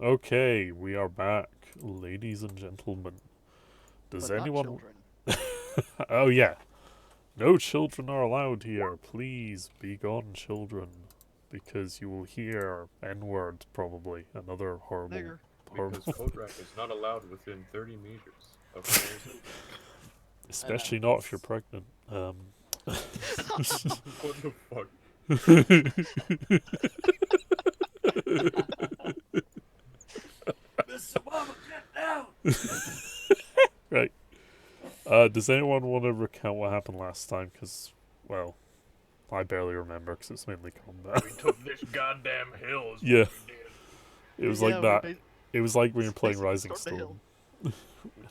Okay, we are back, ladies and gentlemen. Does But not anyone. children. Oh, yeah. No children are allowed here. Please be gone, children. Because you will hear N word, probably. Another horrible, Nigger. horrible. Because Kodrak is not allowed within 30 meters of Claire's house. I know. Especially not if you're pregnant. What the fuck? Mr. Obama, get down! Right. Does anyone want to recount what happened last time? Because, well, I barely remember because it's mainly combat. We took this goddamn hill is Yeah. what we did. It was Yeah, like that. It was like when you're playing basically Rising stormed the hill. Storm.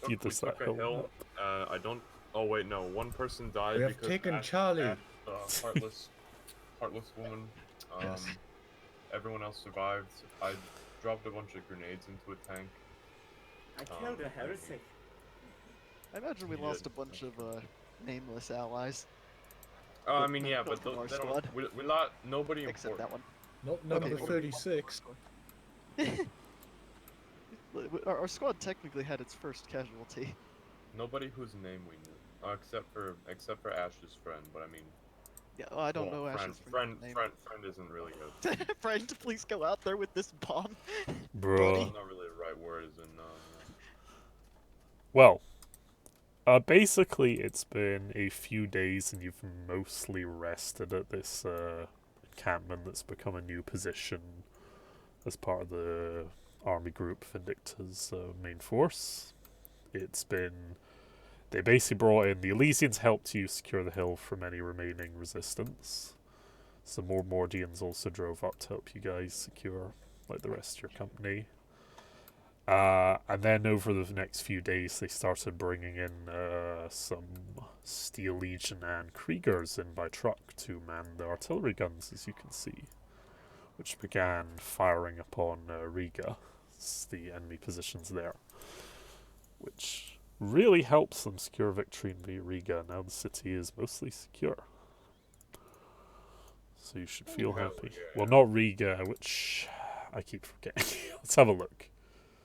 We Just took that a hill. I don't. Oh wait, no. One person died We have because taken Ash, Charlie. heartless woman. Yes. Everyone else survived. I dropped a bunch of grenades into a tank. I killed a heretic. I imagine we You lost did. a bunch of nameless allies, I But mean, no yeah, killed but from our they squad. don't. We lot nobody except that important. one. Not number Okay. 36. Our squad technically had its first casualty. Nobody whose name we knew, except for Ash's friend. But I mean, Yeah, well, I don't well, know friend, Ash's friend, name. friend, friend isn't really good. Friend, please go out there with this bomb. Bruh. Buddy. Not really the right word, is in. Well, basically, it's been a few days and you've mostly rested at this encampment that's become a new position as part of the army group Vindicta's main force. It's been. They basically brought in. The Elysians helped you secure the hill from any remaining resistance. Some more Mordians also drove up to help you guys secure, like the rest of your company. And then over the next few days, they started bringing in some Steel Legion and Kriegers in by truck to man the artillery guns, as you can see, which began firing upon Riga, the enemy positions there, which really helps them secure victory in Riga. Now the city is mostly secure. So you should feel Hell happy. yeah. Well, not Riga, which I keep forgetting. Let's have a look.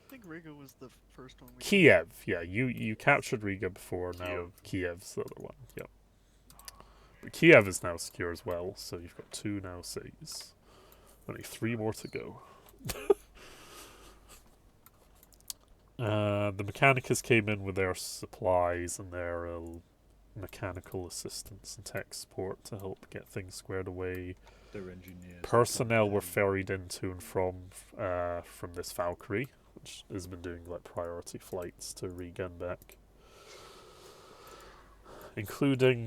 I think Riga was the first one. Kiev, yeah, you captured Riga before. Now Kiev's the other one. Yep. But Kiev is now secure as well, so you've got 2 now cities. Only 3 more to go. The Mechanicus came in with their supplies and their mechanical assistance and tech support to help get things squared away. Their engineers. Personnel were ferried in to and from this Valkyrie, which has been doing like priority flights to Riga and back, including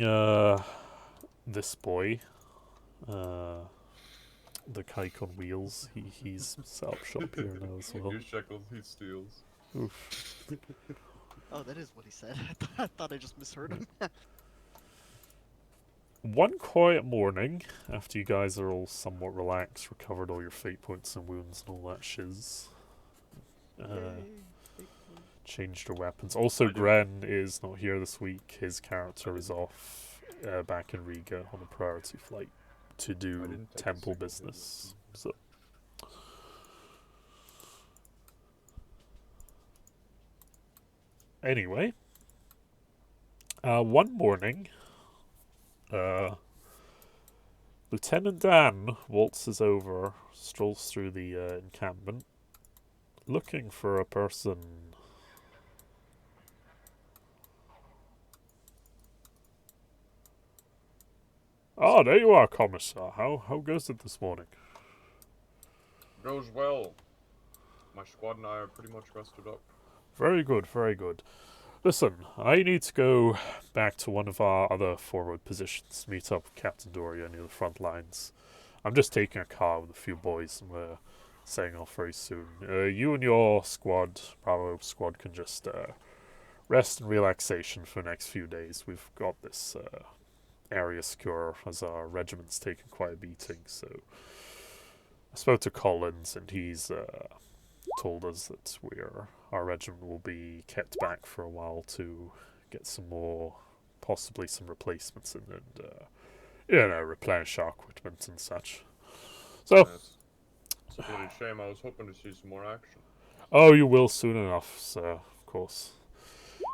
this boy, the kike on wheels. He's set up shop here now as well. You shekels, he steals. Oof. Oh, that is what he said. I thought I just misheard him. One quiet morning, after you guys are all somewhat relaxed, recovered all your fate points and wounds and all that shiz, changed your weapons. Also, Gren is not here this week. His character is off back in Riga on a priority flight to do temple business. So, anyway, one morning, Lieutenant Dan waltzes over, strolls through the encampment, looking for a person. Ah, there you are, Commissar. How goes it this morning? Goes well. My squad and I are pretty much rested up. Very good, very good. Listen, I need to go back to one of our other forward positions, meet up with Captain Doria near the front lines. I'm just taking a car with a few boys and we're setting off very soon. You and your squad, Bravo squad, can just rest and relaxation for the next few days. We've got this area secure as our regiment's taken quite a beating, so I spoke to Collins and he's told us that our regiment will be kept back for a while to get some more, possibly some replacements in and replenish our equipment and such. So, Yes. bloody shame. I was hoping to see some more action. Oh, you will soon enough, sir, of course.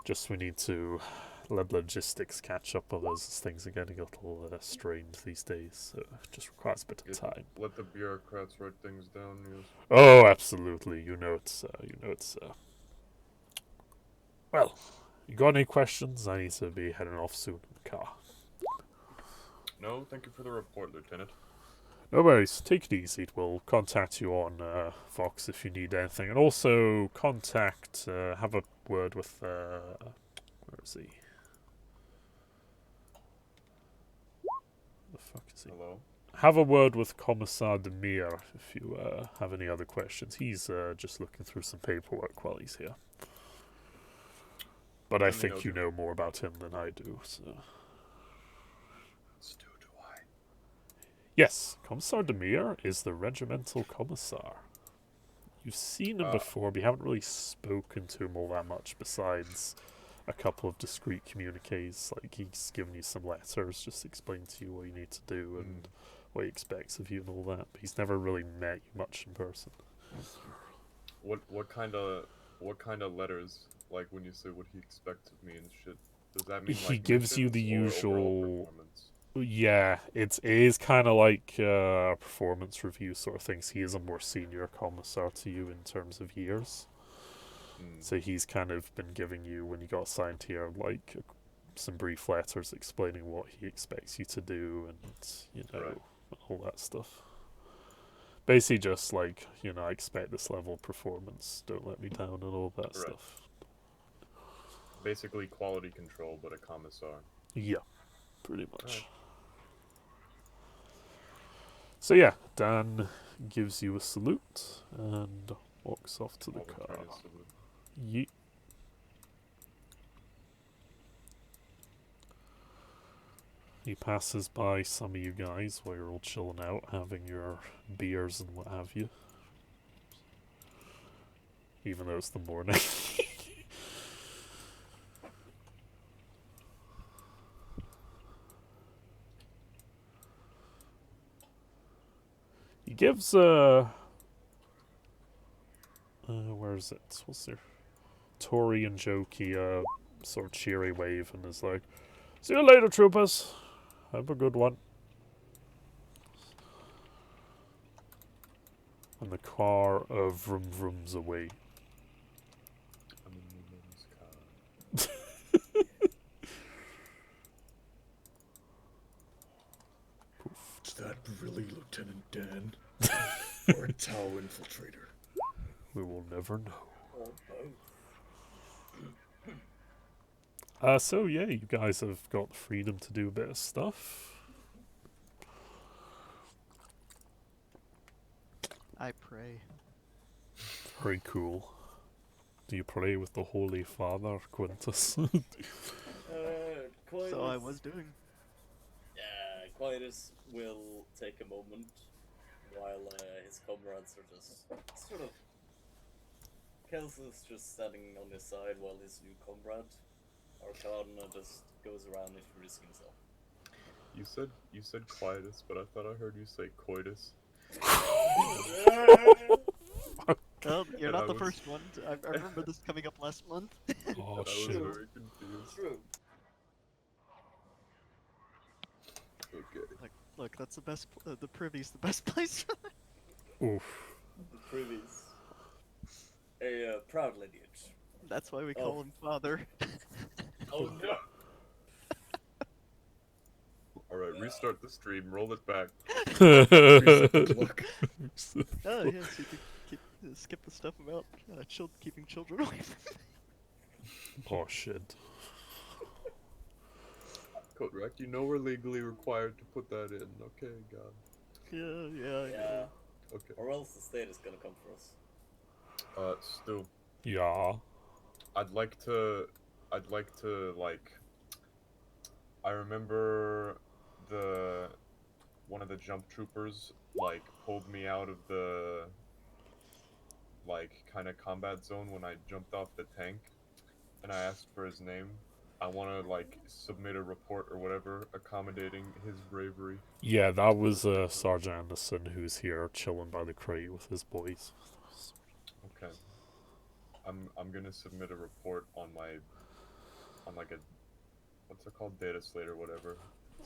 Just we need to let logistics catch up, others as things are getting a little strained these days, so it just requires a bit of time. Let the bureaucrats write things down. Yes. Oh, absolutely. You know it, sir. You know it, sir. Well, you got any questions? I need to be heading off soon in the car. No, thank you for the report, Lieutenant. No worries. Take it easy. We'll contact you on Fox if you need anything. And also have a word with, where is he? The fuck is he? Hello. Have a word with Commissar Demir if you have any other questions. He's just looking through some paperwork while he's here. But I Let me think know, you Jim. know more about him than I do, so... Stu, do I? Yes, Commissar Demir is the regimental commissar. You've seen him before, but you haven't really spoken to him all that much besides a couple of discreet communiques. Like, he's given you some letters, just explain to you what you need to do and what he expects of you and all that. But he's never really met you much in person. What kind of letters? Like when you say what he expects of me and shit. Does that mean He like gives you the missions or overall usual... performance? Yeah, it is kind of like a performance review sort of things. He is a more senior commissar to you in terms of years. So he's kind of been giving you, when you got assigned here, like some brief letters explaining what he expects you to do and, you know, Right. all that stuff. Basically just like, you know, I expect this level of performance, don't let me down and all that Right. stuff. Basically quality control, but a commissar. Yeah, pretty much. Alright. So yeah, Dan gives you a salute and walks off to the I'll car. return his salute. Yeet. He passes by some of you guys while you're all chilling out, having your beers and what have you. Even though it's the morning. He gives where is it? What's there? Tori and Jokey sort of cheery wave and is like, "See you later, troopers. Have a good one." And the car vroom vrooms away. I'm in Newman's car. Is that really Lieutenant Dan? Or a Tau infiltrator? We will never know. Or both. So yeah, you guys have got the freedom to do a bit of stuff. I pray. Very cool. Do you pray with the Holy Father, Quintus? Quietus, So I was doing. Yeah, Quietus will take a moment while his comrades are just sort of. Kels is just standing on his side while his new comrade, Arcana, just goes around introducing himself. You said quietus, but I thought I heard you say coitus. Well, you're And not I the was- first one. I remember this coming up last month. Oh And I was shit. very confused. True. Okay. Look, that's the best. The privy's the best place. For that. Oof. The privies. A proud lineage. That's why we call Oh. him father. Oh no! Alright, restart the stream, roll it back. Good luck. Oh yes, you could skip the stuff about keeping children away from. Oh shit. Kodrak, you know we're legally required to put that in. Okay, God. Yeah. Yeah. Okay. Or else the state is gonna come for us. Stu, Yeah. I'd like to, like, I remember one of the jump troopers, like, pulled me out of the, like, kind of combat zone when I jumped off the tank, and I asked for his name, I want to like submit a report or whatever accommodating his bravery. Yeah, that was Sergeant Anderson, who's here chilling by the crate with his boys. Okay. I'm gonna submit a report on like a what's it called, data slate or whatever,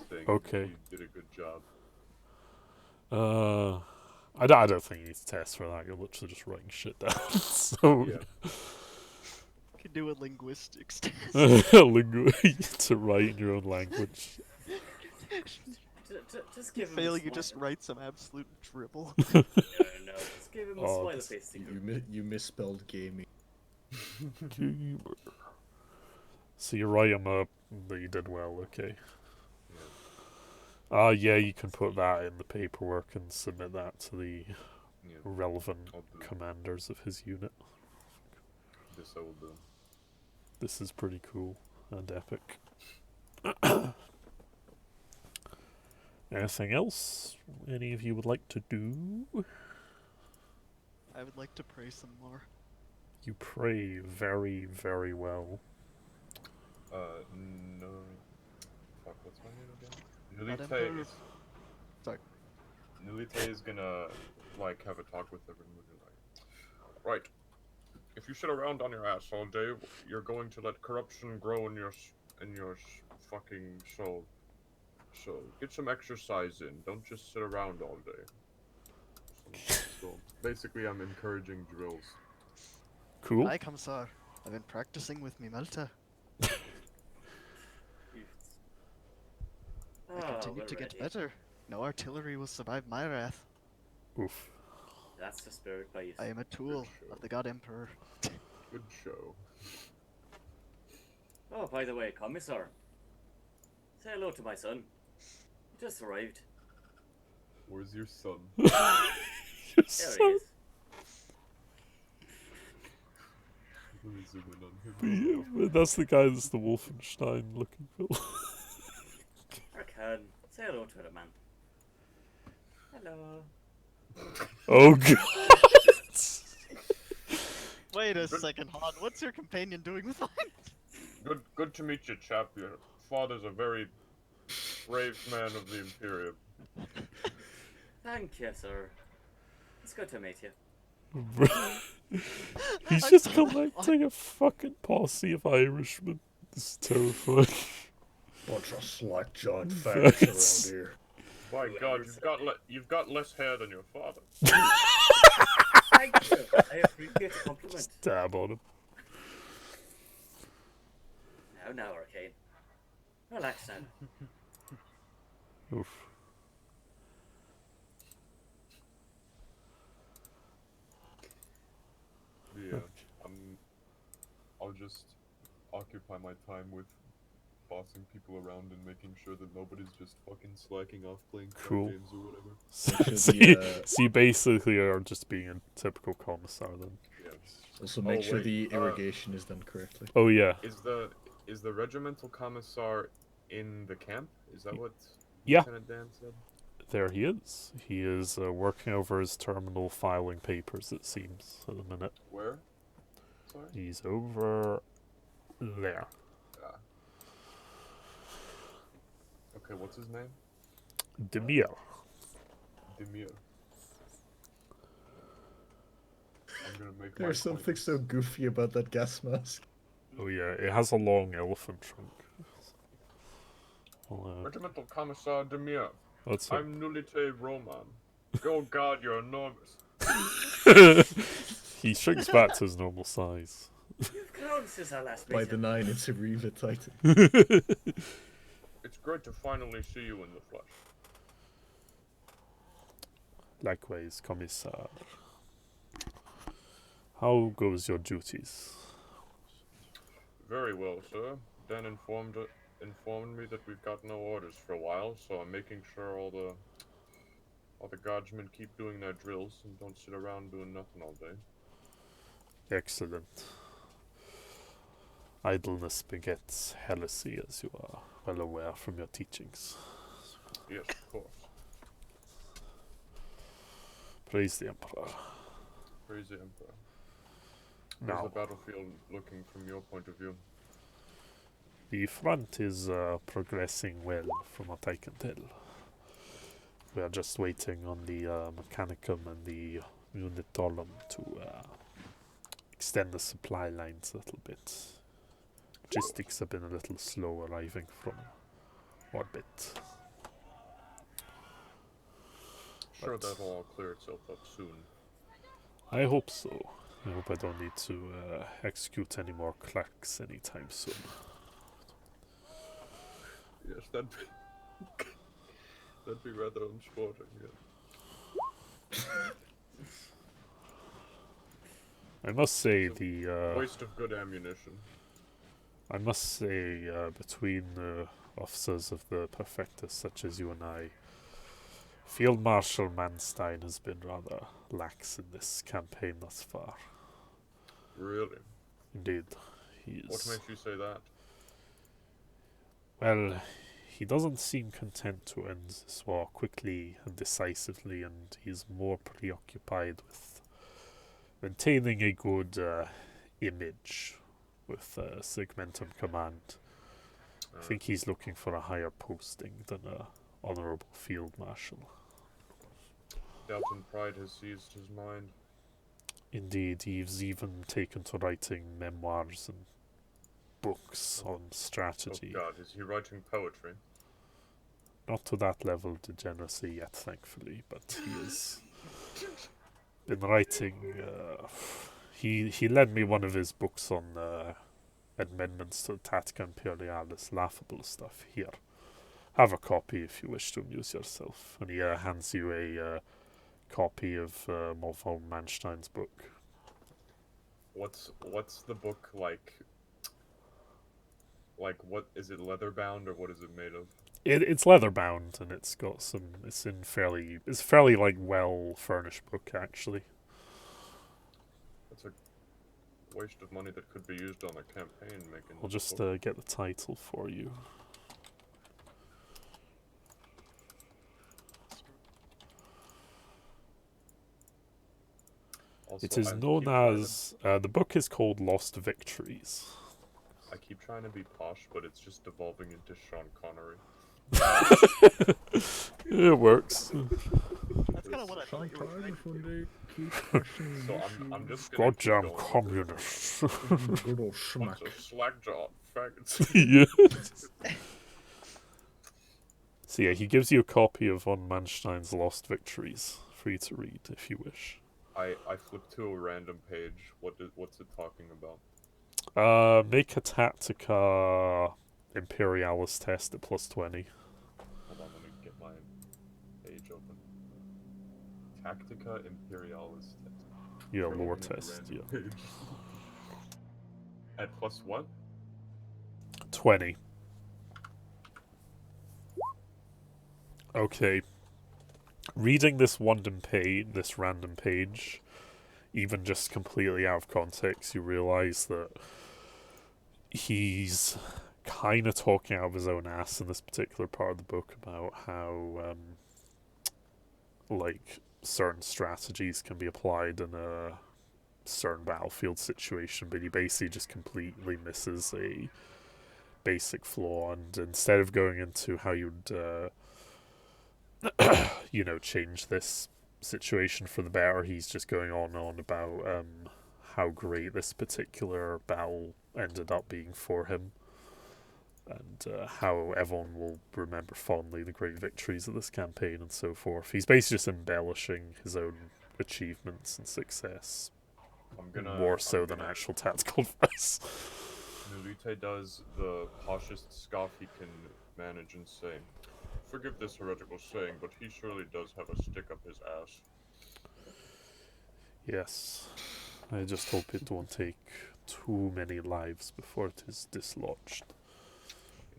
saying Okay. he did a good job. I don't think you need to test for that. You're literally just writing shit down. So, Yeah. Could do a linguistics test. to write in your own language. Just give him Fail, a you just smile. write some absolute dribble. No, just give him a Oh, smiley this- face sticker. You misspelled gaming. Gamer. So you write him up that you did well, okay. Yeah. Yeah, you can put that in the paperwork and submit that to the Yeah. relevant I'll do commanders of his unit. this. I will do. This is pretty cool and epic. Anything else any of you would like to do? I would like to pray some more. You pray very, very well. No. Fuck, what's my name again? Not Nulite Emperor. is... Sorry. Nulite is gonna, like, have a talk with everyone. Like, right. If you sit around on your ass all day, you're going to let corruption grow in your fucking soul. So, get some exercise in. Don't just sit around all day. So, basically, I'm encouraging drills. Cool. Hi, Kamsar. I've been practicing with me Melta. I continue to get better. No artillery will survive my wrath. Oof. That's the spirit, mate. I am a tool of the God Emperor. Good show. Oh, by the way, Commissar. Say hello to my son. He just arrived. Where's your son? There he is. Let me zoom in on him. Yeah, that's the guy that's the Wolfenstein looking film. Arkan, say hello to the man. Hello. Oh god. Wait a second, Han. What's your companion doing with mine? Good to meet you, chap. Your father's a very brave man of the Imperium. Thank you, sir. It's good to meet you. He's I'm just sorry. collecting a fucking posse of Irishmen. This is terrifying. Bunch of slack jawed Facts. fags around here. My God, you've got less hair than your father. Thank you. I appreciate the compliment. Stab on him. Now, Arcane. Relax now. Oof. Yeah, I'll just occupy my time with bossing people around and making sure that nobody's just fucking slacking off playing card Cool. games or whatever. So, the, so you basically are just being a typical commissar then. Yes. Also make sure wait, the irrigation is done correctly. Oh yeah. Is the regimental commissar in the camp? Is that what Yeah. Lieutenant Dan said? There he is. He is working over his terminal filing papers, it seems, at the minute. Where? Sorry? He's over there. Ah. Okay, what's his name? Demir. Demir. I'm gonna make There's my something so goofy about that gas mask. Oh yeah, it has a long elephant trunk. Well, Regimental Commissar Demir. that's it. I'm Nulite Roman. Oh God, you're enormous. He shrinks back to his normal size. You've grown since our last By meeting. the 9, it's a Reva Titan. It's great to finally see you in the flesh. Likewise, Commissar. How goes your duties? Very well, sir. Dan informed me that we've got no orders for a while, so I'm making sure all the guardsmen keep doing their drills and don't sit around doing nothing all day. Excellent. Idleness begets heresy, as you are well aware from your teachings. Yes, of course. Praise the Emperor. Praise the Emperor. How's Now, the battlefield looking from your point of view? The front is progressing well, from what I can tell. We are just waiting on the Mechanicum and the Unitorum to extend the supply lines a little bit. Logistics have been a little slow arriving from orbit. Sure, But that'll all clear itself up soon. I hope so. I hope I don't need to execute any more clerks anytime soon. Yes, that'd be rather unsporting. Yeah. I must say the Waste of good ammunition. I must say between officers of the Perfectus such as you and I, Field Marshal Manstein has been rather lax in this campaign thus far. Really? Indeed, he What is. makes you say that? Well, he doesn't seem content to end this war quickly and decisively, and he's more preoccupied with maintaining a good image with Segmentum Command. I think he's looking for a higher posting than a honourable field marshal. Doubt and pride has seized his mind. Indeed, he's even taken to writing memoirs and books on strategy. Oh God, is he writing poetry? Not to that level of degeneracy yet, thankfully, but he has been writing. He lent me one of his books on amendments to Tactica Imperialis, laughable stuff. Here, have a copy if you wish to amuse yourself. And he hands you a copy of Morval Manstein's book. What's the book like? Like, what is it, leather bound or what is it made of? It's leather bound and it's got some. It's fairly like well furnished book actually. That's a waste of money that could be used on a campaign making. I'll this just book. get the title for you. Also, It is I known keep trying to- as the book is called Lost Victories. I keep trying to be posh, but it's just devolving into Sean Connery. It works. That's kind of what I Sean thought you were Connery trying one to do. day keep questioning So the I'm just gonna keep Goddamn going with communists. issues. Good old this. schmuck. Bunch of slackjaw faggots. Yeah. So yeah, he gives you a copy of von Manstein's Lost Victories for you to read if you wish. I flipped to a random page. What's it talking about? Make a Tactica Imperialis test at +20. Hold on, let me get my page open. Tactica Imperialis test. Yeah, You're lore opening a test. Yeah, random page. At plus what? 20. Okay. Reading this random page, even just completely out of context, you realize that he's kind of talking out of his own ass in this particular part of the book about how, like, certain strategies can be applied in a certain battlefield situation, but he basically just completely misses a basic flaw, and instead of going into how you'd change this situation for the better, he's just going on and on about how great this particular battle ended up being for him, and how everyone will remember fondly the great victories of this campaign and so forth. He's basically just embellishing his own achievements and success more so than actual tactical advice. Nulite does the poshest scoff he can manage and say, "Forgive this heretical saying, but he surely does have a stick up his ass." Yes, I just hope it won't take too many lives before it is dislodged.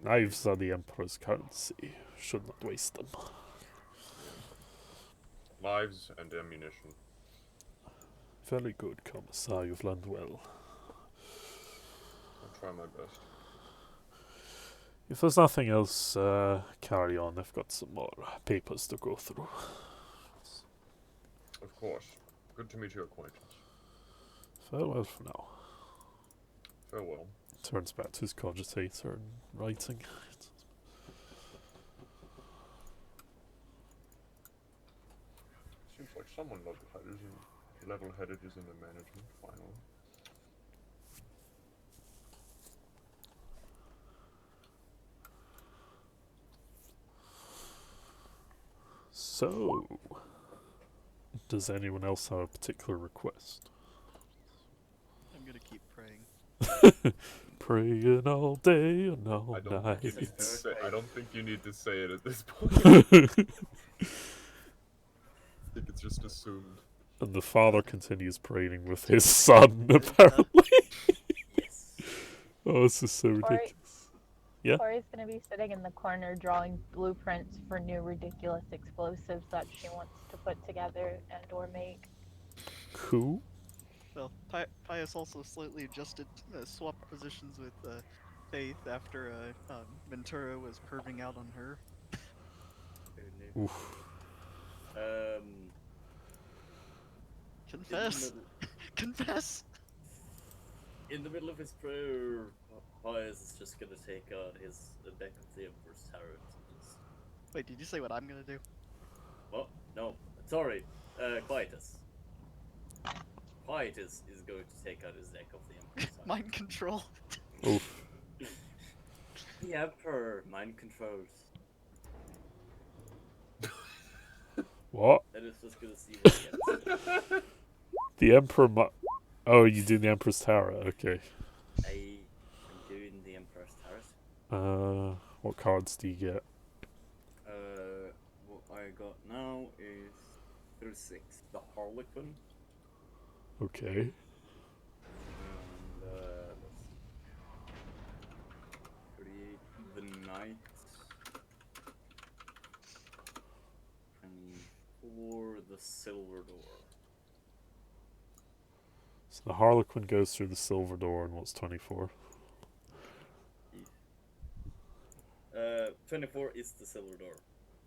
Knives are the Emperor's currency. Should not waste them. Lives and ammunition. Very good, Commissar. You've learned well. I'll try my best. If there's nothing else, carry on. I've got some more papers to go through. Of course. Good to meet your acquaintance. Farewell for now. Farewell. Turns back to his cogitator and writing. Seems like someone level-headed is in the management, finally. So, does anyone else have a particular request? I'm gonna keep praying. Praying all day and all I don't night. think you need to say. I don't think you need to say it at this point. I think it's just assumed. And the father continues praying with his son, apparently. Yes. Oh, this is so ridiculous. Yeah? Tori's gonna be sitting in the corner drawing blueprints for new ridiculous explosives that she wants to put together and or make. Cool. Well, Pius also slightly adjusted, swapped positions with Faith after Ventura was perving out on her. Oof. Confess! Confess! In the middle of his prayer, Pius is just gonna take out his deck of the Emperor's Tarot. And just... Wait, did you say what I'm gonna do? What? No, sorry, Quietus. Quietus is going to take out his deck of the Emperor's Tarot. Mind control. Oof. The Emperor mind controls. What? That is just gonna see what he gets. The Emperor Oh, you do the Emperor's Tower, okay. I am doing the Emperor's Tarot. What cards do you get? What I got now is through 6, the Harlequin, Okay. and create the Knight, and for the Silver Door. So the Harlequin goes through the silver door and what's 24? 24 is the Silver Door.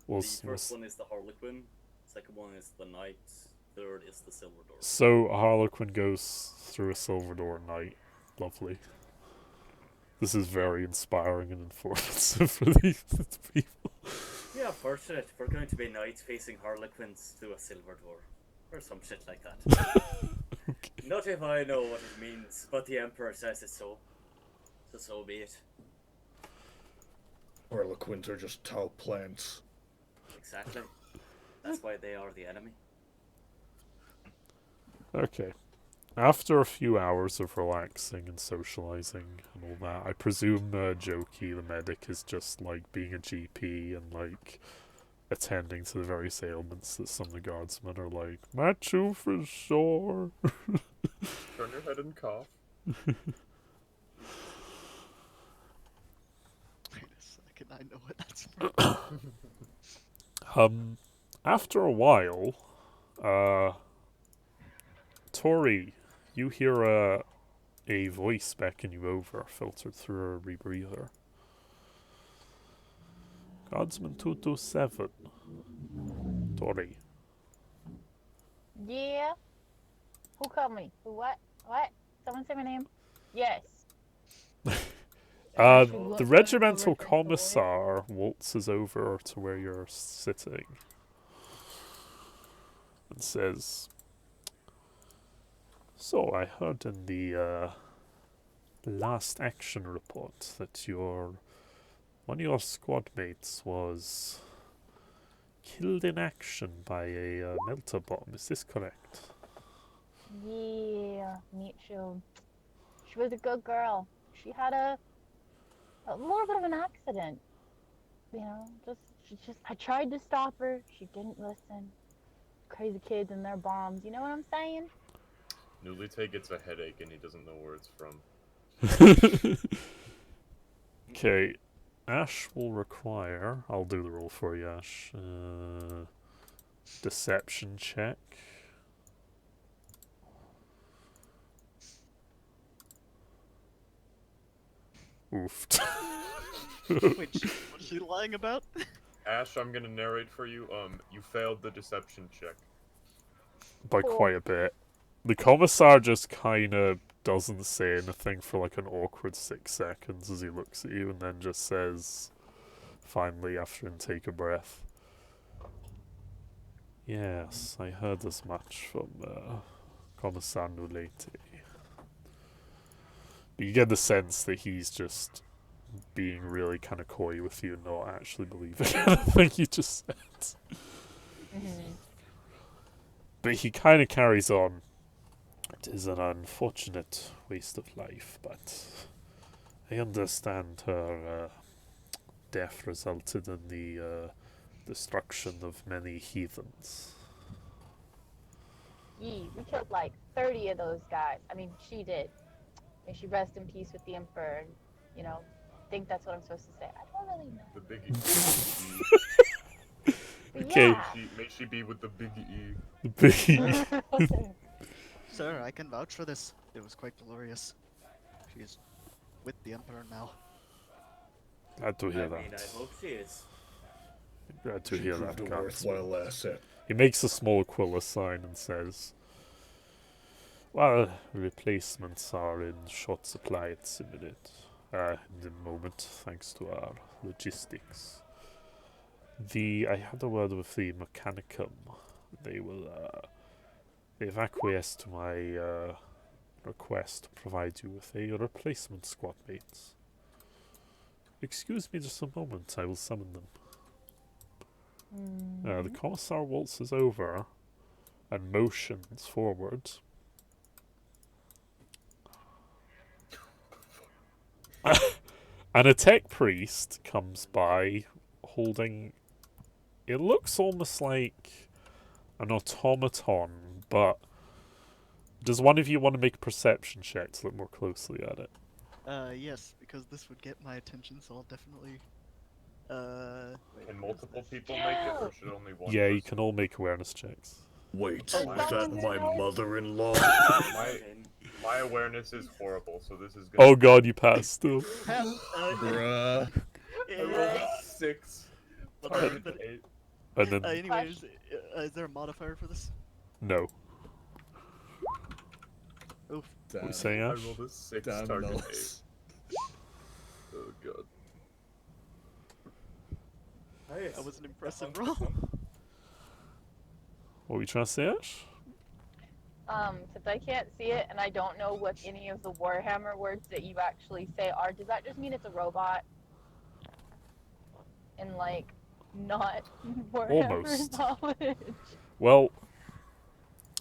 Was, The first one is the Harlequin, second one is the Knight, third is the Silver Door. So a Harlequin goes through a silver door at night. Lovely. This is very inspiring and informative for these people. Yeah, fortunate. We're going to be knights facing Harlequins through a Silver Door. Or some shit like that. Okay. Not if I know what it means, but the Emperor says it so. So be it. Harlequins are just tau plants. Exactly. That's why they are the enemy. Okay. After a few hours of relaxing and socializing and all that, I presume Jokey, the medic, is just like being a GP and like attending to the various ailments that some of the guardsmen are like, my tooth is sore. Turn your head and cough. Wait a second, I know what that's from. After a while, Tori, you hear a voice beckon you over, filtered through a rebreather. Guardsman 227. Tori. Yeah? Who called me? Who, what? What? Someone say my name? Yes. The regimental commissar waltzes over to where you're sitting and says, so I heard in the last action report that one of your squad mates was killed in action by a melter bomb. Is this correct? Yeah, Mitchell. She was a good girl. She had a little bit of an accident. You know, I tried to stop her. She didn't listen. Crazy kids and their bombs. You know what I'm saying? Nulite gets a headache and he doesn't know where it's from. Okay. Ash will require... I'll do the roll for you, Ash. Deception check. Oofed. Wait, what is she lying about? Ash, I'm gonna narrate for you. You failed the deception check. By quite a bit. The commissar just kind of doesn't say anything for like an awkward 6 seconds as he looks at you, and then just says, finally, after him take a breath, "Yes, I heard as much from Commissar Nuleti." But you get the sense that he's just being really kind of coy with you, not actually believing anything you just said. But he kind of carries on. "It is an unfortunate waste of life, but I understand her death resulted in the destruction of many heathens." We killed like 30 of those guys. I mean, she did. May she rest in peace with the Emperor. And, you know, I think that's what I'm supposed to say. I don't really know. The big E. But Okay. yeah. May she be with the big E. Sir, I can vouch for this. It was quite glorious. She is with the Emperor now. Glad to hear I mean, that. I hope she is. Glad to She hear proved that, a Constable. worthwhile asset. He makes a small Aquila sign and says, "Well, replacements are in short supply at the moment, thanks to our logistics. I had a word with the Mechanicum. They've acquiesced to my request to provide you with a replacement squad mate. Excuse me just a moment, I will summon them." The Commissar waltzes over and motions forward. And a tech priest comes by holding... It looks almost like an automaton, but... Does one of you want to make a perception check to look more closely at it? Yes, because this would get my attention, so I'll definitely. Wait, Can where's multiple this? people make it, or should only one? Yeah, you person? can all make awareness checks. Wait, Oh, is that someone my knows? mother-in-law? My awareness is horrible, so this is gonna. Oh god, you passed still. Bruh. I rolled a 6. But, Target but, 8. And then, anyways, is there a modifier for this? no. Oof. What are you Damn. saying, I Ash? rolled a 6. Damn Target 8. Nellis. Oh god. That was an impressive roll. What were you trying to say, Ash? Since I can't see it and I don't know what any of the Warhammer words that you actually say are, does that just mean it's a robot? And like, not Warhammer Almost. knowledge? Well,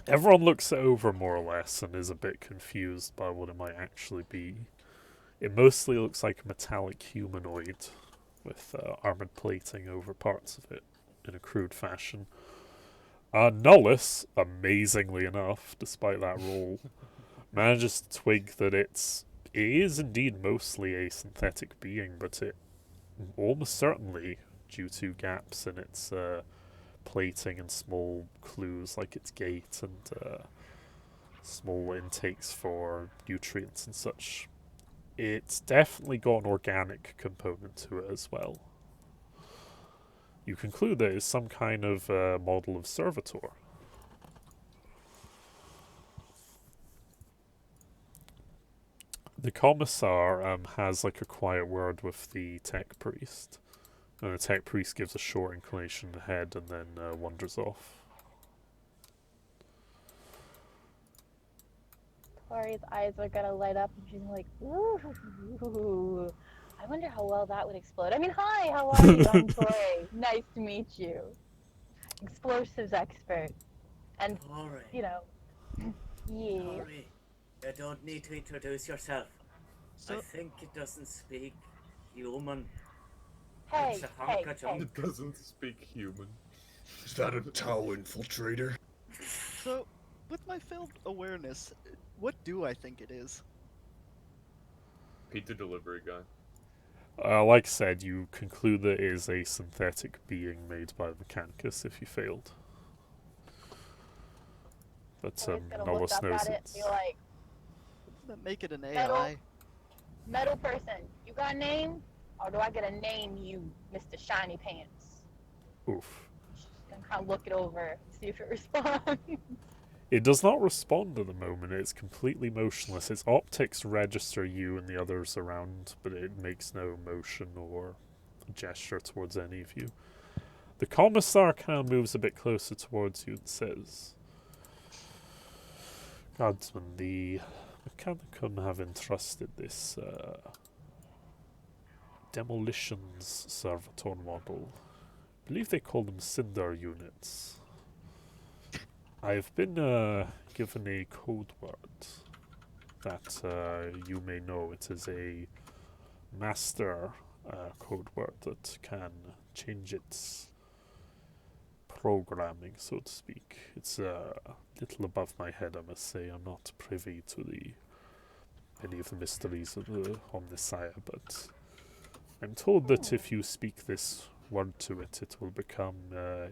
everyone looks it over more or less and is a bit confused by what it might actually be. It mostly looks like a metallic humanoid with armored plating over parts of it in a crude fashion. Nullis, amazingly enough, despite that roll, manages to twig that it is indeed mostly a synthetic being, but it almost certainly, due to gaps in its plating and small clues like its gait and small intakes for nutrients and such, it's definitely got an organic component to it as well. You conclude that it's some kind of model of servitor. The Commissar has like a quiet word with the tech priest. And the tech priest gives a short inclination of the head and then wanders off. Tori's eyes are gonna light up and she's like, ooh. I wonder how well that would explode. I mean, hi, how are you? I'm Tori. Nice to meet you. Explosives expert. And, Tori, you know, yeah. Tori, you don't need to introduce yourself. I So, think it doesn't speak human. Hey, It's a hey, hunka hey. It doesn't speak human. Is that a Tau infiltrator? so, with my failed awareness, what do I think it is? Pizza delivery guy. Like I said, you conclude that it is a synthetic being made by Mechanicus if you failed. But Tori's gonna look Nullis up knows at it and be like, That make it an Metal. AI. metal person, you got a name? Or do I get a name you, Mr. Shiny Pants? Oof. She's gonna kind of look it over, see if it responds. It does not respond at the moment. It's completely motionless. Its optics register you and the others around, but it makes no motion or gesture towards any of you. The commissar kind of moves a bit closer towards you and says, Guardsman, the Mechanicum have entrusted this demolitions servitor model. I believe they call them cinder units. I've been given a code word that you may know. It is a master code word that can change its programming, so to speak. It's a little above my head, I must say. I'm not privy to any of the mysteries of the Omnissiah, but I'm told that if you speak this word to it, it will become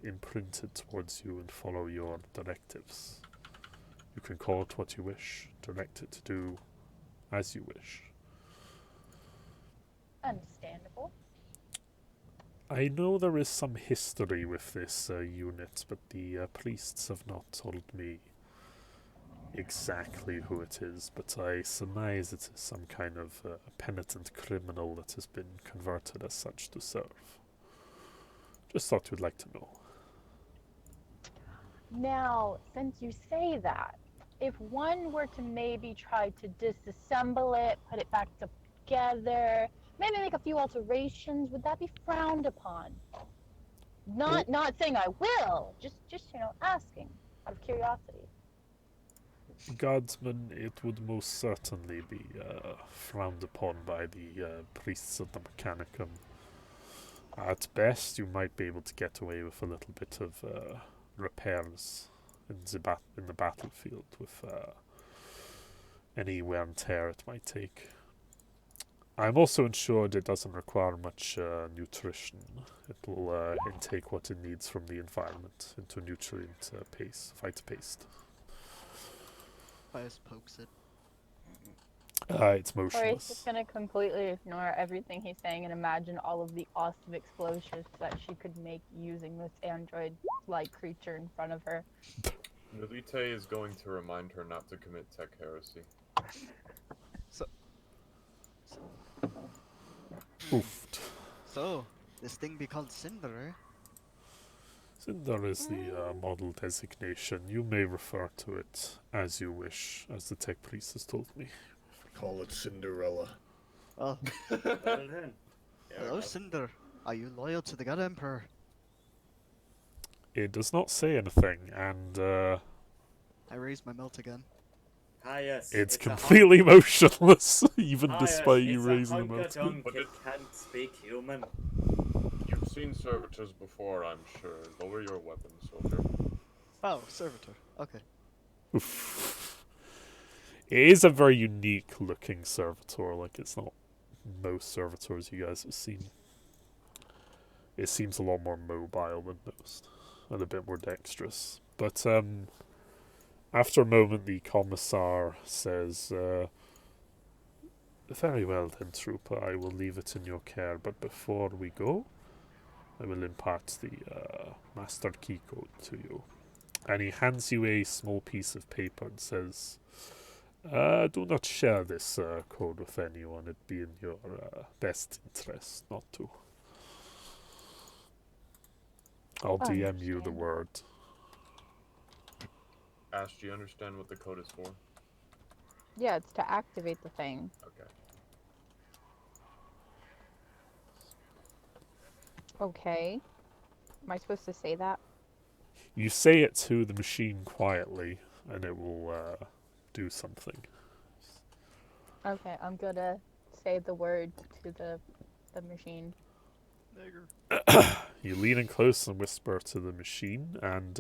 imprinted towards you and follow your directives. You can call it what you wish, direct it to do as you wish. Understandable. I know there is some history with this unit, but the priests have not told me exactly who it is, but I surmise it is some kind of penitent criminal that has been converted as such to serve. Just thought you'd like to know. Now, since you say that, if one were to maybe try to disassemble it, put it back together, maybe make a few alterations, would that be frowned upon? Not saying I will, just asking out of curiosity. Guardsman, it would most certainly be frowned upon by the priests of the Mechanicum. At best, you might be able to get away with a little bit of repairs in the battlefield with any wear and tear it might take. I'm also ensured it doesn't require much nutrition. It will intake what it needs from the environment into nutrient phytopaste. Pius pokes it. It's Or he's motionless. just gonna completely ignore everything he's saying and imagine all of the awesome explosives that she could make using this android-like creature in front of her. Milite is going to remind her not to commit tech heresy. Oofed. So, this thing be called Cinder, eh? Cinder is the model designation. You may refer to it as you wish, as the tech priest has told me. Call it Cinderella. Oh, Well then. hello, Cinder. Are you loyal to the God Emperor? It does not say anything, and I raise my melt again. Ah yes. it's a completely motionless, even Ah, despite yes, you it's raising a the mouth. Hunkadunk, But it it- can't speak human. You've seen servitors before, I'm sure. Lower your weapon, soldier. Oh, servitor. Okay. Oof. It is a very unique looking servitor, like it's not most servitors you guys have seen. It seems a lot more mobile than most, and a bit more dexterous. But after a moment, the commissar says, very well then, trooper, I will leave it in your care, but before we go, I will impart the master key code to you. And he hands you a small piece of paper and says, do not share this code with anyone. It'd be in your best interest not to. I'll DM you the Understand. word. Ash, do you understand what the code is for? Yeah, it's to activate the thing. Okay. Okay. Am I supposed to say that? You say it to the machine quietly, and it will do something. Okay, I'm gonna say the word to the machine. Nigger. You lean in close and whisper to the machine, and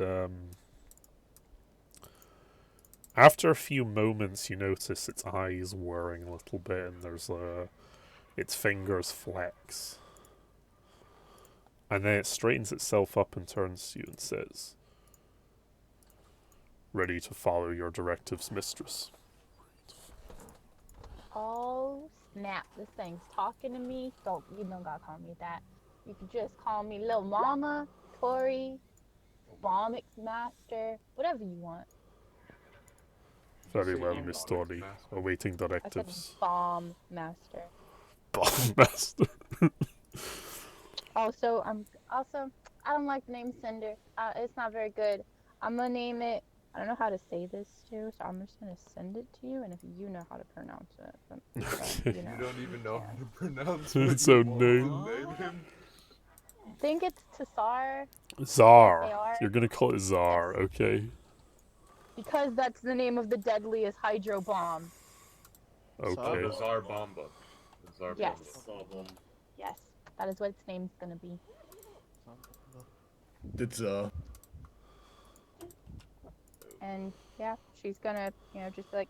after a few moments, you notice its eyes whirring a little bit, and there's its fingers flex. And then it straightens itself up and turns to you and says, ready to follow your directives, mistress. Oh snap! This thing's talking to me. You don't gotta call me that. You can just call me Lil Mama, Tori, Vomix Master, whatever you want. Very Say well, you Miss Onyx Dory. Master. Awaiting I said directives. bomb master. Bomb master. Also, I don't like the name Cinder. It's not very good. I'm gonna name it. I don't know how to say this too, so I'm just gonna send it to you. And if you know how to pronounce it, then Okay. you know. You don't even know how can. to pronounce Its what you own want to name. name him. I think it's Tassar. Czar. SAR. You're gonna call it Czar, Yes. okay? Because that's the name of the deadliest hydro bomb. Oh, Okay. the Tsar Bomba. The Tsar Yes. Bomba. Problem. Yes, that is what its name's gonna be. It's And yeah, she's gonna, just be like,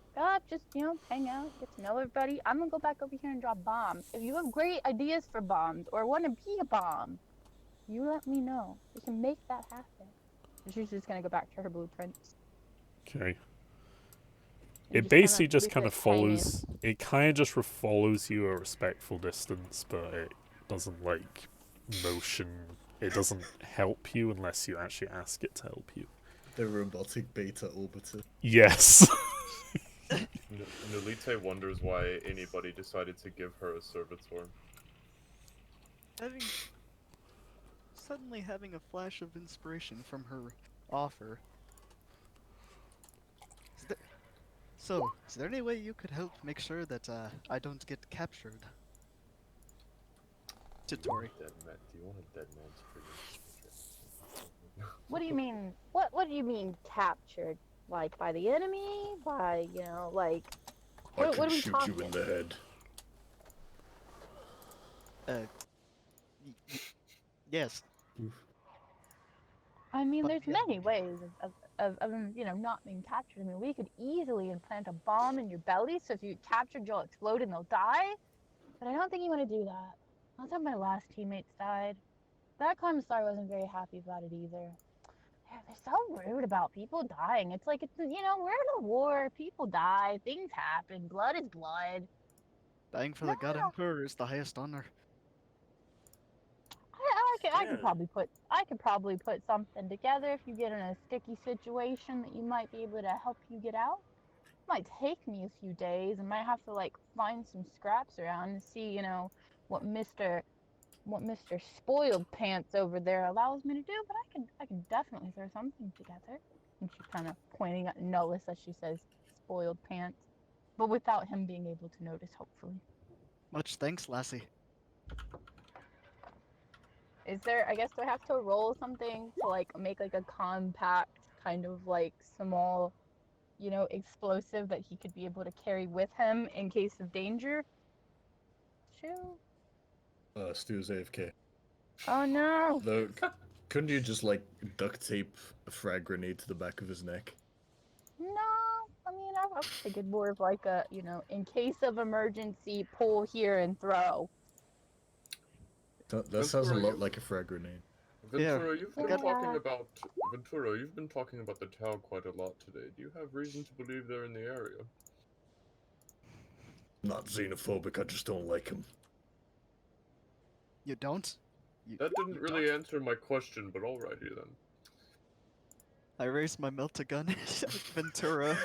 just, hang out, get to know everybody. I'm gonna go back over here and drop bombs. If you have great ideas for bombs or want to be a bomb, you let me know. We can make that happen. And she's just gonna go back to her blueprints. Okay. and It just basically kinda just leave kind it of hanging. follows. It kind of just follows you a respectful distance, but it doesn't like motion. It doesn't help you unless you actually ask it to help you. the robotic beta orbiter. Yes. Nolite wonders why anybody decided to give her a servitor. Suddenly having a flash of inspiration from her offer. Is there any way you could help make sure that I don't get captured? Titori. Dead man. Do you want a dead man's trigger? What do you mean? What do you mean captured? Like by the enemy? By like? I What can are we shoot talking? you in the head. Yes. I mean, But there's yeah. many ways of not being captured. I mean, we could easily implant a bomb in your belly, so if you get captured, you'll explode and they'll die. But I don't think you want to do that. That's how my last teammates died. That commissar wasn't very happy about it either. Yeah, they're so rude about people dying. It's like we're in a war. People die. Things happen. Blood is blood. Dying for the God No. Emperor is the highest honor. I could Yeah. probably put something together if you get in a sticky situation that you might be able to help you get out. Might take me a few days and might have to like find some scraps around and see, what Mr. Spoiled Pants over there allows me to do, but I can definitely throw something together. And she's kind of pointing at Nullus as she says Spoiled Pants, but without him being able to notice, hopefully. Much thanks, lassie. Is there, I guess, do I have to roll something to like make like a compact kind of like small, explosive that he could be able to carry with him in case of danger? Shoot. Stu's AFK. Oh no. Though, couldn't you just like duct tape a frag grenade to the back of his neck? No. I mean, I was thinking more of like a, in case of emergency, pull here and throw. That sounds a lot like a frag grenade. Ventura, you've been Yeah. talking about the Tau quite a lot today. Do you have reason to believe they're in the area? Not xenophobic, I just don't like him. You don't? That didn't you really don't? answer my question, but alrighty then. I raised my melt-a-gun at Ventura.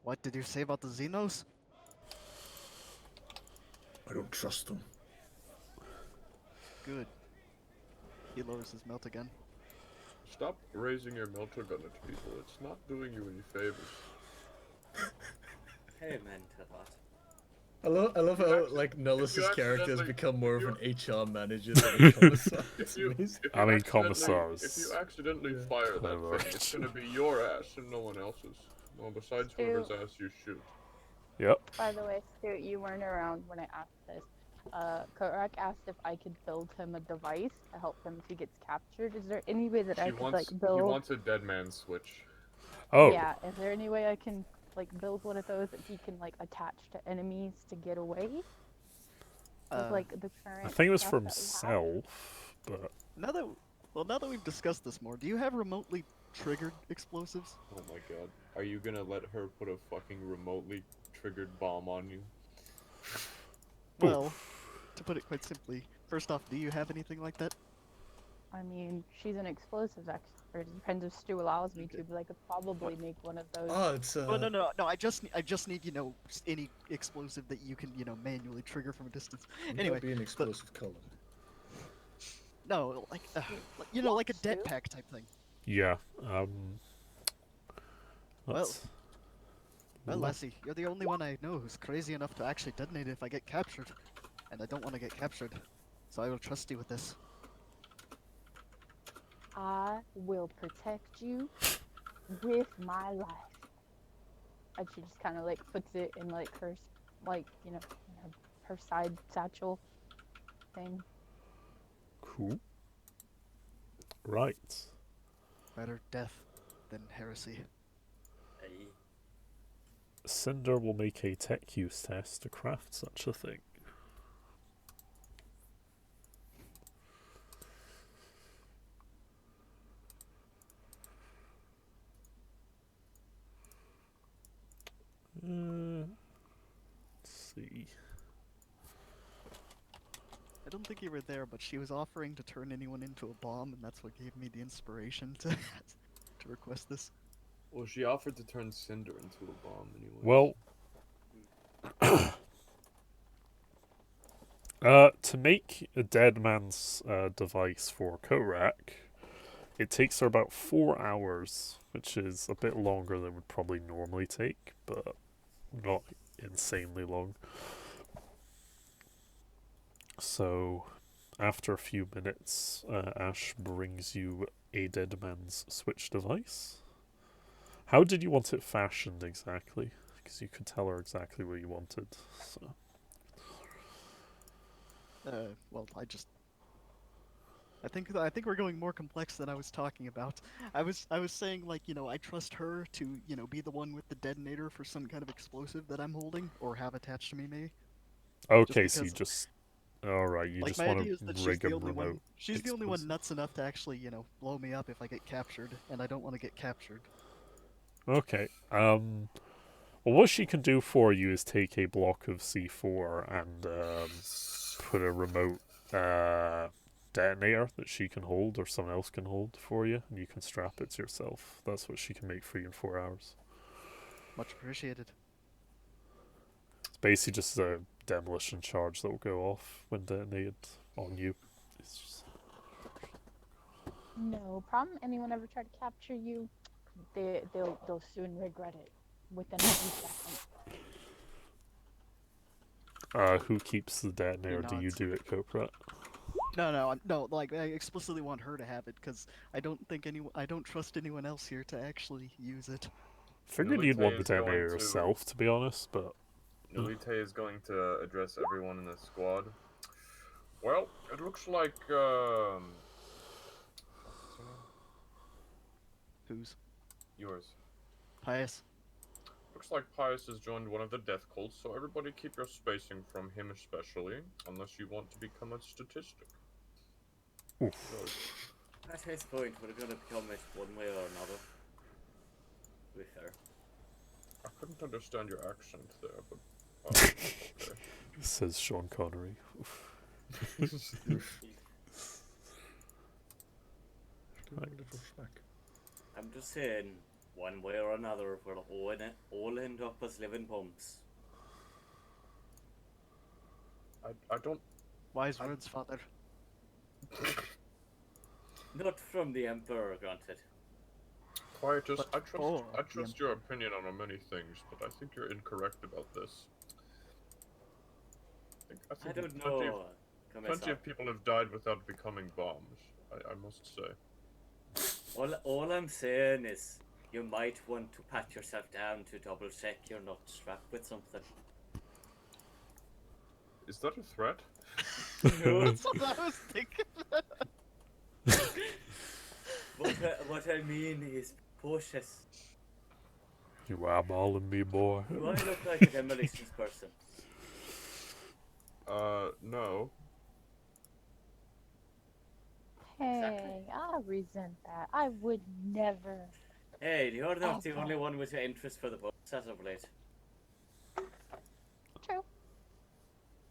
What did you say about the Xenos? I don't trust them. Good. He lowers his melt-a-gun. Stop raising your melter gun at people. It's not doing you any favors. Hey, Mentabot. I love how like if Nullus's you character has accidentally- become more of if an HR manager than a commissar. If you I mean, accidentally- commissars. If you accidentally Yeah. fire that Clever. thing, it's gonna be your ass and no one else's. Well, besides whoever's ass you shoot. Yep. By the way, Stu, you weren't around when I asked this. Korak asked if I could build him a device to help him if he gets captured. Is there any way that I could like He build? wants a dead man switch. Oh. Yeah, is there any way I can like build one of those that he can like attach to enemies to get away? With like the current. I think it was stuff for that we have? himself, but Now that we've discussed this more, do you have remotely triggered explosives? Oh my god. Are you gonna let her put a fucking remotely triggered bomb on you? Well, to put it quite simply, first off, do you have anything like that? I mean, she's an explosives Or it depends if Stu allows me Okay. to, but I could probably make one of those. Ah, it's Oh no! I just need any explosive that you can manually trigger from a distance. Wouldn't Anyway, that be an explosive color? no, like like a Stu? dead pack type thing. Yeah. Well, Let's. Well, le- Lassie, you're the only one I know who's crazy enough to actually detonate it if I get captured, and I don't want to get captured, so I will trust you with this. I will protect you with my life. And she just kind of like puts it in like her, like, you know, her side satchel thing. Cool. Right. Better death than heresy. Aye. Cinder will make a tech use test to craft such a thing. Let's see. I don't think you were there, but she was offering to turn anyone into a bomb, and that's what gave me the inspiration to to request this. Well, she offered to turn Cinder into a bomb anyway. Well, to make a dead man's device for Korak, it takes her about 4 hours, which is a bit longer than would probably normally take, but not insanely long. So, after a few minutes, Ash brings you a dead man's switch device. How did you want it fashioned exactly? Because you could tell her exactly what you wanted. So. Well, I think we're going more complex than I was talking about. I was saying like I trust her to be the one with the detonator for some kind of explosive that I'm holding or have attached to me maybe. Okay, so you because- just. Alright, you Like just my want idea is to that she's rig the a only remote. one. She's the only one explosive. nuts enough to actually blow me up if I get captured, and I don't want to get captured. Okay. Well, what she can do for you is take a block of C4 and put a remote detonator that she can hold or someone else can hold for you, and you can strap it to yourself. That's what she can make for you in 4 hours. Much appreciated. It's basically just a demolition charge that will go off when detonated on you. It's just... No problem. Anyone ever try to capture you, they'll soon regret it within a few seconds. Who keeps the detonator? Do you nods. do it, Coprat? No. Like I explicitly want her to have it because I don't trust anyone else here to actually use it. Figured you'd want the Nulite is going detonator to- yourself, to be honest, but Nulite is going to address everyone in the squad. Well, it looks like what's her name? Who's Yours. pious? Looks like Pius has joined one of the death cults, so everybody keep your spacing from him especially, unless you want to become a statistic. oof. At his point, we're gonna become it one way or another. To be fair. I couldn't understand your accent there, but okay. Says Sean Connery. Oof. A little smack. I'm just saying, one way or another, we'll all end up as living bombs. I don't. Wise words, father. Not from the Emperor, granted. Quietus, But for I the trust your opinion on many things, but I think you're incorrect about this. I I think don't plenty know, Plenty of people have died without becoming bombs. I must say. All I'm saying is, you might want to pat yourself down to double check you're not strapped with something. Is that a threat? That's what I was thinking. What I mean is cautious. You eyeballing me, boy? Do I look like a demolitions person? No. Hey, I resent that. I would never. Hey, you're not the Okay. only one with an interest for the boats as of late. True.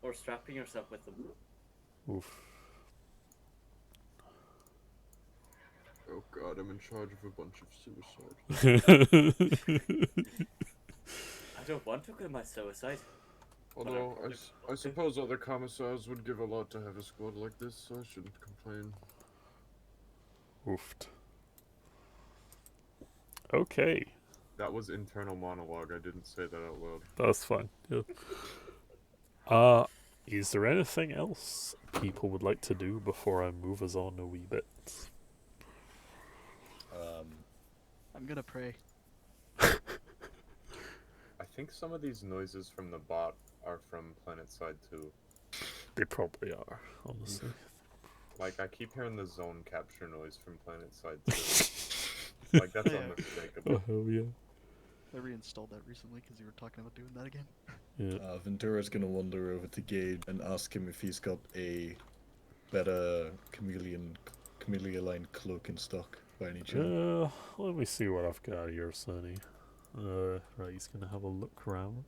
Or strapping yourself with them. Oof. Oh god, I'm in charge of a bunch of suicide. I don't want to commit suicide. Although, probably I suppose other commissars would give a lot to have a squad like this, so I shouldn't complain. Oofed. Okay, That was internal monologue, I didn't say that out loud. that's fine. Yeah. Is there anything else people would like to do before I move us on a wee bit? I'm gonna pray. I think some of these noises from the bot are from PlanetSide too. They probably are, honestly. Like, I keep hearing the zone capture noise from PlanetSide too. Like, that's Yeah. unmistakable. Oh yeah. I reinstalled that recently because you were talking about doing that again. Yeah. Ventura's gonna wander over to Gage and ask him if he's got a better chameleon-line cloak in stock by any chance. Let me see what I've got here, Sonny. Right, he's gonna have a look around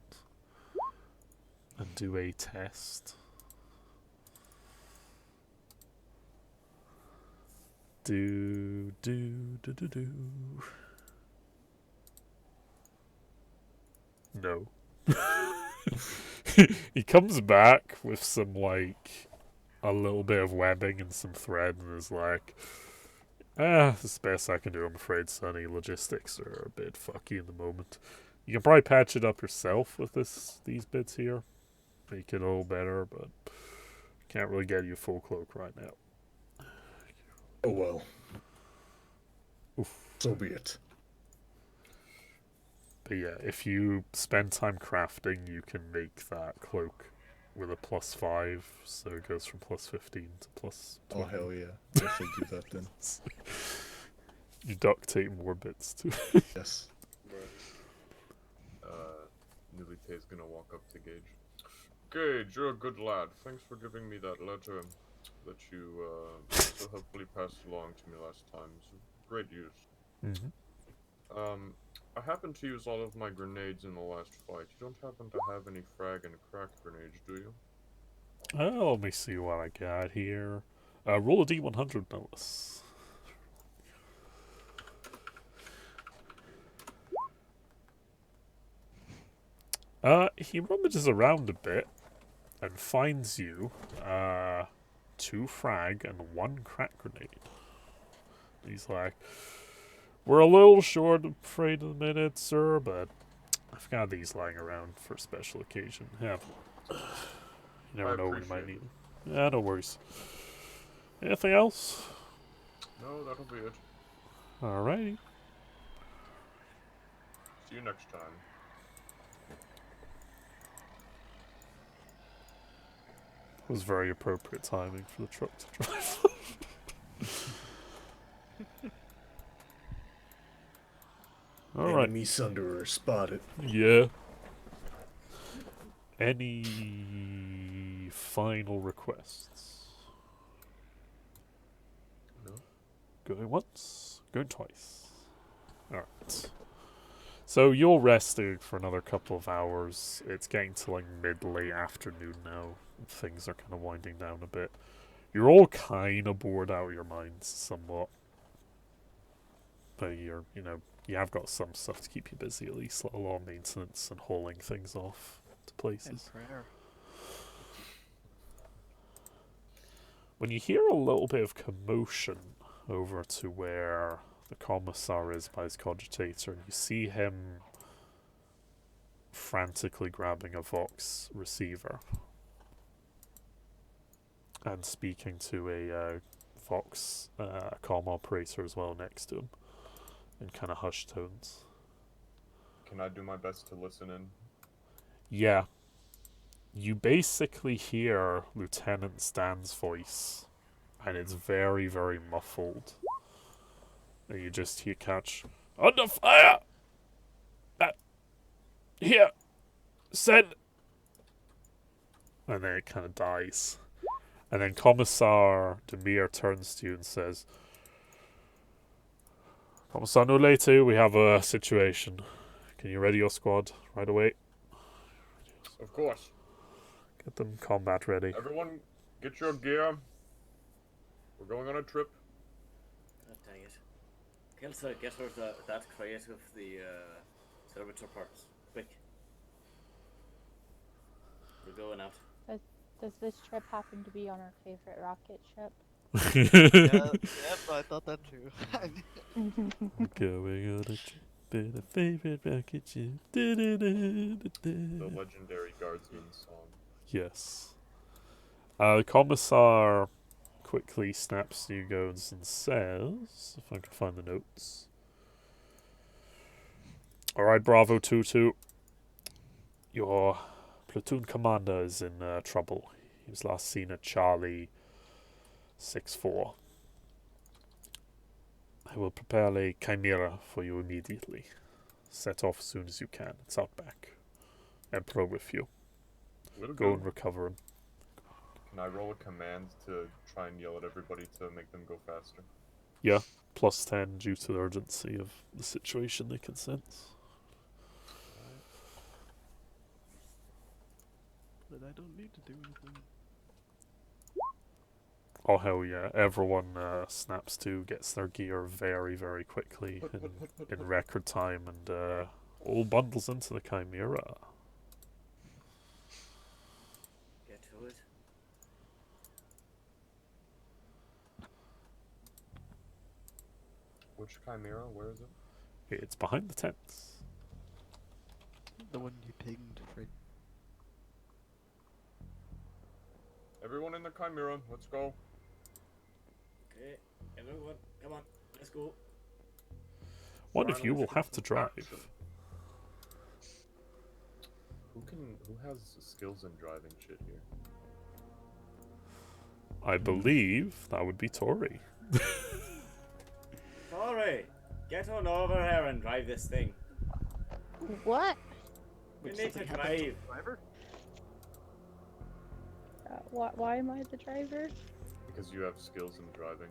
and do a test. Do. No. He comes back with some, like, a little bit of webbing and some thread and is like, this is the best I can do, I'm afraid, Sonny. Logistics are a bit fucky in the moment. You can probably patch it up yourself with these bits here. Make it a little better, but can't really get you a full cloak right now. Oh well, Oof. so be it. But yeah, if you spend time crafting, you can make that cloak with a +5, so it goes from +15 to +20. Oh hell yeah, I shall do that then. You duct tape more bits too. Yes. Nulite's gonna walk up to Gage. Gage, you're a good lad. Thanks for giving me that letter that you so helpfully passed along to me last time. It's of great use. Mm-hmm. I happened to use all of my grenades in the last fight. You don't happen to have any frag and crack grenades, do you? Let me see what I got here. Roll a D100, Notice. He rummages around a bit and finds you 2 frag and 1 crack grenade. He's like, we're a little short, I'm afraid, in a minute, sir, but I've got these lying around for a special occasion. Have you never know when you might need them. Yeah, no worries. Anything else? No, that'll be it. Alrighty. See you next time. It was very appropriate timing for the truck to drive. Alright. Enemy Sunderer spotted. Yeah. Any final requests? No. Going once, going twice. Alright. So you're resting for another couple of hours. It's getting to like mid-late afternoon now. Things are kind of winding down a bit. You're all kind of bored out of your minds somewhat. But you have got some stuff to keep you busy at least, like a lot of maintenance and hauling things off to And places. prayer. When you hear a little bit of commotion over to where the commissar is by his cogitator, and you see him frantically grabbing a Vox receiver and speaking to a Vox comm operator as well next to him in kind of hushed tones. Can I do my best to listen in? Yeah. You basically hear Lieutenant Stan's voice, and it's very, very muffled. And you just catch, under fire! Here! Send! And then it kind of dies. And then Commissar Demir turns to you and says, Commissar Nulete, we have a situation. Can you ready your squad right away? Of course. Get them combat ready. Everyone, get your gear. We're going on a trip. God dang it. Kelsa, get her that crate of the servitor parts. Quick. We're going out. Does this trip happen to be on our favorite rocket ship? Yeah, yep, I thought that too. Going on a trip in a favorite rocket ship. The legendary guardsman song. Yes. The commissar quickly snaps to you guys and says, if I can find the notes. Alright, Bravo 2-2. Your platoon commander is in trouble. He was last seen at Charlie 6-4. I will prepare a chimera for you immediately. Set off as soon as you can. It's out back. Emperor with you. Little Go go. and recover him. Can I roll a command to try and yell at everybody to make them go faster? Yeah, plus 10 due to the urgency of the situation they can sense. But I don't need to do anything. Oh hell yeah, everyone snaps to, gets their gear very, very quickly in record time and all bundles into the Chimera. Get to it. Which chimera? Where is it? It's behind the tents. The one you pinged, right? Everyone in the chimera, let's go. Okay, everyone, come on, let's go. One We're of on a you will mission have to for drive. action. Who has skills in driving shit here? I believe that would be Tori. Tori, get on over here and drive this thing. What? You Wait, need to something happened to drive. the driver? Why am I the driver? Because you have skills in driving.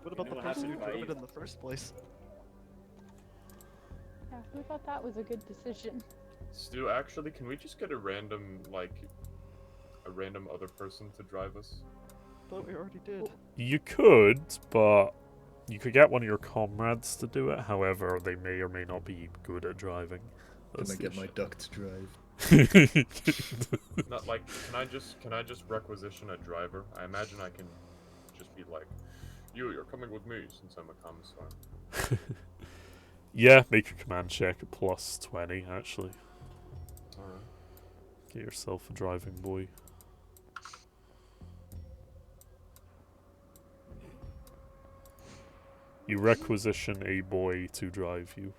What about the Anyone have person to who drove drive? it in the first place? Yeah, who thought that was a good decision? Stu, actually, can we just get a random other person to drive us? Thought we already did. You could, but you could get one of your comrades to do it. However, they may or may not be good at driving. Can That's I the get my issue. duck to drive? Not like, can I just requisition a driver? I imagine I can just be like, you're coming with me since I'm a commissar. Yeah, make your command check at plus 20, actually. Alright. Get yourself a driving boy. You requisition a boy to drive you.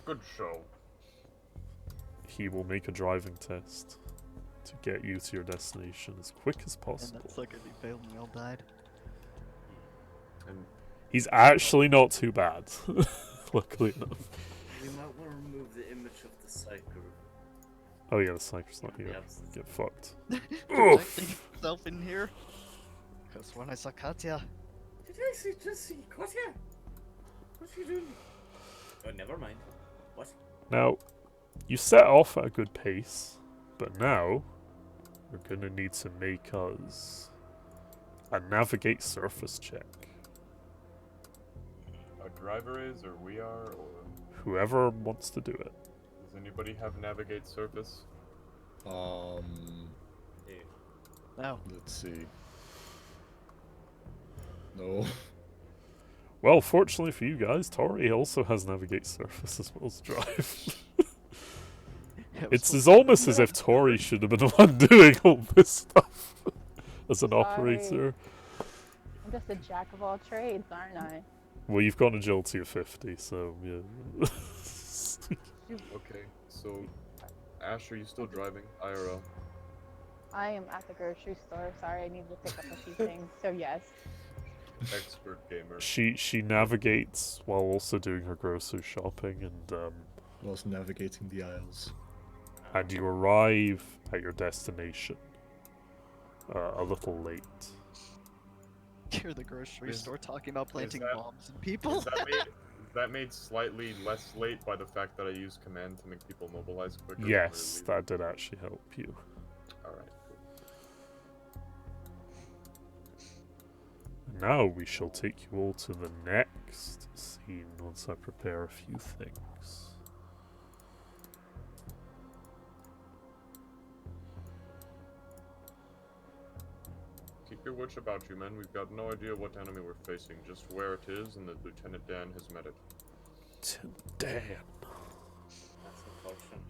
Good show. He will make a driving test to get you to your destination as quick as And possible. that sucker, he failed and we all died. And He's actually not too bad, luckily enough. We might want to remove the image of the psycho. Oh yeah, the psycher's not in the here. absence Get of- fucked. Projecting himself in here. Because when I saw Katya, Did I just see Katya? What's he doing? Oh, never mind. What? Now, you set off at a good pace, but now we're gonna need to make us a navigate surface check. a driver is, or we are, or Whoever wants to do it. does anybody have navigate surface? Hey, now, Let's see. No. Well, fortunately for you guys, Tori also has navigate surface as well as drive. It's almost as if Tori should have been the one doing all this stuff as an Sorry. operator. I'm just a jack of all trades, aren't I? Well, you've got an agility of 50, so yeah. Okay, so Ash, are you still driving IRL? I am at the grocery store. Sorry, I needed to pick up a few things. So yes. Expert gamer. She navigates while also doing her grocery shopping, Whilst navigating the aisles. and you arrive at your destination a little late. You're the grocery Is- store talking about planting that- bombs and people. Is that made slightly less late by the fact that I used command to make people mobilize quicker? when Yes, they're that did actually help you. leaving? Alright, cool. Now we shall take you all to the next scene once I prepare a few things. Keep your wits about you, men. We've got no idea what enemy we're facing, just where it is, and that Lieutenant Dan has met it. Dan. That's unfortunate.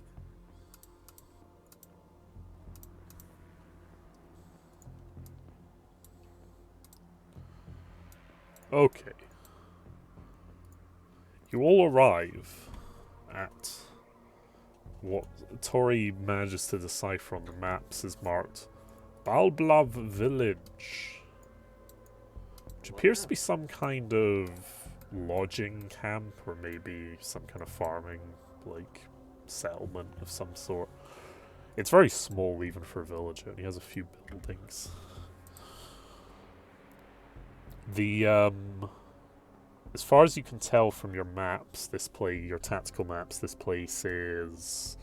Okay. You all arrive at what Tori manages to decipher on the maps is marked Balblav Village, which appears to be some kind of lodging camp or maybe some kind of farming, like, settlement of some sort. It's very small even for a village, it only has a few buildings. As far as you can tell from your maps, your tactical maps, this place is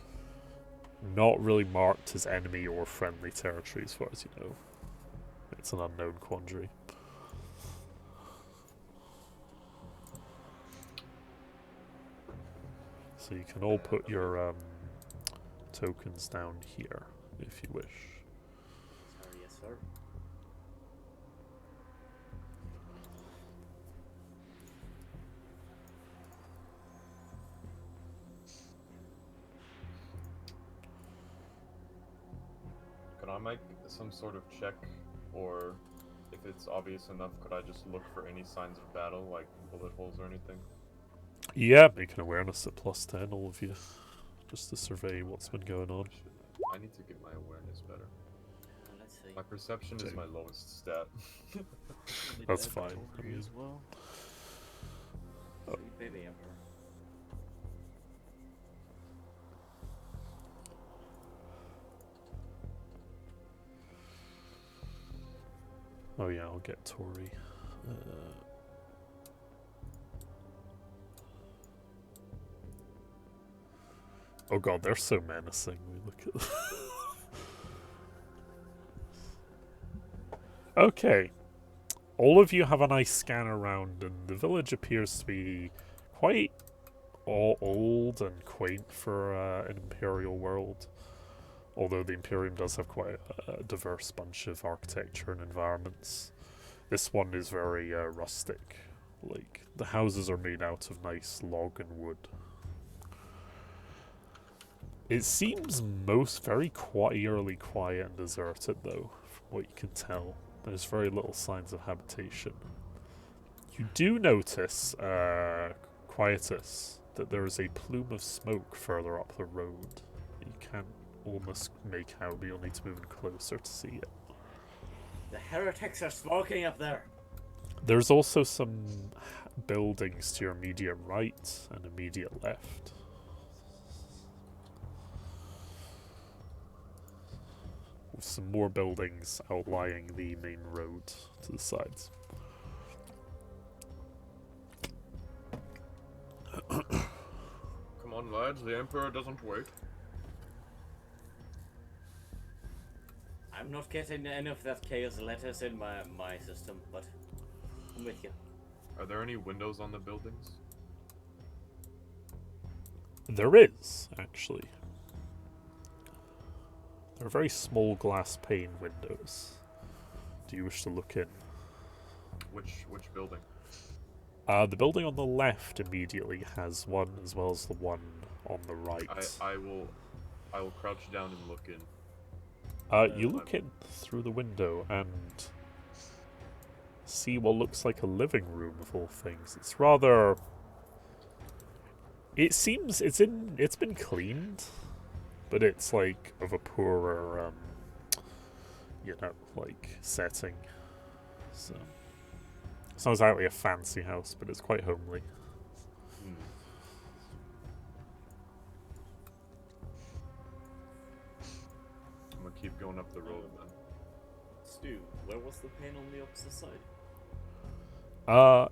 not really marked as enemy or friendly territory as far as you know. It's an unknown quandary. So you can all put your tokens down here if you wish. Sorry, yes, sir. Could I make some sort of check, or if it's obvious enough, could I just look for any signs of battle, like bullet holes or anything? Yeah, make an awareness at +10, all of you, just to survey what's been going on. I need to get my awareness better. Let's see. My perception is my lowest stat. That's fine. I For you mean, as well. Sweet baby emperor. oh yeah, I'll get Tori. Oh god, they're so menacing. We look at Okay. All of you have a nice scan around, and the village appears to be quite old and quaint for an Imperial world. Although the Imperium does have quite a diverse bunch of architecture and environments. This one is very rustic. Like, the houses are made out of nice log and wood. It seems very eerily quiet and deserted, though, from what you can tell. There's very little signs of habitation. You do notice, Quietus, that there is a plume of smoke further up the road. You can't almost make out, but you'll need to move in closer to see it. The heretics are smoking up there. There's also some buildings to your immediate right and immediate left. With some more buildings outlying the main road to the sides. Come on, lads, the Emperor doesn't wait. I'm not getting any of that chaos letters in my system, but I'm with you. Are there any windows on the buildings? There is, actually. They're very small glass pane windows. Do you wish to look in? Which building? The building on the left immediately has one, as well as the one on the right. I will crouch down and look in. You look in through the window and see what looks like a living room of all things. It's rather... It seems it's been cleaned, but it's like of a poorer, like setting. So it's not exactly a fancy house, but it's quite homely. I'm gonna keep going up the road, then. Stu, where was the pane on the opposite side?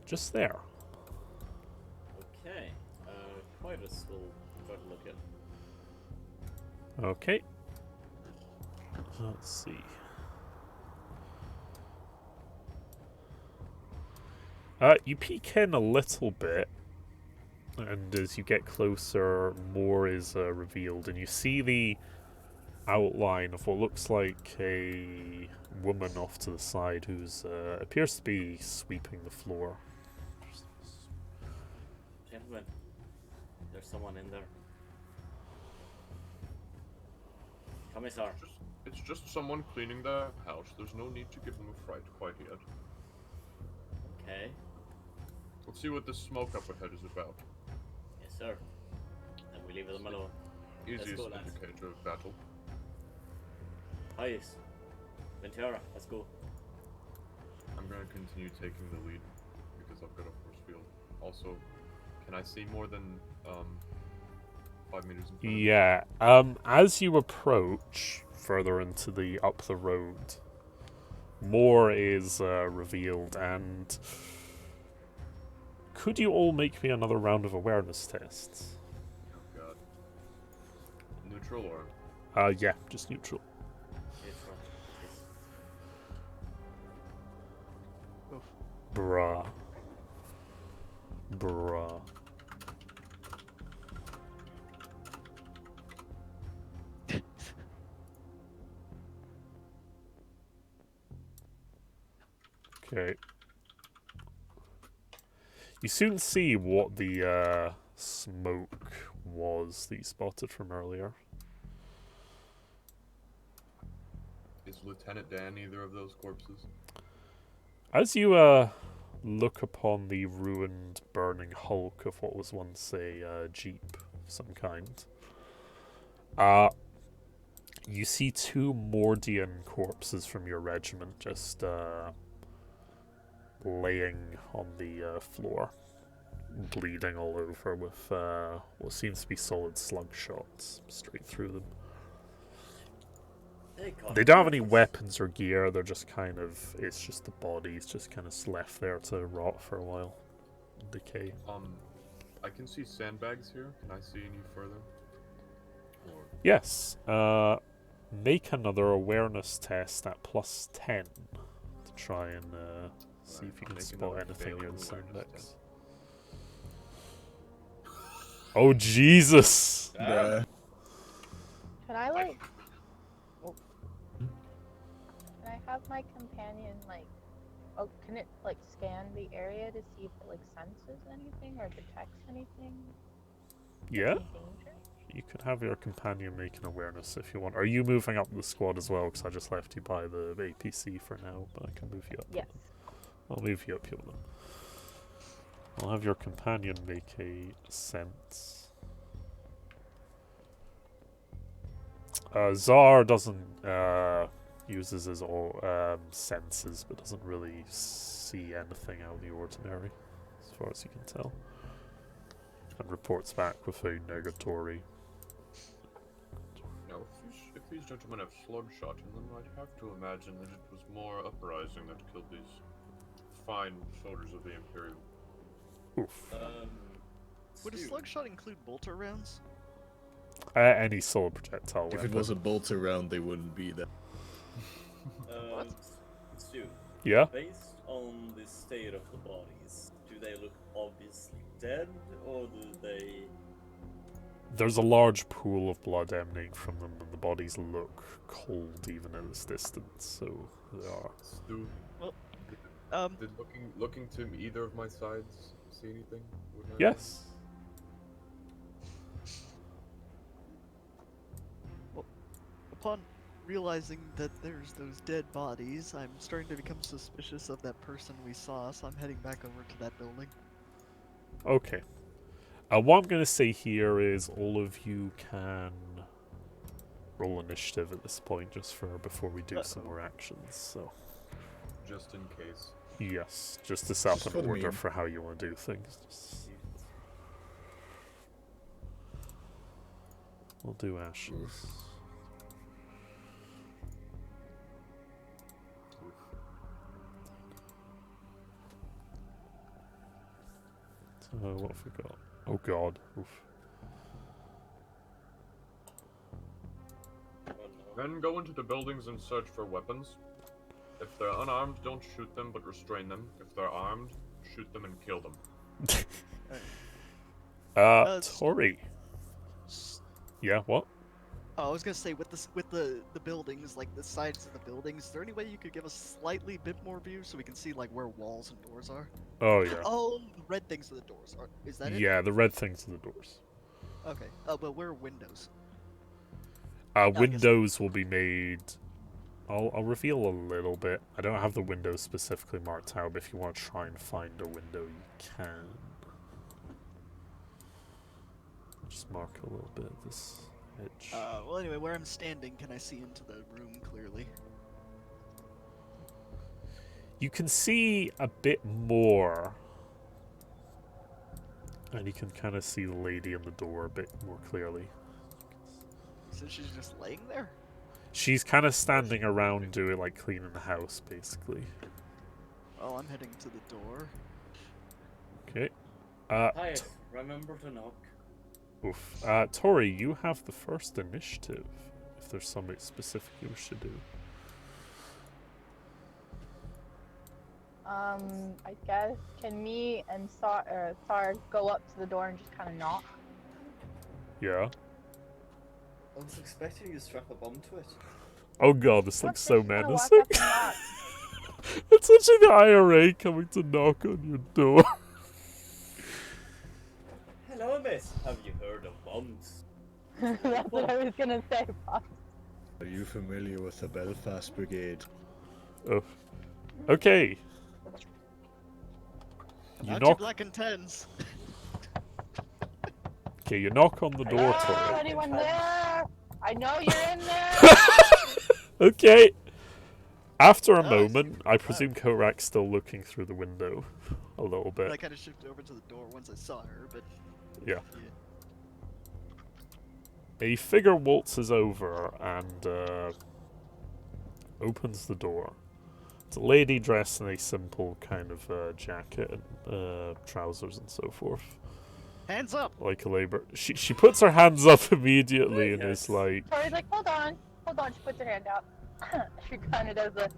Just there. Okay. Quietus will try to look in. Okay. Let's see. You peek in a little bit, and as you get closer, more is revealed, and you see the outline of what looks like a woman off to the side who's appears to be sweeping the floor. Gentlemen, there's someone in there. Commissar. It's just someone cleaning their house. There's no need to give them a fright quite yet. Okay. Let's see what this smoke up ahead is about. Yes, sir. Then we leave them alone. Easiest go, lads. indicator of battle. Hayes. Ventura, let's go. I'm gonna continue taking the lead because I've got a force field. Also, can I see more than 5 meters in front of me? Yeah. As you approach further into the up the road, more is revealed, and could you all make me another round of awareness tests? Oh god. Neutral or? Yeah, just neutral. Neutral. Yes. Oof. Bruh. Bruh. Okay. You soon see what the smoke was that you spotted from earlier. Is Lieutenant Dan either of those corpses? As you look upon the ruined, burning hulk of what was once a jeep of some kind, you see 2 Mordian corpses from your regiment just laying on the floor, bleeding all over with what seems to be solid slug shots straight through them. They don't have any weapons or gear, they're just kind of, it's just the bodies just kind of left there to rot for a while, decay. I can see sandbags here. Can I see any further? Or Yes, make another awareness test at +10 to try and see if you can Make spot another anything failed near the awareness sandbags. Oh Jesus! Bruh. Can I like? Oh. Can I have my companion like? Oh, can it like scan the area to see if it like senses anything or detects anything? Yeah, Any danger? you could have your companion make an awareness if you want. Are you moving up the squad as well? Because I just left you by the APC for now, but I can move you up. Yes. I'll move you up here then. I'll have your companion make a sense. Czar doesn't uses his all senses, but doesn't really see anything out of the ordinary, as far as you can tell, and reports back with a negatory. now, if these gentlemen have slug shot in them, I'd have to imagine that it was more uprising that killed these fine soldiers of the Imperial. Oof. Would a Stu, slugshot include bolter rounds? Any solid projectile If weapon. it was a bolt around, they wouldn't be there. What? Stu, Yeah? based on the state of the bodies, do they look obviously dead, or do they... There's a large pool of blood emanating from them, and the bodies look cold even at this distance, so they are. Stu, did looking to either of my sides see anything? with my Yes. Upon realizing that there's those dead bodies, I'm starting to become suspicious of that person we saw, so I'm heading back over to that building. Okay. What I'm going to say here is all of you can roll initiative at this point, just for before we do some more actions. So Just in case. yes, just to set Just up for an the order meme. for how you want to do things. Just, we'll do ashes. What have we got? Oh god. Oof. Oh no. Then go into the buildings and search for weapons. If they're unarmed, don't shoot them, but restrain them. If they're armed, shoot them and kill them. Tori. Yeah, what? Oh, I was gonna say with the buildings, like the sides of the buildings, is there any way you could give us slightly bit more view so we can see like where walls and doors are? Oh, yeah. Oh, the red things are the doors. Is that it? Yeah, the red things are the doors. Okay. Oh, but where are windows? Uh, I guess- windows will be made... I'll reveal a little bit. I don't have the windows specifically marked out, but if you want to try and find a window, you can. Just mark a little bit of this edge. Well, anyway, where I'm standing, can I see into the room clearly? You can see a bit more. And you can kind of see the lady in the door a bit more clearly. So she's just laying there? She's kind of standing around doing, like, cleaning the house, basically. Oh, I'm heading to the door. Okay. Hi, remember to knock. Oof. Tori, you have the first initiative, if there's something specific you wish to do. I guess, can me and Sar go up to the door and just kind of knock? Yeah. I was expecting you to strap a bomb to it. Oh god, this Look, looks so they're just menacing. gonna walk up and knock. It's literally the IRA coming to knock on your door. Hello, miss. Have you heard of bombs? That's what I was gonna say, Pops. Are you familiar with the Belfast Brigade? Oh. Okay. You Not knock. black and tens. Okay, you knock on the door, Hello, Tori. anyone there? I know you're in there. Okay. After a Nice. moment, I presume Korak's still looking through the window a little I bit. kind of shifted over to the door once I saw her, but Yeah. A figure waltzes over and opens the door. It's a lady dressed in a simple kind of jacket and trousers and so forth. hands up. Like a labor. She puts her hands up immediately and Yes. is like, Tori's like, hold on. She puts her hand out. She kind of does a.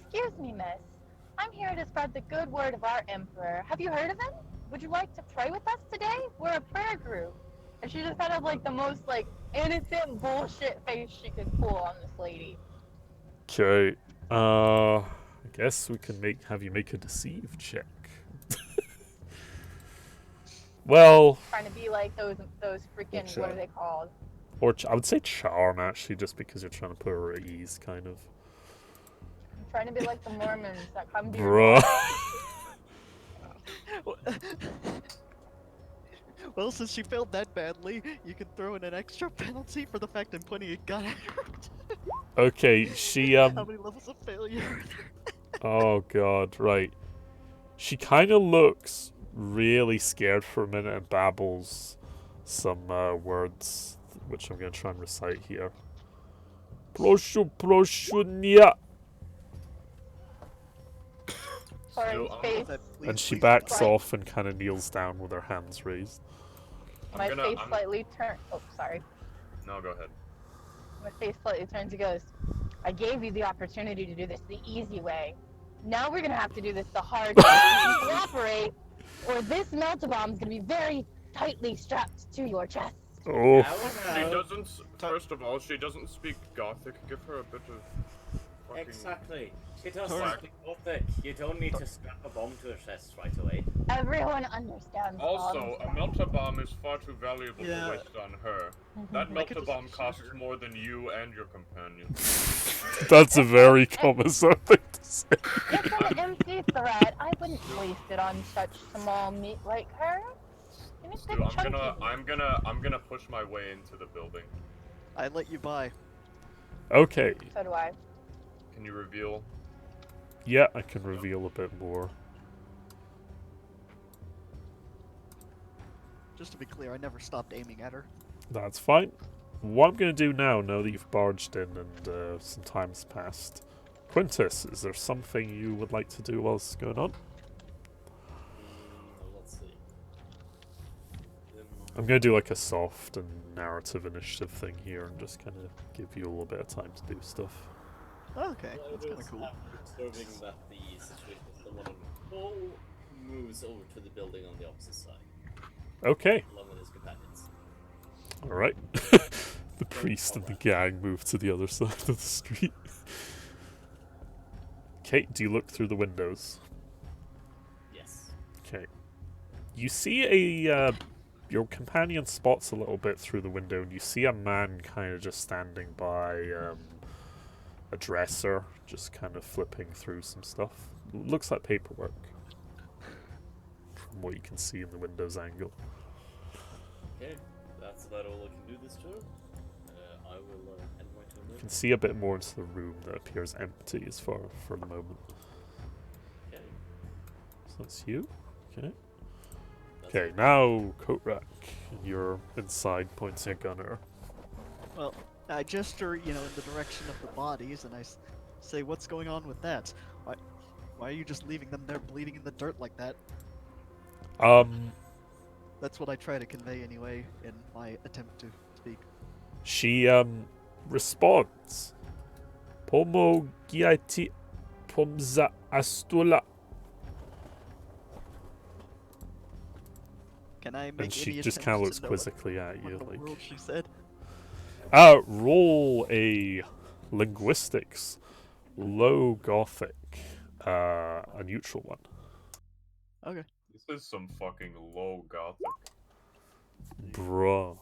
Excuse me, miss. I'm here to spread the good word of our emperor. Have you heard of him? Would you like to pray with us today? We're a prayer group. And she just kind of like the most like innocent bullshit face she could pull on this lady. okay, I guess we can have you make a deceive check. Well, Trying to be like those freaking What's what that? are they called? or I would say charm actually, just because you're trying to put her at ease, kind of. I'm trying to be like the Mormons that come to your Bruh. Well, since she failed that badly, you can throw in an extra penalty for the fact I'm pointing a gun at her. Okay, she How many levels of failure are there? Oh god, right. She kind of looks really scared for a minute and babbles some words, which I'm going to try and recite here. Proshu nia. Tori's Still on face. And she Please, backs Right. off and kind of kneels down with her hands raised. My I'm face gonna- slightly turns. Oh, sorry. No, go ahead. My face slightly turns and goes, I gave you the opportunity to do this the easy way. Now we're gonna have to do this the hard way. You cooperate, or this melt-a-bomb is gonna be very tightly strapped to your chest. Oh, She doesn't. First of all, she doesn't speak Gothic. Give her a bit of. Fucking... Exactly. She does Tori- something Gothic. You don't need to strap a bomb to her chest right away. Everyone understands. Also, a bombs. melta-bomb is far too valuable Yeah. to waste on her. That I could just melta-bomb shoot costs her. more than you and your companion. that's a very common something to say. It's an empty threat. I wouldn't waste it on such small meat like her. Give me Stu, the I'm gonna push my way into the building. I let you by. Okay, So do I. Can you reveal? yeah, I can reveal a bit more. Just to be clear, I never stopped aiming at her. That's fine. What I'm going to do now that you've barged in and some time's passed, Quintus, is there something you would like to do while this is going on? Let's see. I'm going to do like a soft and narrative initiative thing here and just kind of give you a little bit of time to do stuff. Oh, okay, that's kind of cool. After observing that the situation is somewhat Paul moves over to the building on the opposite side, Okay, along with his companions. alright. The priest and the gang move to the other side of the street. Okay, do you look through the windows? Yes. Okay. You see a, your companion spots a little bit through the window, and you see a man kind of just standing by a dresser, just kind of flipping through some stuff. Looks like paperwork, from what you can see in the window's angle. Okay, that's about all I can do this turn. I will end my turn You there. can see a bit more into the room that appears empty as far for the moment. Okay. So that's you. Okay. That's Okay, it. now Kotrak, you're inside pointing a gun at her. Well, I gesture, in the direction of the bodies, and I say, "What's going on with that? Why are you just leaving them there bleeding in the dirt like that?" That's what I try to convey anyway in my attempt to speak. She responds. Pomo giati pomza astula. Can I make And she any just attempt kind of to looks know quizzically at what you, in the like. world she said? Roll a linguistics, low gothic, a neutral one. Okay. This is some fucking low gothic. Bruh.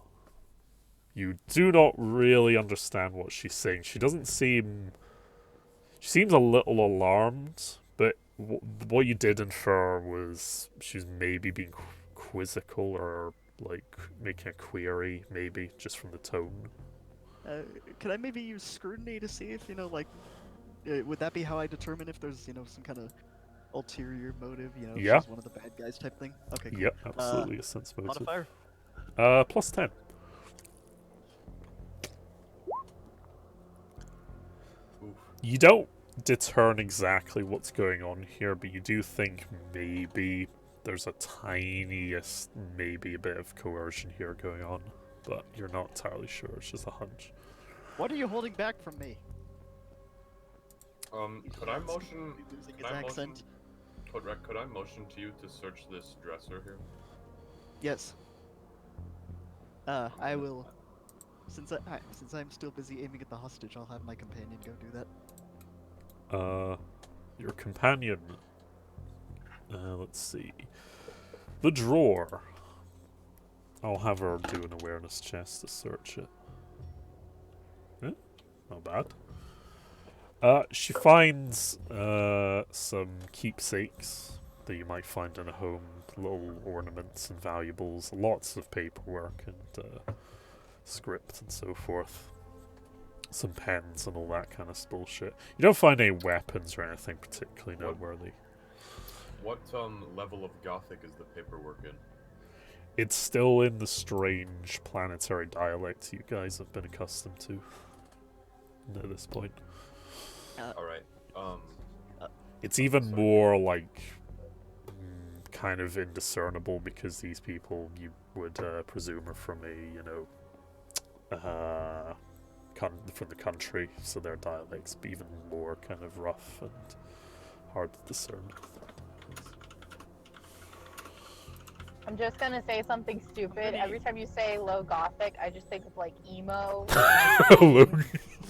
You do not really understand what she's saying. She doesn't seem. She seems a little alarmed, but what you did infer was she's maybe being quizzical or, like, making a query, maybe, just from the tone. Could I maybe use scrutiny to see if, would that be how I determine if there's, some kind of ulterior motive, if Yeah. she's one of the bad guys type thing? Okay, cool. Yep, absolutely a sense motive. Modifier? Plus 10. Oof. You don't discern exactly what's going on here, but you do think maybe there's a tiniest, maybe a bit of coercion here going on, but you're not entirely sure. It's just a hunch. What are you holding back from me? Could I motion? Losing Could his I accent. motion? Could I motion to you to search this dresser here? Yes. I will. Since I'm still busy aiming at the hostage, I'll have my companion go do that. Your companion. Let's see. The drawer. I'll have her do an awareness check to search it. Not bad. She finds some keepsakes that you might find in a home, little ornaments and valuables, lots of paperwork and script and so forth. Some pens and all that kind of bullshit. You don't find any weapons or anything particularly noteworthy. What level of gothic is the paperwork in? It's still in the strange planetary dialect you guys have been accustomed to at this point. All right. It's even Sorry. more like kind of indiscernible because these people you would presume are from from the country, so their dialects be even more kind of rough and hard to discern. I'm just gonna say something stupid. Every time you say low gothic, I just think of like emo.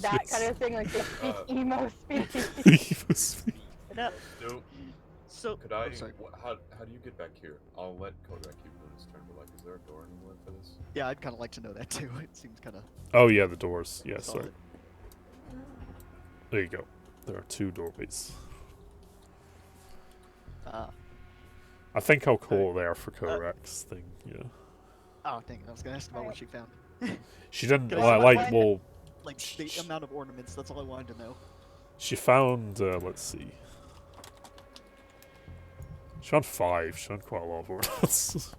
That kind of thing, like they speak emo speak. No. So, So. could I? Oh, sorry. How do you get back here? I'll let Kodak keep doing his turn, but like, is there a door anywhere for this? Yeah, I'd kind of like to know that too. It seems kind of. Oh yeah, the doors. Yeah, sorry. solid. There you go. There are two doorways. I think I'll call there for Korak's thing. Yeah. Oh, dang it! I was gonna ask about what she found. She didn't Can I like. find- Well, Like the amount of ornaments. That's all I wanted to know. she found. Let's see. She found 5. She found quite a lot of ornaments.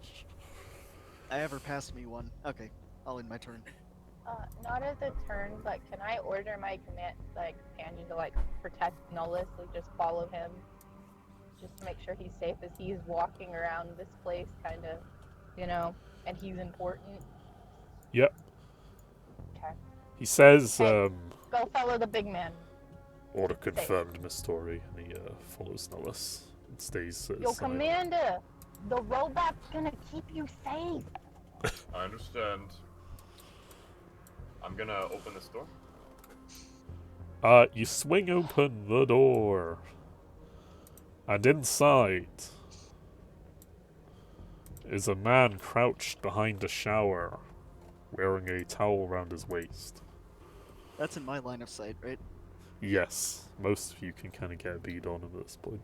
I ever passed me one. Okay, I'll end my turn. Not as a turn, but can I order my companion to like protect Nullus, like just follow him, just to make sure he's safe as he's walking around this place, kind of, and he's important. Yep. Okay. He says, Hey. Go follow the big man. order confirmed, Miss Tori, and he follows Nullus stays at Yo, his side. Commander, the robot's gonna keep you safe. I understand. I'm gonna open this door. You swing open the door. And inside is a man crouched behind a shower, wearing a towel around his waist. That's in my line of sight, right? Yes, most of you can kind of get a bead on him at this point.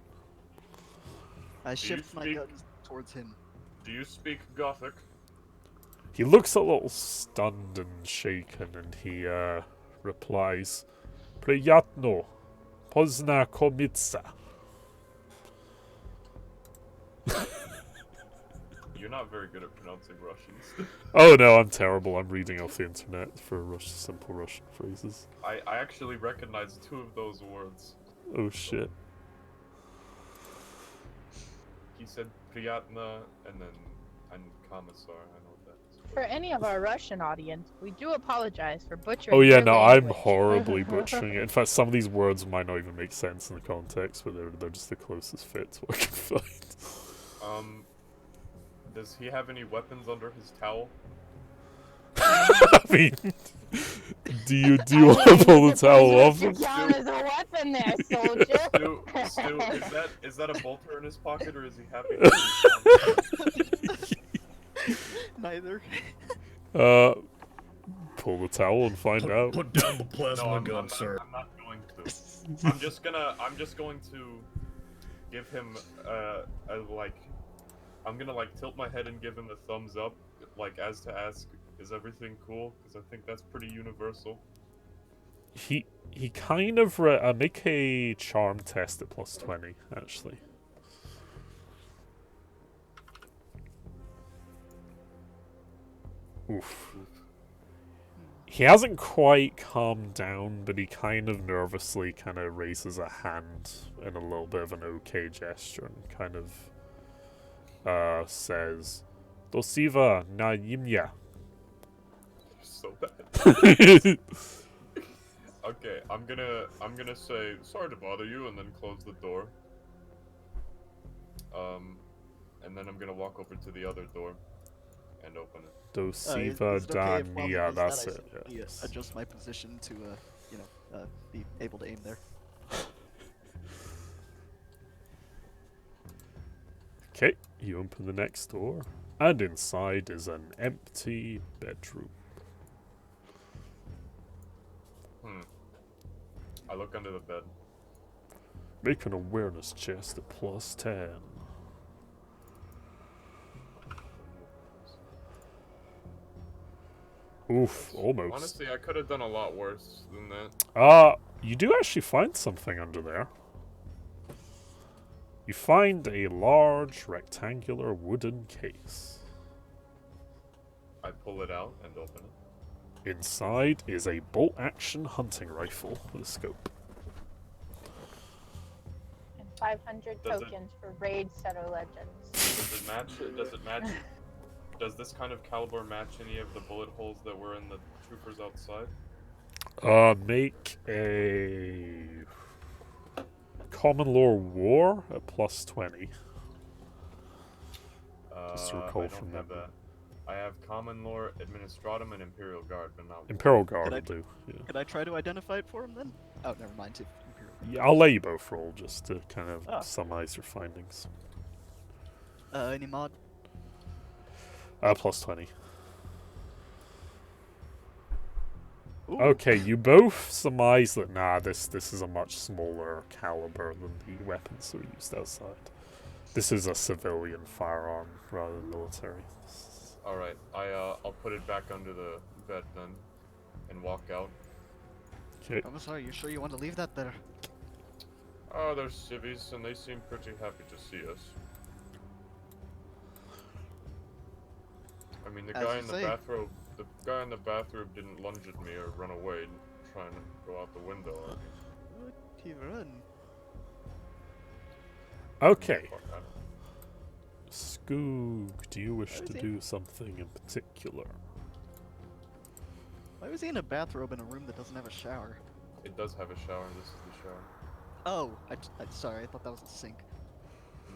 I you shift my speak- guns towards him. Do you speak Gothic? He looks a little stunned and shaken, and he replies, "Priyatno, pozna komitsa." You're not very good at pronouncing Russians. Oh no, I'm terrible. I'm reading off the internet for simple Russian phrases. I actually recognize 2 of those words. Oh shit. He said Priyatna and then and Commissar. I know what that is. For any of our Russian audience, we do apologize for butchering. Oh yeah, your no, I'm language. horribly butchering it. In fact, some of these words might not even make sense in the context, but they're just the closest fit to what I can find. Does he have any weapons under his towel? I mean, do you want to pull the towel off him? Count as a weapon there, soldier. Stu, is that a bolter in his pocket or is he happy? Neither. Pull the towel and find out. Put down the plasma No, gun, sir. I'm not going to. I'm just going to give him I'm gonna tilt my head and give him a thumbs up, as to ask, is everything cool? Because I think that's pretty universal. He kind of make a charm test at +20 actually. Oof. He hasn't quite calmed down, but he kind of nervously kind of raises a hand in a little bit of an okay gesture and kind of says, "Dosiva na imya." So bad. Okay, I'm gonna say sorry to bother you and then close the door. And then I'm gonna walk over to the other door and open it. Dosiva Is it okay if while he Dania, does that's that, I it. simply, Yes. adjust my position to, be able to aim there. Okay, you open the next door, and inside is an empty bedroom. I look under the bed. Make an awareness chest at +10. Oof, almost. Honestly, I could have done a lot worse than that. You do actually find something under there. You find a large rectangular wooden case. I pull it out and open it. Inside is a bolt-action hunting rifle with a scope. And 500 Does it- tokens for Raid Shadow Legends. Does it match? Does it match? Does this kind of caliber match any of the bullet holes that were in the troopers outside? Make a common lore war at +20. Just to recall I from don't have memory. that. I have common lore, administratum, and imperial guard, but not. Imperial Guard Could I- will do. Yeah. Could I try to identify it for him then? Oh, never mind. Imperial. Yeah, I'll let you both roll just to kind of Ah. summarize your findings. Any mod? +20. Ooh. Okay, you both surmise that this is a much smaller caliber than the weapons that were used outside. This is a civilian firearm rather than military. All right, I'll put it back under the bed then, and walk out. Okay. I'm sorry. You sure you want to leave that there? Oh, they're civvies, and they seem pretty happy to see us. I mean, the As guy you in the say. bathrobe, didn't lunge at me or run away trying to go out the window. Would he run? Okay. Fuck, I don't- Skoog, do you wish Where to is he? do something in particular? Why was he in a bathrobe in a room that doesn't have a shower? It does have a shower. This is the shower. Oh, sorry. I thought that was a sink.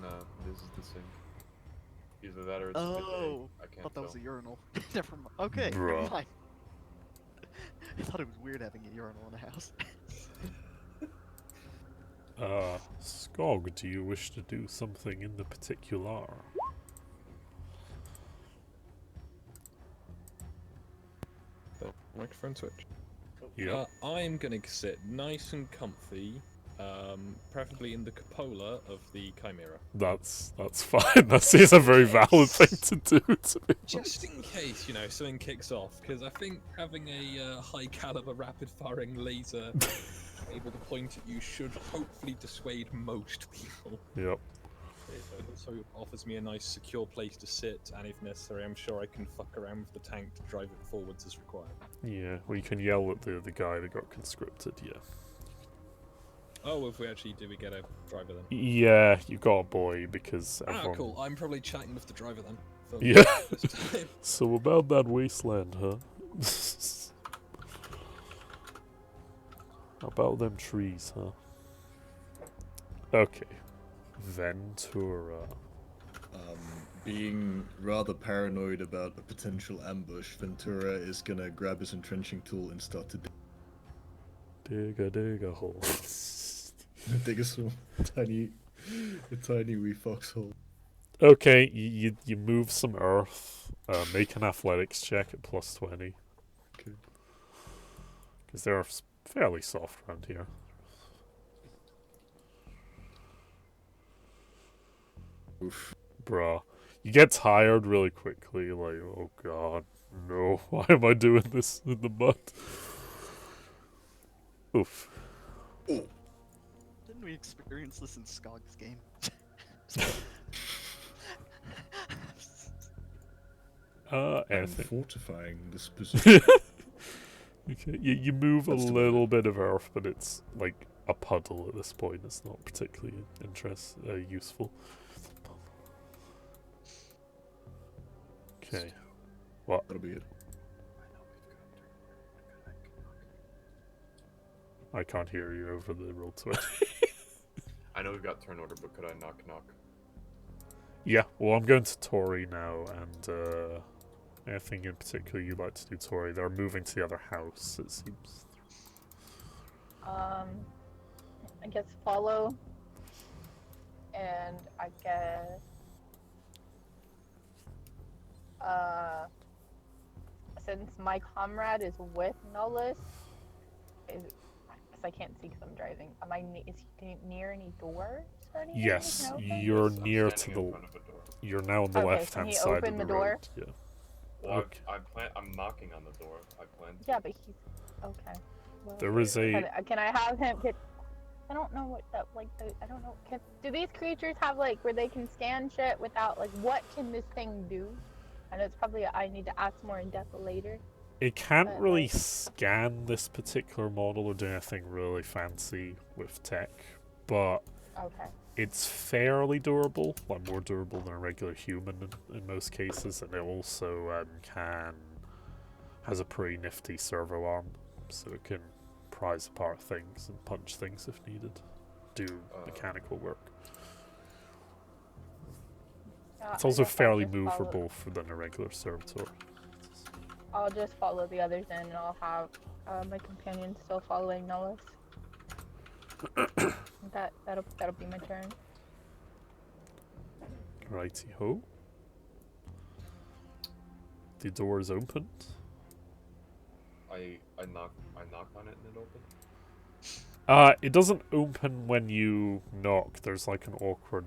No, this is the sink. Either that or it's a bidet. Oh, I I can't thought that tell. was a urinal. Never mind. Okay, never Bruh. mind. I thought it was weird having a urinal in a house. Skog, do you wish to do something in the particular? The microphone switch. Yep. I'm gonna sit nice and comfy, preferably in the cupola of the Chimera. That's fine. That seems a very valid thing to do, to be Just in case, you know, something kicks off, because I think having a high caliber rapid firing laser able to point at you should hopefully dissuade most people. Yep. It also offers me a nice secure place to sit, and if necessary, I'm sure I can fuck around with the tank to drive it forwards as required. Yeah, well, you can yell at the guy that got conscripted, yeah. Oh, if we actually do, we get a driver then. Yeah, you got a boy, because Ah, everyone... cool. I'm probably chatting with the driver then. For Yeah. this time. So about that wasteland, huh? About them trees, huh? Okay. Ventura. Being rather paranoid about a potential ambush, Ventura is gonna grab his entrenching tool and start to Dig a hole. dig a small, tiny wee foxhole. Okay, you move some earth. Make an athletics check at +20. Okay. Because they're fairly soft around here. Oof. Bruh. You get tired really quickly, like, oh god, no, why am I doing this in the mud? Oof. Didn't we experience this in Skog's game? I'm Anything. fortifying this position. Okay, you move a That's the little bit of earth, but it's like a puddle at this point. It's not particularly useful. Okay. That'll be it. I can't hear you over the roll 20. I know we've got turn order, but could I knock? Yeah, well, I'm going to Tori now, and anything in particular you'd like to do, Tori? They're moving to the other house, it seems. I guess follow, and I guess since my comrade is with Nullus, because I can't see because I'm driving. Is he near any doors or anything? Yes, we can open? you're I'm near to standing in the. front of a door. You're now on the Okay, so left-hand he side of opened the the road. door? Yeah. Well, Okay. I'm knocking on the door. I plan to. Yeah, but he's okay. Well, There is a. Can I have him? I don't know what that I don't know. Do these creatures have like where they can scan shit without like what can this thing do? I know it's probably I need to ask more in depth later. It can't but, really like- scan this particular model or do anything really fancy with tech, but Okay. it's fairly durable, like more durable than a regular human in most cases, and it also has a pretty nifty servo arm, so it can prise apart things and punch things if needed, do mechanical work. It's also fairly movable than a regular servitor. I'll just follow the others in, and I'll have my companion still following Nullus. That'll be my turn. Righty ho. The door is opened. I knock on it and it opens. It doesn't open when you knock. There's like an awkward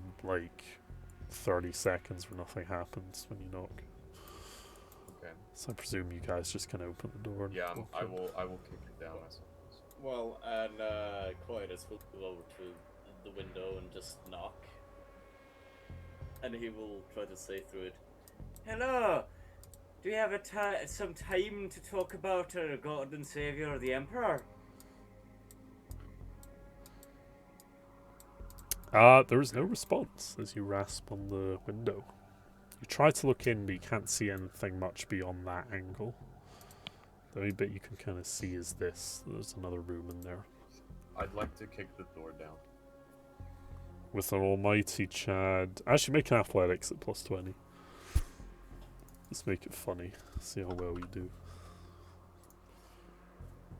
30 seconds where nothing happens when you knock. Okay. So I presume you guys just can open the door. And Yeah, walk I in. will kick it down, I suppose. Well, and Quietus will go over to the window and just knock. And he will try to say through it, "Hello! Do you have some time to talk about our God and Savior, the Emperor?" There is no response as you rasp on the window. You try to look in, but you can't see anything much beyond that angle. The only bit you can kind of see is this. There's another room in there. I'd like to kick the door down. with an almighty Chad. Actually, make an athletics at +20. Let's make it funny. See how well you do.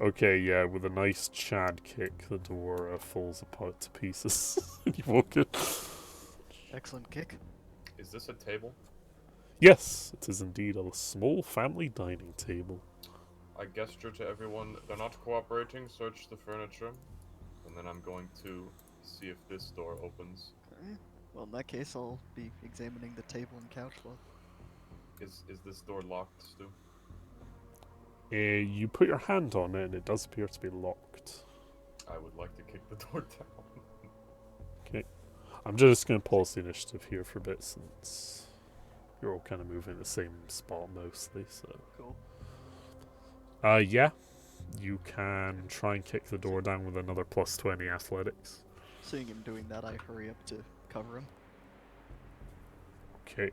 Okay, yeah, with a nice Chad kick, the door falls apart to pieces. You walk in. Excellent kick. Is this a table? Yes, it is indeed a small family dining table. I gesture to everyone. They're not cooperating. Search the furniture, and then I'm going to see if this door opens. Okay. Well, in that case, I'll be examining the table and couch while. Is this door locked, Stu? You put your hand on it and it does appear to be locked. I would like to kick the door down. Okay. I'm just going to pause the initiative here for a bit since you're all kind of moving the same spot mostly, so. Cool. Yeah. You can try and kick the door down with another +20 athletics. Seeing him doing that, I hurry up to cover him. Okay.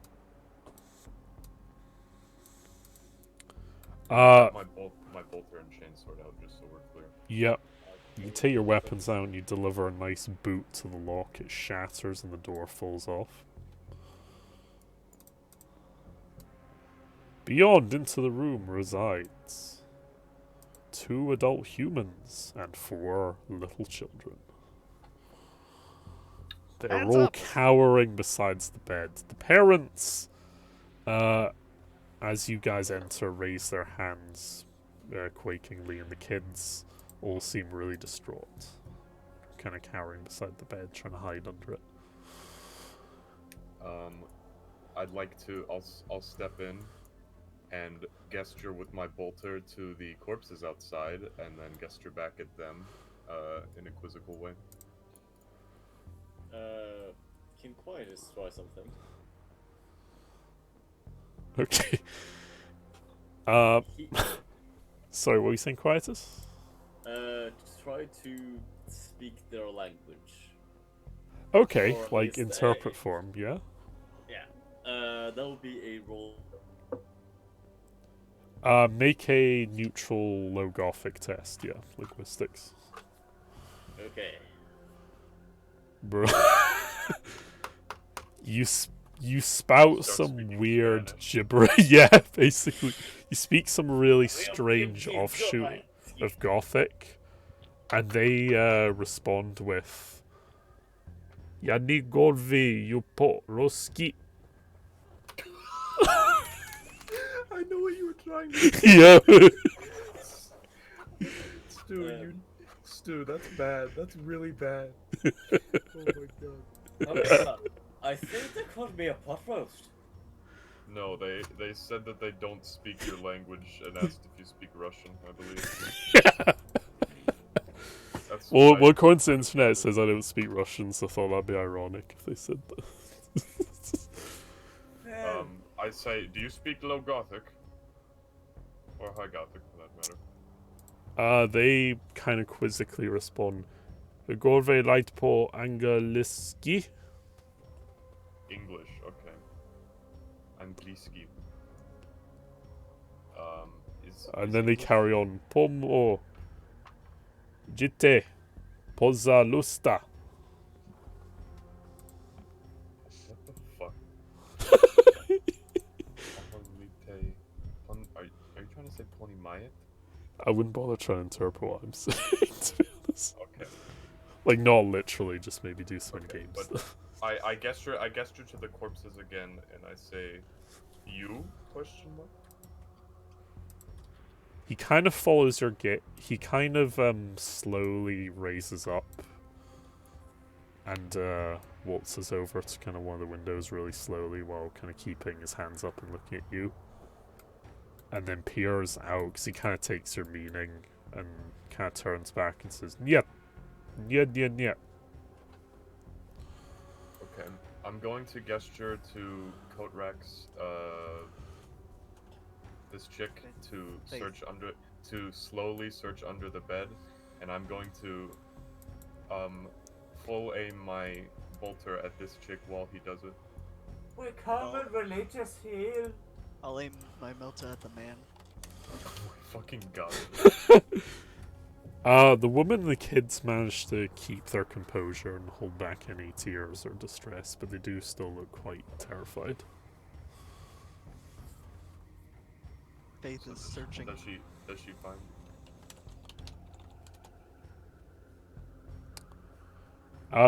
My bolter and chainsword out, just so we're clear. Yep. You take your weapons out and you deliver a nice boot to the lock. It shatters and the door falls off. Beyond into the room resides 2 adult humans and 4 little children. They're Hands all up. cowering beside the bed. The parents, as you guys enter, raise their hands quakingly, and the kids all seem really distraught. Kind of cowering beside the bed, trying to hide under it. I'd like to. I'll step in and gesture with my bolter to the corpses outside, and then gesture back at them in a quizzical way. Can Quietus try something? Okay. He, Sorry, what were you saying, Quietus? try to speak their language. Okay, Or at like least interpret a- form, yeah? Yeah. That would be a roll. Make a neutral low gothic test, yeah, linguistics. Okay. Bro. you spout Start some speaking weird Spanish. gibberish. Yeah, basically. You speak some really strange offshoot of Gothic, and they respond with Yani Gorvi, you po roski. I know what you were trying to Yeah. Stu, that's bad. That's really bad. Oh my god. I think there could be a pot roast. No, they said that they don't speak your language and asked if you speak Russian, I believe. That's Well, my- according to the internet, it says I don't speak Russian, so I thought that'd be ironic if they said that. I say, do you speak Low Gothic? Or High Gothic, for that matter. They kind of quizzically respond, Gorve light po angeliski. English, okay. Angliski. And then they carry on, Pomo jite poza lusta. What the fuck? Are you trying to say Ponimayet? I wouldn't bother trying to interpret what I'm saying, to be honest. Okay. Like, not literally, just maybe do some Okay, games. but I gesture to the corpses again, and I say, "You?" Question mark. He kind of follows your gait. He kind of slowly raises up and waltzes over to kind of one of the windows really slowly while kind of keeping his hands up and looking at you. And then peers out because he kind of takes your meaning and kind of turns back and says, "Nyet, nyet, nyet, nyet." Okay. I'm going to gesture to Kotrex, this chick, to Hey. slowly search under the bed, and I'm going to full aim my bolter at this chick while he does it. We come and religious here. I'll aim my melta at the man. Oh my fucking god. The woman and the kids managed to keep their composure and hold back any tears or distress, but they do still look quite terrified. Faith is searching. Does she find?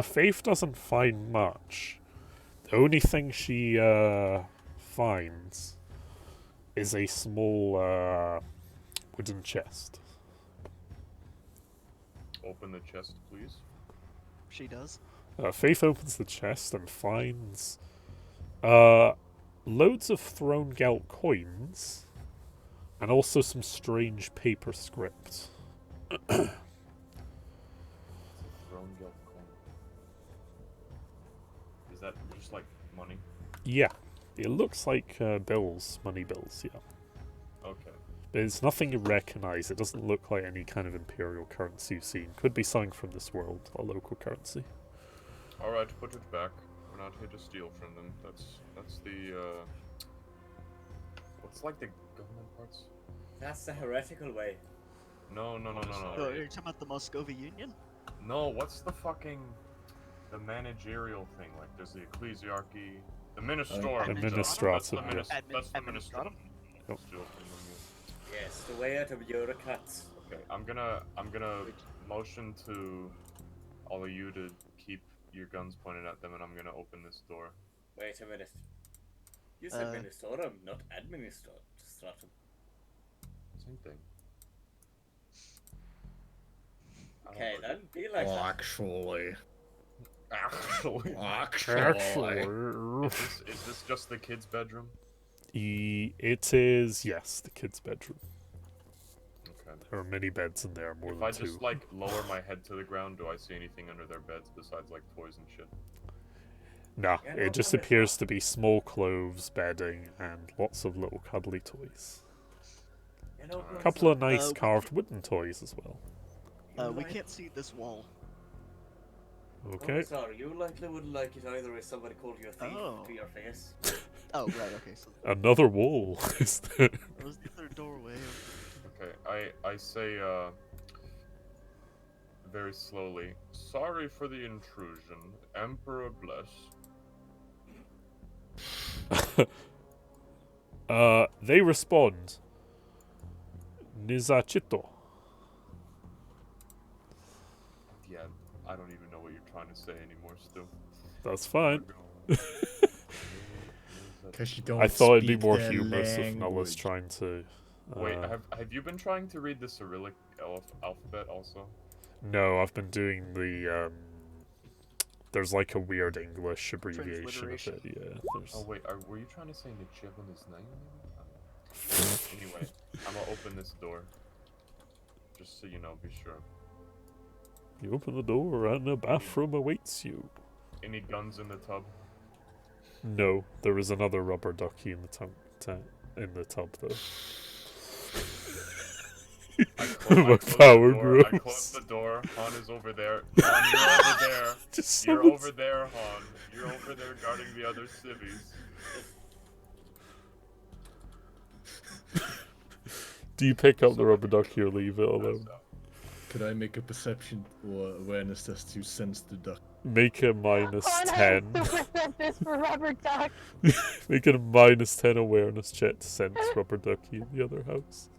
Faith doesn't find much. The only thing she finds is a small wooden chest. Open the chest, please. She does. Faith opens the chest and finds loads of Throne Gelt coins and also some strange paper script. Throne Guild coin. Is that just like money? Yeah, it looks like bills, money bills, yeah. Okay. But it's nothing you recognize. It doesn't look like any kind of imperial currency you've seen. Could be something from this world, a local currency. Alright, put it back. We're not here to steal from them. That's the what's like the government parts? That's the heretical way. No. Oh, are you talking about the Muscovy Union? No, what's the fucking the managerial thing? Like there's the ecclesiarchy, the ministorum. Administratum, That's the yes. Administratum? Yep. Steal from them, Yes, the way out of bureaucrats. yeah. Okay, I'm gonna motion to all of you to keep your guns pointed at them, and I'm gonna open this door. Wait a minute. You said Uh, ministorum, not administratum. Same thing. I don't Okay, know. then be like that. Actually. Actually. Is this just the kids' bedroom? It is, yes, the kid's bedroom. Okay. There are many beds in there, more If than I two. just like lower my head to the ground, do I see anything under their beds besides like toys and shit? Nah, Yeah, no, it just probably appears to be small clothes, bedding, and lots of little cuddly toys. You know, A couple of we nice can- carved wooden toys as well. We can't see this wall. Okay. Oh, sorry, you likely wouldn't like it either if somebody called you a thief Oh. to your face. Oh, right, okay, so Another wall is there. that was the other doorway. Okay, I say very slowly, sorry for the intrusion. Emperor bless. They respond. Nizachito. Yeah, I don't even know what you're trying to say anymore, Stu. That's fine. Because you don't I thought it'd be speak more their humorous if Nulla's language. trying to. Wait, have you been trying to read the Cyrillic alphabet also? No, I've been doing the. There's like a weird English abbreviation of it. Yeah. There's... Oh wait, were you trying to say Nicheva's name? Anyway, I'm gonna open this door. Just so you know, be sure. You open the door and a bathroom awaits you. Any guns in the tub? No, there is another rubber ducky in the tub though. I My close power the door. I grows. close the door. Han is over there. Han, you're over there. Just You're someone's- over there, Han. You're over there guarding the other civvies. Do you pick up the rubber ducky or leave it alone? Could I make a perception or awareness test to sense the duck? Make a minus 10. This for rubber duck. Make a minus 10 awareness check to sense rubber ducky in the other house.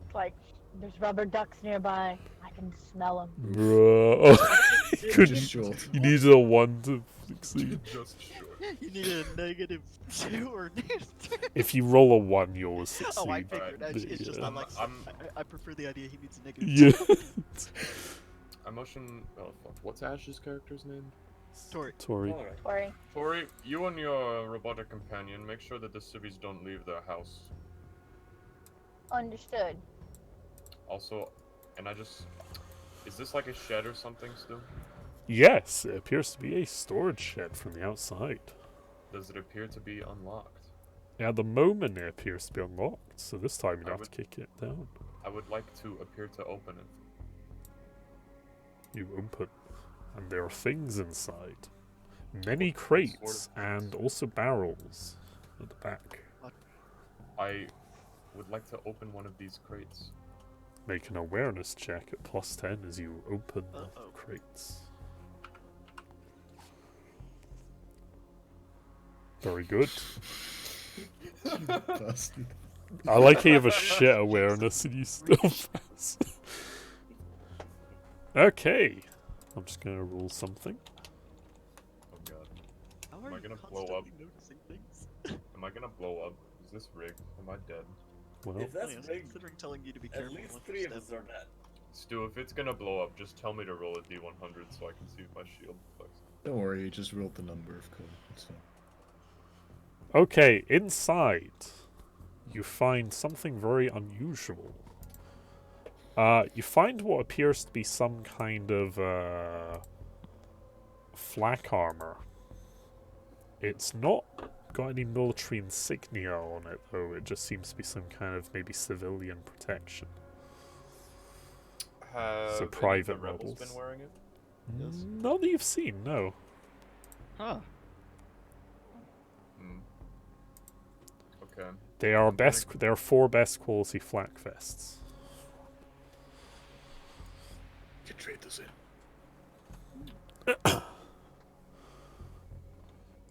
It's like there's rubber ducks nearby. I can smell them. Bruh. You couldn't. Just short. You needed a 1 to succeed. Just sure. You need a -2 or -2. If you roll a 1, you always succeed. Oh, I figured. Alright. It's just Yeah. I prefer the idea he needs a -2. Yeah. I motion. Oh fuck. What's Ash's character's name? Tori. Tori. Alright. Tori. Tori, you and your robotic companion make sure that the civvies don't leave their house. Understood. Also, and I just. Is this like a shed or something still? Yes, it appears to be a storage shed from the outside. Does it appear to be unlocked? At the moment, it appears to be unlocked, so this time you'd I have would- to kick it down. I would like to appear to open it. You open, and there are things inside. Many crates and also barrels at the back. I would like to open one of these crates. Make an awareness check at +10 as you open the Uh-oh. crates. Very good. Bastard. I like how you have a shit awareness and you still pass. Okay. I'm just gonna roll something. Oh god. How Am are I you gonna blow up? constantly noticing things? Am I gonna blow up? Is this rigged? Am I dead? Well, If that's I was big, considering telling you to be at careful. least what you 3 of step us are dead. Stu, if it's gonna blow up, just tell me to roll a d100 so I can see if my shield deflects. Don't worry, you just rolled the number of cool. It's fine. okay, inside you find something very unusual. You find what appears to be some kind of flak armor. It's not got any military insignia on it, though. It just seems to be some kind of maybe civilian protection. Have any of private the rebels rebels. been wearing it? Yes. Not that you've seen, no. Huh. Hmm. Okay. They are I'm gonna- They are 4 best quality flak vests. You can trade this in.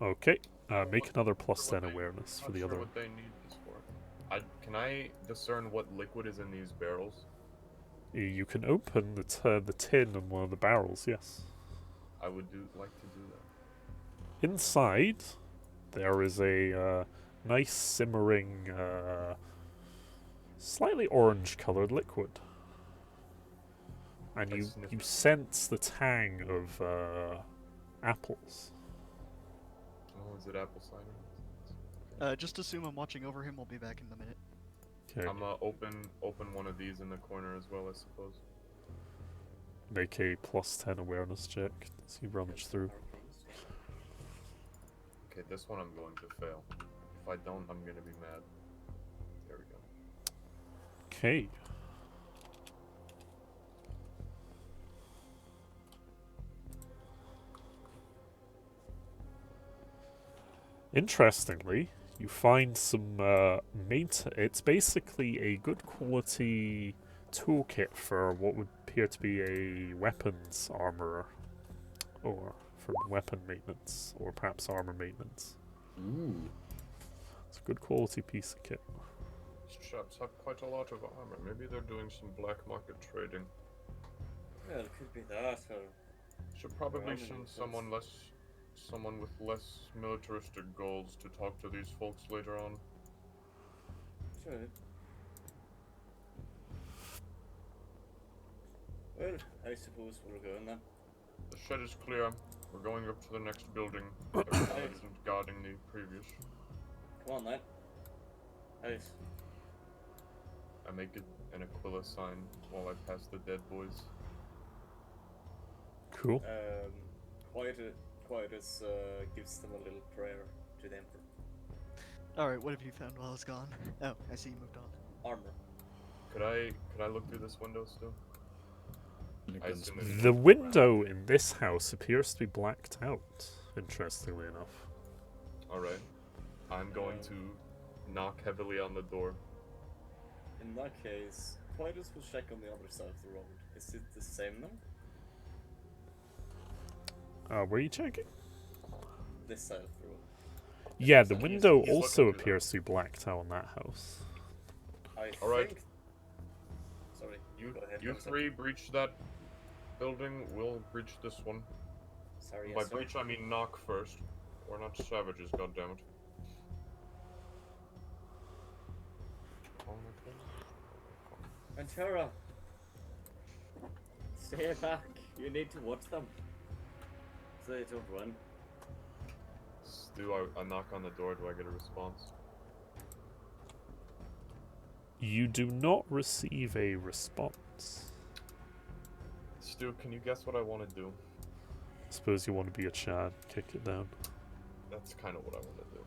Okay. Make What- another not sure +10 what they- awareness for not the sure other. what they need this for. Can I discern what liquid is in these barrels? You can open the tin on one of the barrels. Yes. I would like to do that. Inside, there is a nice simmering, slightly orange-colored liquid, and I you sniff it. sense the tang of apples. Oh, is it apple cider? Just assume I'm watching over him. I'll be back in a minute. Okay. I'm open one of these in the corner as well, I suppose. Make a +10 awareness check as you rummage through. Okay, this one I'm going to fail. If I don't, I'm gonna be mad. There we go. Okay. Interestingly, you find some it's basically a good quality toolkit for what would appear to be a weapons armorer, or for weapon maintenance, or perhaps armor maintenance. Ooh. It's a good quality piece of kit. These chaps have quite a lot of armor. Maybe they're doing some black market trading. Yeah, it could be that, or Should probably Armor send maintenance. someone with less militaristic goals to talk to these folks later on. sure. Well, I suppose we'll go in then. The shed is clear. We're going up to the next building. Everyone isn't guarding the previous. Come on then. Nice. I make it an Aquila sign while I pass the dead boys. Cool. Quietus gives them a little prayer to the Emperor. Alright, what have you found while I was gone? Oh, I see you moved on. Armor. Could I look through this window still? And I guns assume maybe. it's- The window in this house appears to be blacked out, interestingly enough. Alright. I'm going to knock heavily on the door. In that case, Quietus will check on the other side of the road. Is it the same now? Were you checking? This side of the road. Yeah, the He's window looking also through that. appears to be blacked out on that house. I Alright. think. Sorry. You go ahead. you Hamza. three breach that building, we'll breach this one. Sorry. By Yes, sir. breach I mean knock first. We're not savages, goddammit. Ventura. Stay back. You need to watch them. So they don't run. Stu, I knock on the door, do I get a response? You do not receive a response. Stu, can you guess what I want to do? Suppose you want to be a Chad, kick it down. That's kind of what I want to do.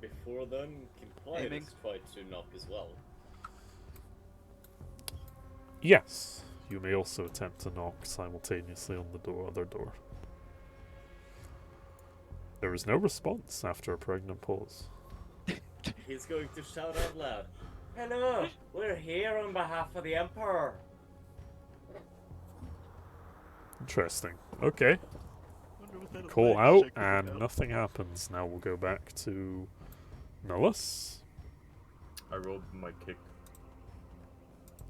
Before then, can Aiming. Quietus try to knock as well? Yes, you may also attempt to knock simultaneously on the other door. There is no response after a pregnant pause. He's going to shout out loud. Hello, we're here on behalf of the Emperor. Interesting. Okay. Wonder what that Call athletics out check was and about. nothing happens. Now we'll go back to Nullus. I rolled my kick.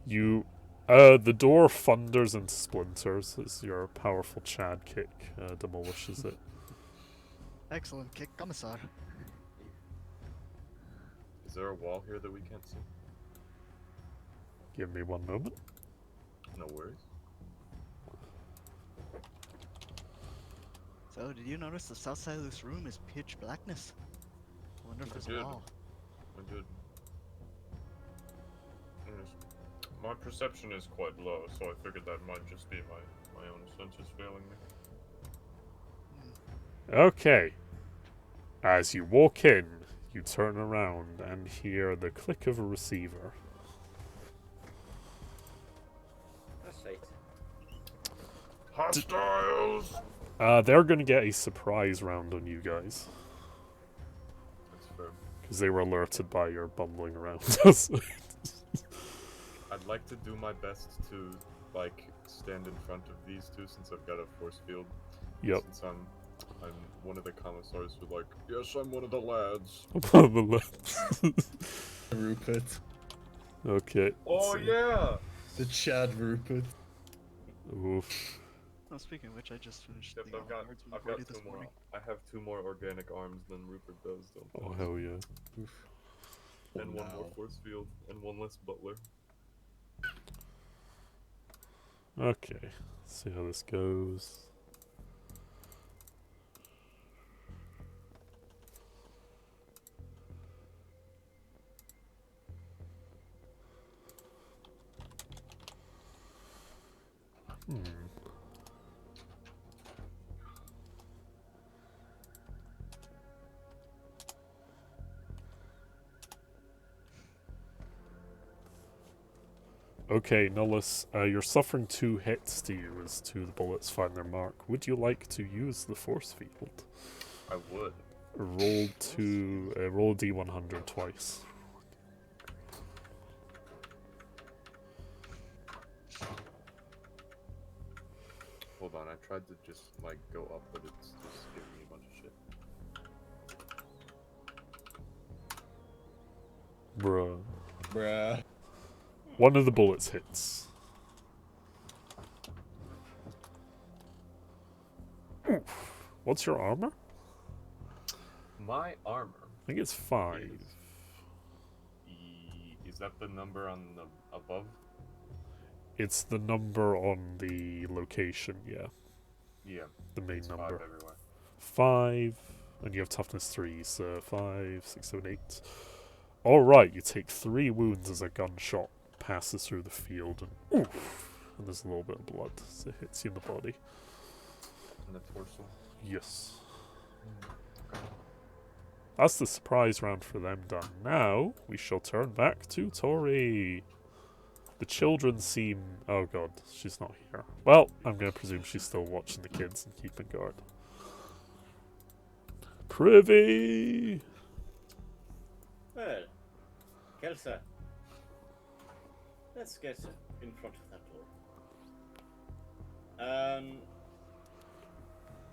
You, the door thunders and splinters as your powerful Chad kick demolishes it. Excellent kick, Commissar. Is there a wall here that we can't see? Give me one moment. No worries. So, did you notice the south side of this room is pitch blackness? I wonder if I there's did. a wall. I did. Yes. My perception is quite low, so I figured that might just be my own senses failing me. Okay. As you walk in, you turn around and hear the click of a receiver. That's right. Hostiles! They're gonna get a surprise round on you guys. That's fair. Because they were alerted by your bumbling around. I'd like to do my best to, like, stand in front of these two since I've got a force field. Yep. Since I'm one of the commissars who, like, yes, I'm one of the lads. Rupert. Okay. Oh, let's see. yeah! The Chad Rupert. Oof. Oh, speaking of which, I just finished Except the I've got Guardsman party this two more. morning. I have 2 more organic arms than Rupert does, don't I? Oh, hell yeah. Oof. And one more Wow. force field, and one less butler. Okay. Let's see how this goes. Hmm. Okay, Nullus, you're suffering 2 hits to you as 2 of the bullets find their mark. Would you like to use the force field? I would. Roll D100 twice. Hold on, I tried to just, like, go up, but it's just giving me a bunch of shit. Bruh. Bruh. One of the bullets hits. Oof. What's your armor? My armor I think it's 5. is that the number on the above? It's the number on the location, yeah. Yeah, The main it's 5 number. everywhere. 5, and you have toughness 3, so 5, 6, 7, 8. Alright, you take 3 wounds as a gunshot passes through the field, and oof! And there's a little bit of blood as it hits you in the body. And the torso. Yes. That's the surprise round for them done. Now, we shall turn back to Tori. The children seem... Oh god, she's not here. Well, I'm going to presume she's still watching the kids and keeping guard. Privy! Well, Kelsa, let's get in front of that door.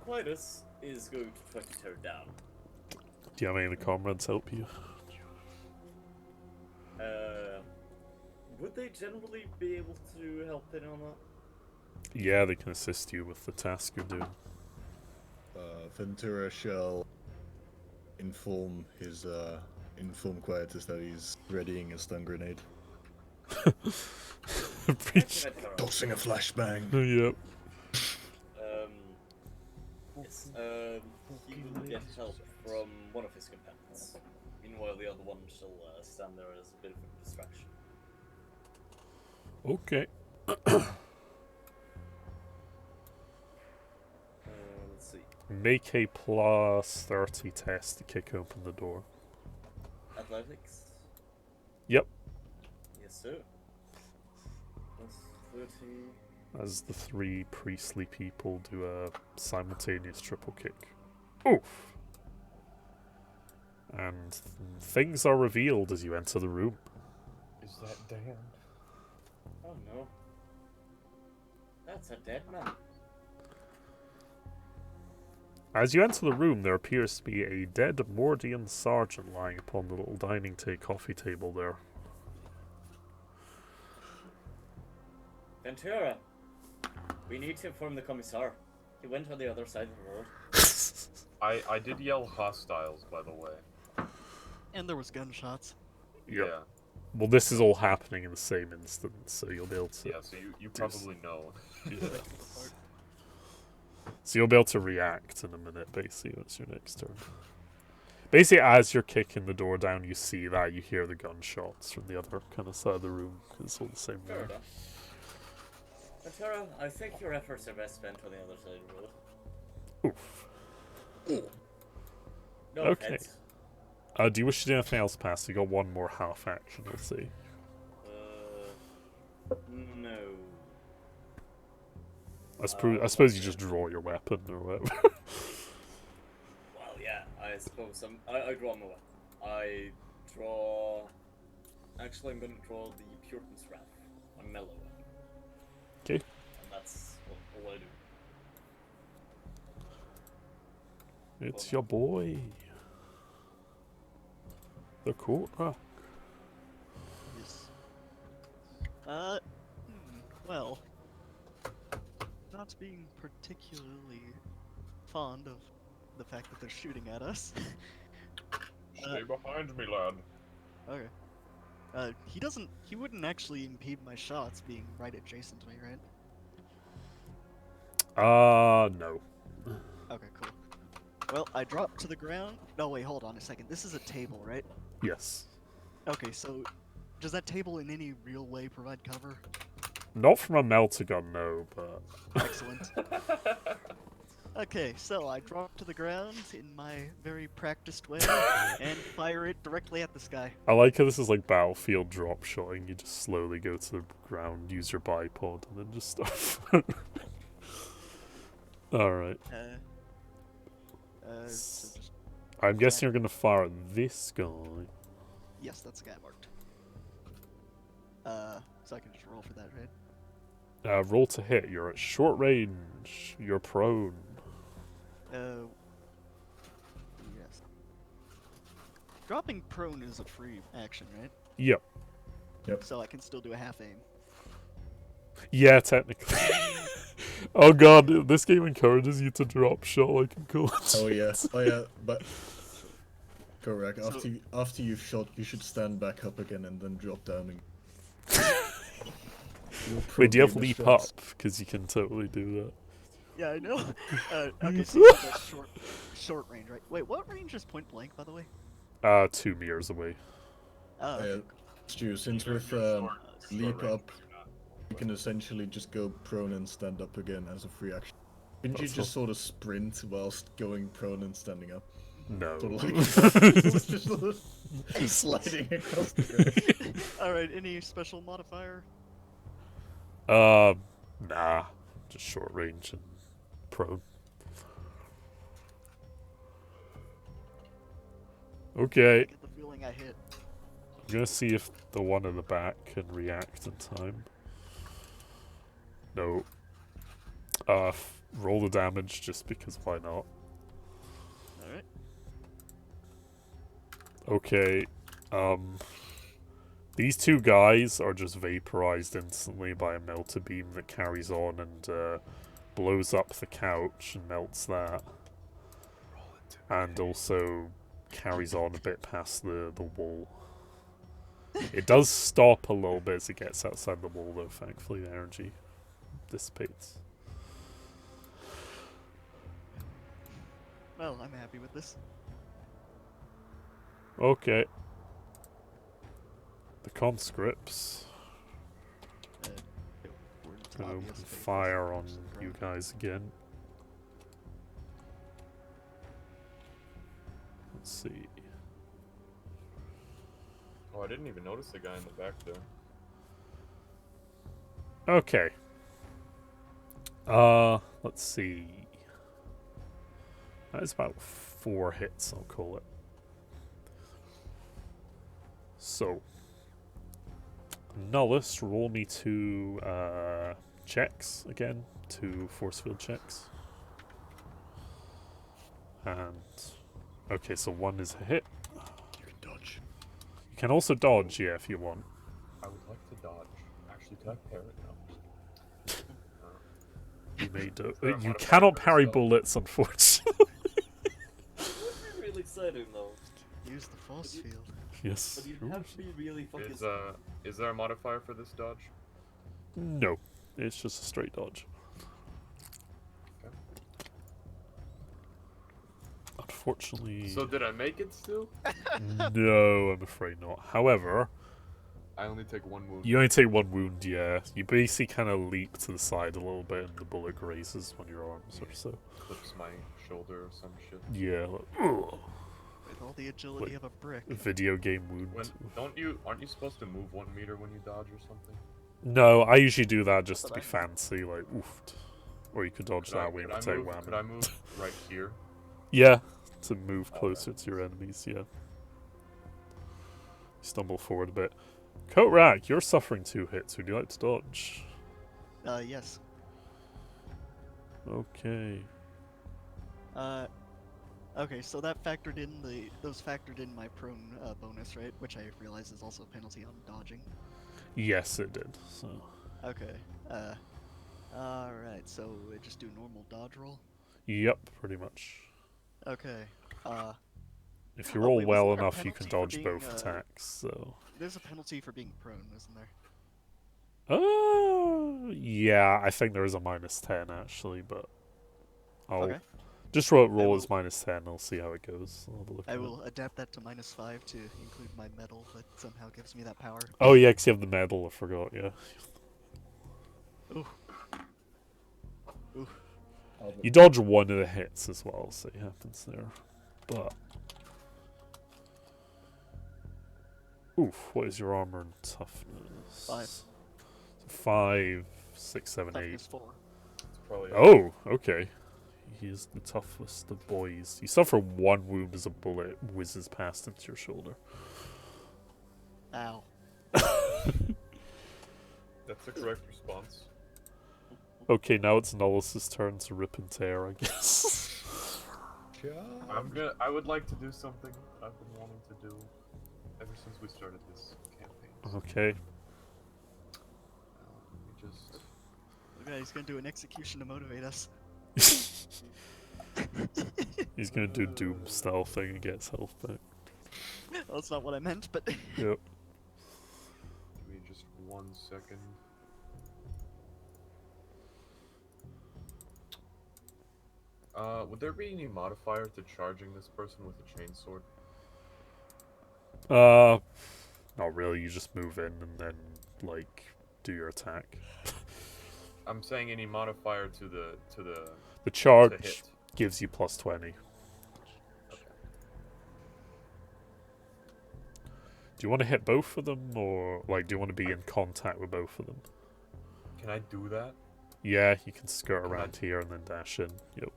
Clytus is going to try to tear it down. Do you have any of the comrades help you? Would they generally be able to help in on that? Yeah, they can assist you with the task you're doing. Ventura shall inform Quietus that he's readying a stun grenade. Preach. Tossing a flashbang. Yep. Yes. He will get help from one of his companions. Meanwhile, the other one shall stand there as a bit of a distraction. Okay. Let's see. Make a plus 30 test to kick open the door. Athletics? Yep. Yes, sir. Plus 30. As the 3 priestly people do a simultaneous triple kick. Oof! And things are revealed as you enter the room. Is that Dan? Oh no. That's a dead man. As you enter the room, there appears to be a dead Mordian sergeant lying upon the little coffee table there. Ventura, we need to inform the commissar. He went on the other side of the road. I did yell hostiles, by the way. And there was gunshots. Yep. Yeah. Well, this is all happening in the same instant, so you'll be able to. Yeah, so you probably know. Yeah. So you'll be able to react in a minute, basically, once your next turn. Basically, as you're kicking the door down, you see that, you hear the gunshots from the other kind of side of the room, 'cause it's all the same Fair room. enough. Ventura, I think your efforts are best spent on the other side of the road. Oof. No Okay. offense. Do you wish to do anything else, Pass? You got one more half action, we'll see. No. I suppose you just draw your weapon or whatever. Well, yeah, I suppose I draw my weapon. I draw. Actually, I'm going to draw the Puritan's Wrath, my mellow weapon. Okay. And that's all I do. It's your boy. The Courtrock. Yes. Well, not being particularly fond of the fact that they're shooting at us. Stay behind me, lad. Okay. He wouldn't actually impede my shots being right adjacent to me, right? No. Okay, cool. Well, I dropped to the ground. No, wait, hold on a second. This is a table, right? Yes. Okay, so does that table in any real way provide cover? Not from a meltagun, no, but... Excellent. Okay, so I drop to the ground in my very practiced way and fire it directly at the sky. I like how this is like Battlefield drop shotting. You just slowly go to the ground, use your bipod, and then just stuff. Alright. So just, I'm guessing you're gonna fire at this guy. yes, that's the guy marked. So I can just roll for that, right? Roll to hit. You're at short range. You're prone. Yes. Dropping prone is a free action, right? Yep. So I can still do a half aim. Yeah, technically. Oh god, this game encourages you to drop shot like in Call of Oh Duty. yeah, oh yeah, but correct. So- After you've shot, you should stand back up again and then drop down. And Wait, do you have leap up? Because you can totally do that. Yeah, I know. Okay, so you said that's short range, right? Wait, what range is point blank, by the way? 2 meters away. Oh, okay, Stu, since with leap up, you can essentially just go prone and stand up again as a free action. Couldn't you That's just sort of sprint whilst going prone and standing up? No. Sort of like just sort of sliding across the ground. Alright, any special modifier? Nah. Just short range and prone. I Okay. get the feeling I hit. I'm gonna see if the one in the back can react in time. No. Roll the damage just because why not? Alright. Okay. These two guys are just vaporized instantly by a melter beam that carries on and blows up the couch and melts that. And also carries on a bit past the wall. It does stop a little bit as it gets outside the wall, though. Thankfully, the energy dissipates. Well, I'm happy with this. Okay. The conscripts Words gonna open obvious, but fire on just you right. guys again. Let's see. Oh, I didn't even notice the guy in the back there. Okay. Let's see. That is about 4 hits, I'll call it. So, Nullus, roll me 2 checks again, 2 force field checks. And okay, so 1 is a hit. You can dodge. You can also dodge, yeah, if you want. I would like to dodge. Actually, could I parry it now? You may do. there a You modifier cannot for this parry dodge? bullets, unfortunately. That would be really exciting though. Use the force But you- field. Yes. But you'd have to be really fucking. Is there a modifier for this dodge? No, it's just a straight dodge. Okay. Unfortunately, So did I make it still? no, I'm afraid not. However, I only take 1 wound. you only take 1 wound, yeah. You basically kind of leap to the side a little bit and the bullet grazes on your arms or so. Clips my shoulder or some shit. Yeah, like, ugh, With all the agility Wait. of a brick. video game wound. Aren't you supposed to move 1 meter when you dodge or something? No, I usually do that just to But be fancy, like, oofed. Or you could dodge that way and take Could I whammy. move right here? Yeah, to move closer to your enemies, yeah. Stumble forward a bit. Kotrak, you're suffering 2 hits. Would you like to dodge? Yes. Okay. Okay, so that factored in those factored in my prone bonus, right? Which I realize is also a penalty on dodging. Yes, it did. So Okay. Alright, so we just do normal dodge roll. yep, pretty much. Okay. If you Oh, roll wait, well wasn't there a enough, you can penalty for dodge being, both attacks. So. There's a penalty for being prone, isn't there? Yeah, I think there is a -10 actually, but I'll Okay. just roll will- as -10. I'll see how it goes. I'll have a look I at it. will adapt that to -5 to include my medal that somehow gives me that power. Oh yeah, 'cause you have the medal. I forgot. Yeah, Ooh. Ooh. you dodge 1 of the hits as well, so it happens there. But oof, what is your armor and toughness? 5. 5, 6, 7, 8. Toughness 4. It's probably Oh, okay. He is the toughest of boys. You suffer 1 wound as a bullet whizzes past into your shoulder. Ow. That's the correct response. Okay, now it's Nullus's turn to rip and tear, I guess. I would like to do something I've been wanting to do ever since we started this campaign. Okay. Let me just. Okay, he's gonna do an execution to motivate us. He's gonna do Doom style thing and gets health back. Well, that's not what I meant, but Yep. Give me just 1 second. Would there be any modifier to charging this person with a chainsword? Not really. You just move in and then, like, do your attack. I'm saying any modifier to the The to charge hit. gives you +20. Okay. Do you want to hit both of them, or, like, do you want to be in contact with both of them? Can I do that? Yeah, you can skirt Can I- around here and then dash in. Yep.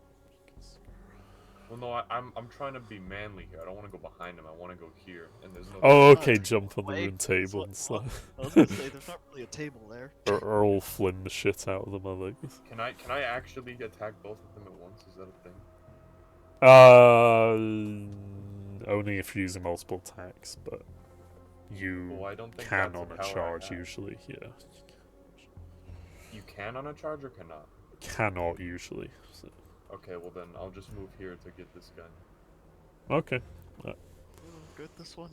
Well, no, I'm trying to be manly here. I don't want to go behind him. I want to go here, and there's no. Oh, Oh, okay, it's jump on the way- rune it's table what- and stuff. I was gonna say there's not really a table there. Or Earl Flynn the shit out of them, I think. Can I actually attack both of them at once? Is that a thing? Only if you're using multiple attacks, but you Well, I don't think can that's on a power I charge have. usually. Yeah, You can on a charge or cannot? cannot usually. So. Okay, well then I'll just move here to get this gun. Okay. Ooh, good this one.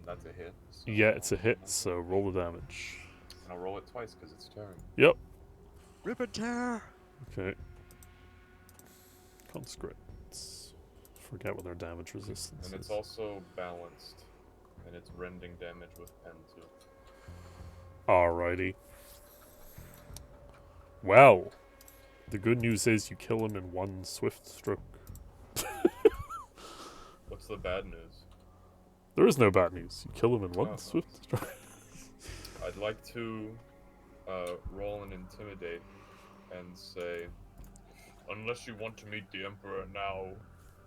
That's a hit. So Yeah, it's a hit. So roll the damage. And I'll roll it twice because it's tearing. Yep. Rip and tear. Okay. Conscripts. Forget what their damage resistance And it's is. also balanced. And it's rending damage with pen too. Alrighty. Well, the good news is you kill him in 1 swift stroke. What's the bad news? There is no bad news. You kill him in 1 Oh, swift stroke. I'd like to roll an intimidate and say, unless you want to meet the Emperor now,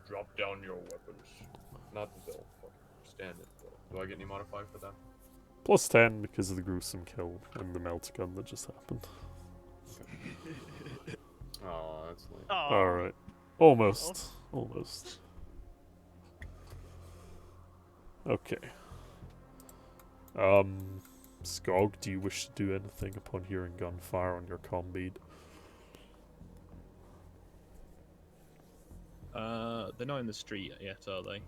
drop down your weapons. Not that they'll fucking stand it, but do I get any modifier for that? +10 because of the gruesome kill and the melt gun that just happened. Oh, that's lame. Alright. Almost. Almost. Okay. Skog, do you wish to do anything upon hearing gunfire on your comm bead? They're not in the street yet, are they?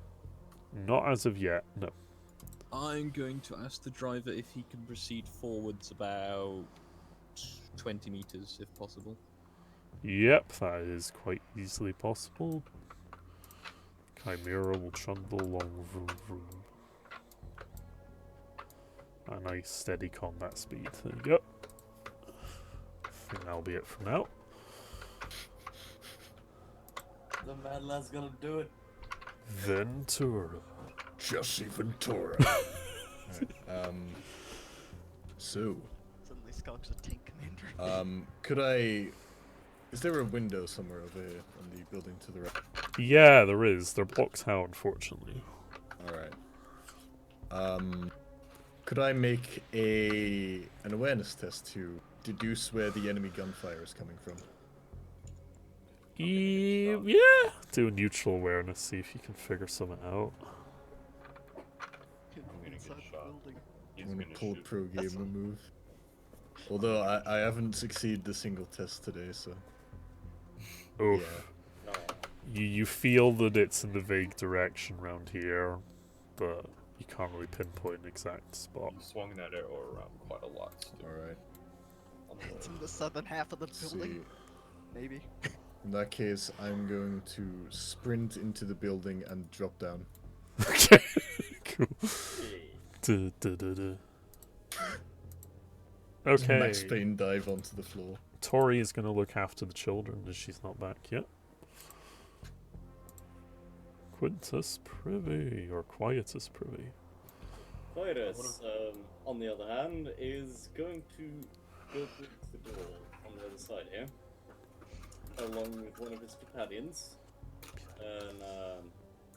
Not as of yet, no. I'm going to ask the driver if he can proceed forwards about 20 meters, if possible. Yep, that is quite easily possible. Chimera will trundle along, vroom vroom. A nice steady combat speed. There you go. I think that'll be it for now. The mad lad's gonna do it. Ventura. Jesse Ventura. So, Suddenly Skog's a tank commander. could I... Is there a window somewhere over here on the building to the right? Yeah, there is. They're blocked out, unfortunately. Alright. Could I make an awareness test to deduce where the enemy gunfire is coming from? Yeah. Do a neutral awareness, see if you can figure something out. I'm gonna get Inside the shot. building. He's I'm gonna gonna pull shoot. pro That's gamer move. Although I haven't succeeded a single test today, so Oof. yeah. No. You feel that it's in the vague direction round here, but you can't really pinpoint an exact spot. You swung that arrow around quite a lot. Still. Alright. On It's the- in the southern half of the See. building. Maybe. In that case, I'm going to sprint into the building and drop down. Okay. Cool. Hey. Duh, duh, duh, duh. Just Okay. Max Payne dive onto the floor. Tori is going to look after the children as she's not back yet. Quintus Privy, or Quietus Privy. Virus, on the other hand, is going to go through the door on the other side here, along with one of his companions, and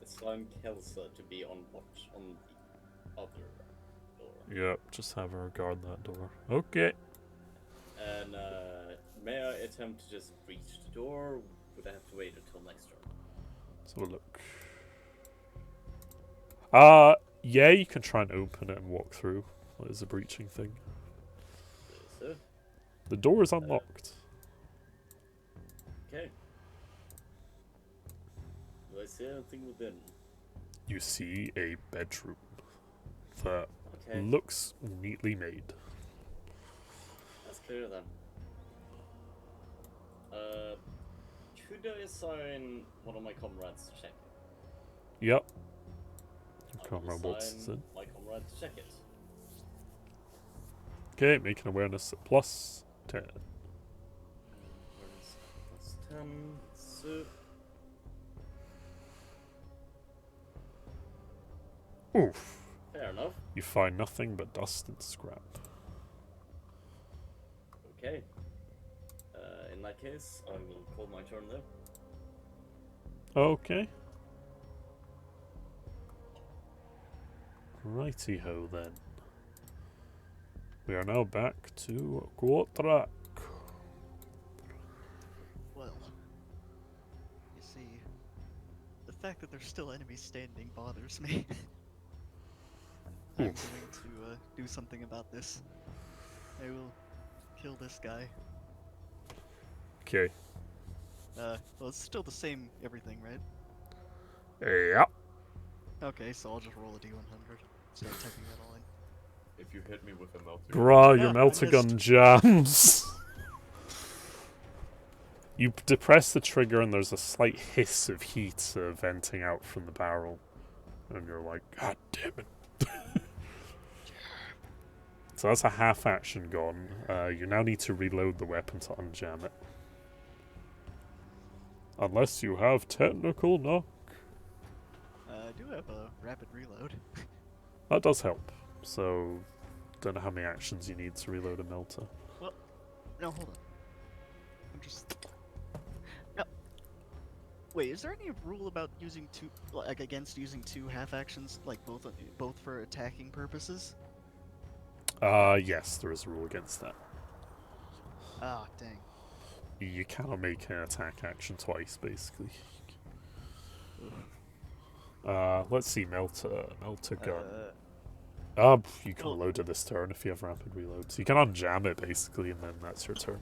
assign Kelsa to be on watch on the other door. Yep, just have her guard that door. Okay. And may I attempt to just breach the door, or would I have to wait until next turn? So look. Yeah, you can try and open it and walk through. What is a breaching thing? So, The door is unlocked. okay. Do I see anything within? You see a bedroom that Okay, looks neatly made. that's clear then. Could I assign one of my comrades to check it? Yep. I Can't will remember what's assign in. my comrade to check it. Okay, make an awareness at plus 10. Where's plus 10? So, Oof. fair enough. You find nothing but dust and scrap. Okay. In that case, I will call my turn there. Okay. Righty ho then. We are now back to Gotrak. Well, you see, the fact that there's still enemies standing bothers me. I'm going to do something about this. I will kill this guy. Okay. Well, it's still the same everything, right? Yeah. Okay, so I'll just roll a d100. Start typing that all in. If you hit me with a melter, Bruh, Yeah, your I melter gun missed. jams. You depress the trigger and there's a slight hiss of heat venting out from the barrel. And you're like, God damn it. So that's a half action gone. You now need to reload the weapon to unjam it. Unless you have technical knock. I do have a rapid reload. That does help. So, don't know how many actions you need to reload a melter. No, hold on. I'm just. No. Wait, is there any rule about using two, like against using two half actions, like both for attacking purposes? Yes, there is a rule against that. Ah, dang. You cannot make an attack action twice, basically. Let's see, Melta gun. You can well- load it this turn if you have rapid reload. So you can unjam it, basically, and then that's your turn.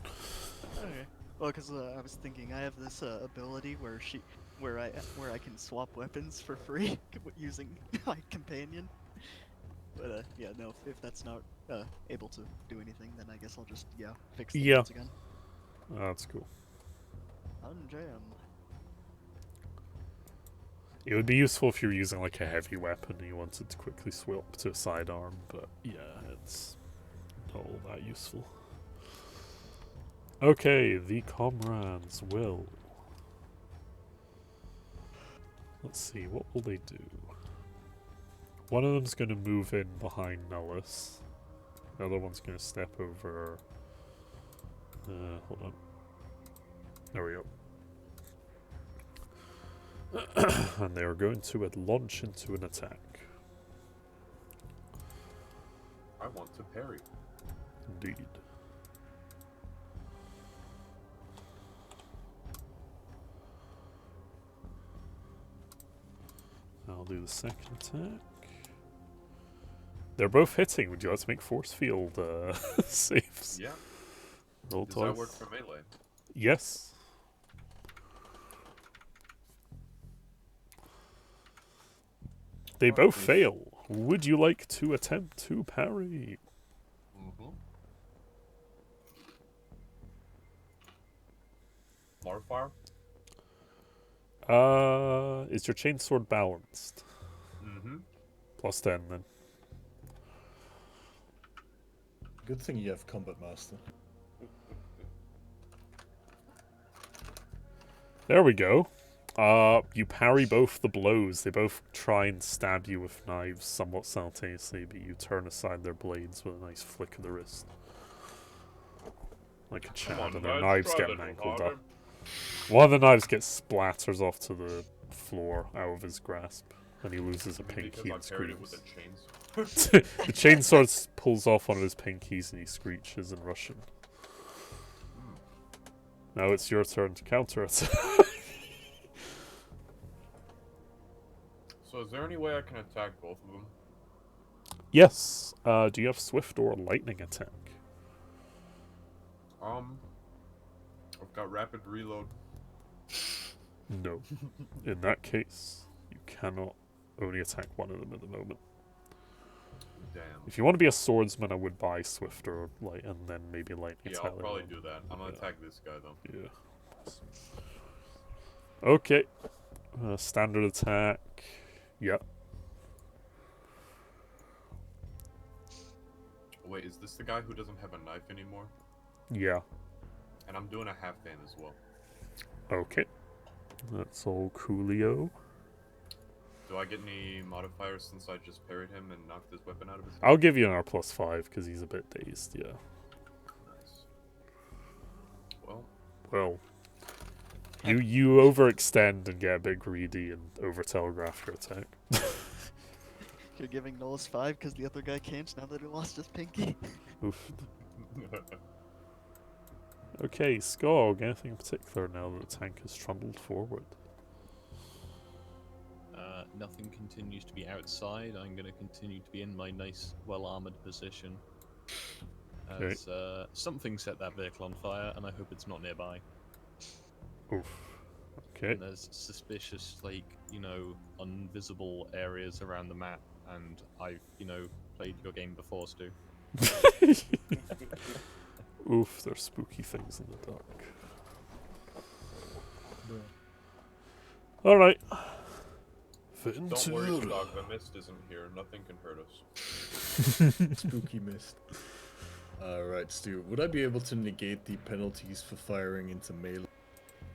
Okay. Well, because I was thinking I have this ability where I can swap weapons for free using my companion. But yeah, no, if that's not able to do anything, then I guess I'll just fix the Yeah. notes again. That's cool. Unjam. It would be useful if you were using like a heavy weapon and you wanted to quickly swap to a sidearm, but yeah, it's not all that useful. Okay, the comrades will. Let's see, what will they do? One of them's going to move in behind Nullus. The other one's going to step over. Hold on. There we go. And they are going to launch into an attack. I want to parry. Indeed. I'll do the second attack. They're both hitting. Would you like to make force field saves? Yeah. Roll Does twice. that work for melee? Yes. They both fail. Would you like to attempt to parry? Mm-hmm. Modifier? Is your chainsword balanced? Mm-hmm. Plus 10 then. Good thing you have Combat Master. There we go. You parry both the blows. They both try and stab you with knives somewhat simultaneously, but you turn aside their blades with a nice flick of the wrist. Like a chad, and their knives get mangled up. One of the knives gets splatters off to the floor out of his grasp, and he loses a pinky and screams. The chainsaw pulls off one of his pinkies and he screeches in Russian. Now it's your turn to counter it. So is there any way I can attack both of them? Yes. Do you have swift or lightning attack? I've got rapid reload. No. In that case, you cannot only attack one of them at the moment. Damn. If you want to be a swordsman, I would buy swift or light, and then maybe lightning Yeah, attack. I'll probably do that. I'm gonna Yeah. attack this guy though. Yeah. Okay. Standard attack. Yep. Wait, is this the guy who doesn't have a knife anymore? Yeah. And I'm doing a half fan as well. Okay. That's all coolio. Do I get any modifiers since I just parried him and knocked his weapon out of his hand? I'll give you an R +5 because he's a bit dazed, yeah. Nice. Well, Well, you overextend and get a bit greedy and over-telegraph your attack. You're giving Nullus 5 because the other guy can't now that he lost his pinky. Oof. Okay, Skog, anything in particular now that the tank has trundled forward? Nothing continues to be outside. I'm going to continue to be in my nice, well-armored position. Okay. As something set that vehicle on fire, and I hope it's not nearby. Oof. Okay. And there's suspicious, like, invisible areas around the map, and I've, played your game before, Stu. Oof, there's spooky things in the dark. Alright. don't worry, dog. The mist isn't here. Nothing can hurt us. Spooky mist. Alright, Stu. Would I be able to negate the penalties for firing into melee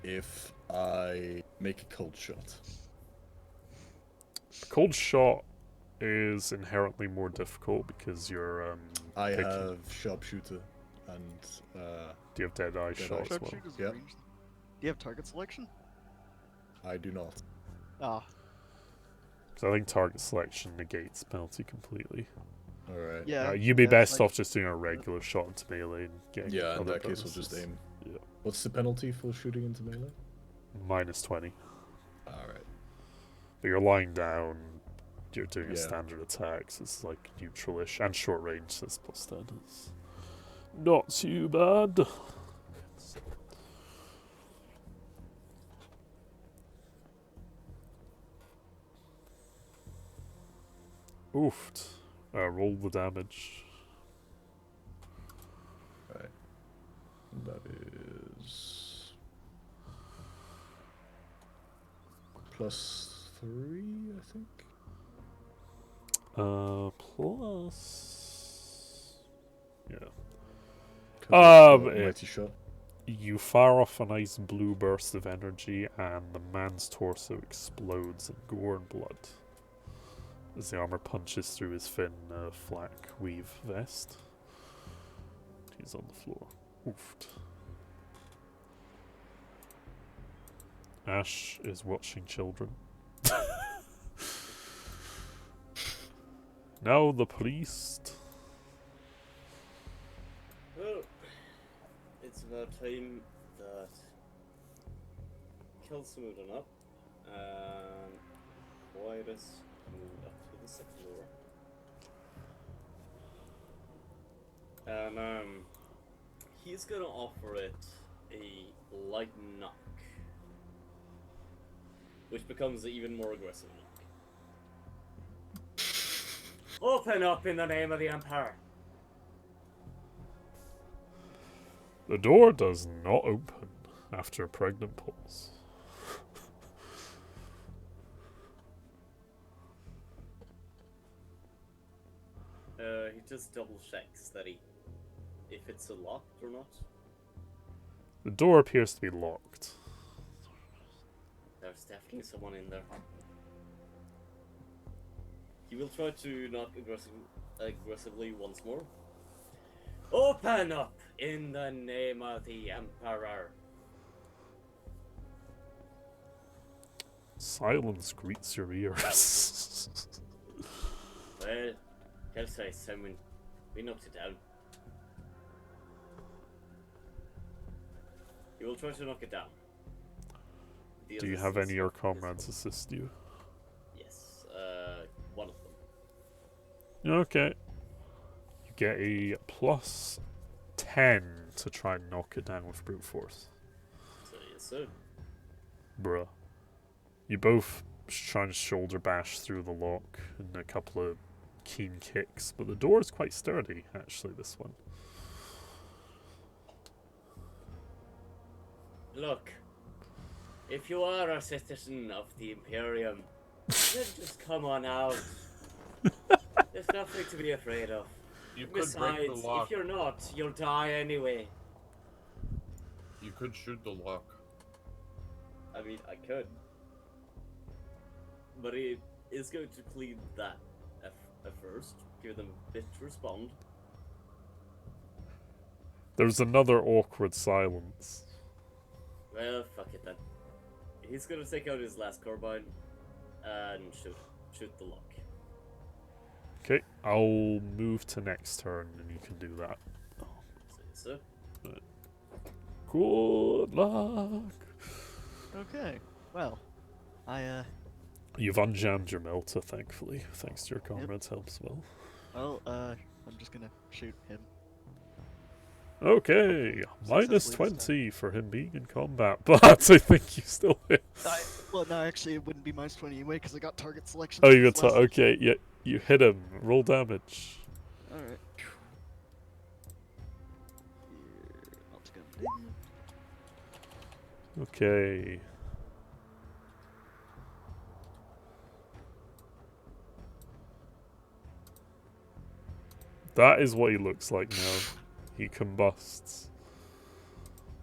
if I make a cold shot? Cold shot is inherently more difficult because you're I picking- have sharpshooter and Do you have dead eye Dead shot eye as well? Sharpshooter's Yep. ranged. Do you have target selection? I do not. Ah, Because I think target selection negates penalty completely. Alright. Yeah. You'd be yeah, best like- off just doing a regular shot into melee and getting Yeah, in other that case, I'll just bonuses. aim. Yeah. What's the penalty for shooting into melee? -20. Alright. But you're lying down, you're doing a Yeah. standard attack, so it's like neutral-ish, and short range, so it's +10. It's not too bad. Oofed. Roll the damage. Right. That is +3, I think. Plus... Yeah. 'Cause it's a it- mighty shot. You fire off a nice blue burst of energy, and the man's torso explodes in gore and blood as the armor punches through his thin, flak weave vest. He's on the floor. Oofed. Ash is watching children. Now the priest. Well, it's about time that Kelso moved on up, and Quietus moved up to the 6th floor. And he's gonna offer it a light knock, which becomes an even more aggressive knock. Open up in the name of the Empire. The door does not open after a pregnant pause. He just double checks that if it's locked or not. The door appears to be locked. There's definitely someone in there. He will try to knock aggressively once more. Open up in the name of the Emperor. Silence greets your ears. Well, Kelso is someone. We knocked it down. He will try to knock it down. The Do you others have any of your is one. comrades assist you? Yes, one of them. Okay. You get a +10 to try and knock it down with brute force. So yes, sir. Bruh. You both try and shoulder bash through the lock in a couple of keen kicks, but the door is quite sturdy, actually, this one. Look, if you are a citizen of the Imperium, then just come on out. There's nothing to be afraid of. You could break Besides, the lock. if you're not, you'll die anyway. You could shoot the lock. I mean, I could. But it is going to clean that at first, give them a bit to respond. There's another awkward silence. Well, fuck it then. He's gonna take out his last carbine and shoot the lock. Okay, I'll move to next turn and you can do that. So, Good luck. Okay. Well, You've unjammed your melter, thankfully, thanks to your comrades' help as well. I'm just gonna shoot him. Okay, Successfully this -20 for him being in combat, but I think you still hit. Well, no, actually, it wouldn't be -20 anyway because I got target selection. Oh, you got last- okay, yeah, you hit him. Roll damage. All right. I'll take a minute. Okay. That is what he looks like now. He combusts.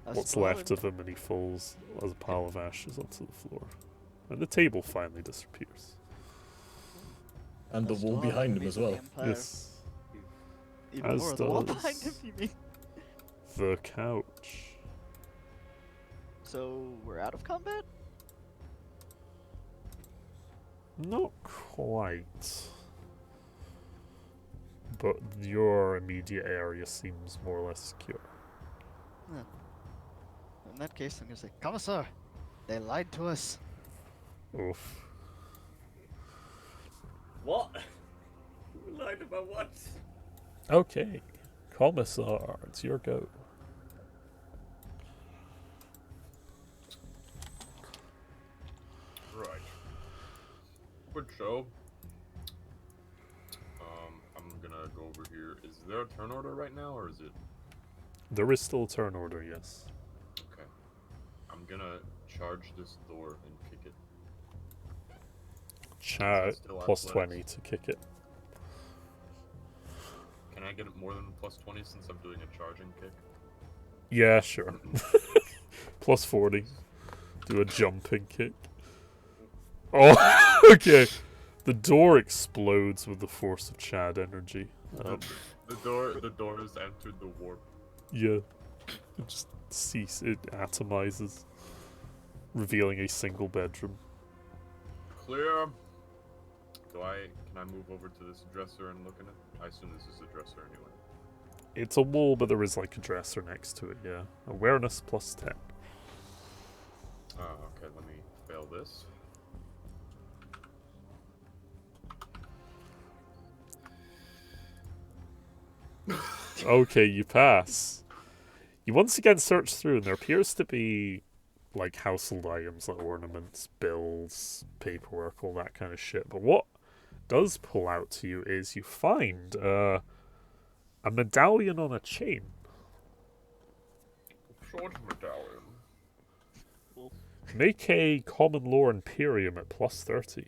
That's What's fine. left of him, and he falls as a pile of ashes onto the floor. And the table finally disappears. And the That's wall fine. behind him Meet as the well. Empire. Yes. Even As more, the wall does- behind him, you mean? The couch. So, we're out of combat? Not quite. but your immediate area seems more or less secure. In that case, I'm gonna say, Commissar, they lied to us. Oof. What? Who lied about what? Okay, Commissar, it's your go. Right. Good show. I'm gonna go over here. Is there a turn order right now, or is it? There is still a turn order, yes. Okay. I'm gonna charge this door and kick it. Chat still plus athletics? 20 to kick it. Can I get it more than plus 20 since I'm doing a charging kick? Yeah, sure. Plus 40. Do a jumping kick. Oh, okay. The door explodes with the force of Chad energy. The door has entered the warp. Yeah. It just it atomizes, revealing a single bedroom. Clear. Can I move over to this dresser and look at it? I assume this is a dresser anyway. It's a wall, but there is like a dresser next to it, yeah. Awareness plus 10. Oh, okay, let me fail this. Okay, you pass. You once again search through, and there appears to be like household items like ornaments, bills, paperwork, all that kind of shit. But what does pull out to you is you find a medallion on a chain. Short medallion. Make a common law Imperium at plus 30.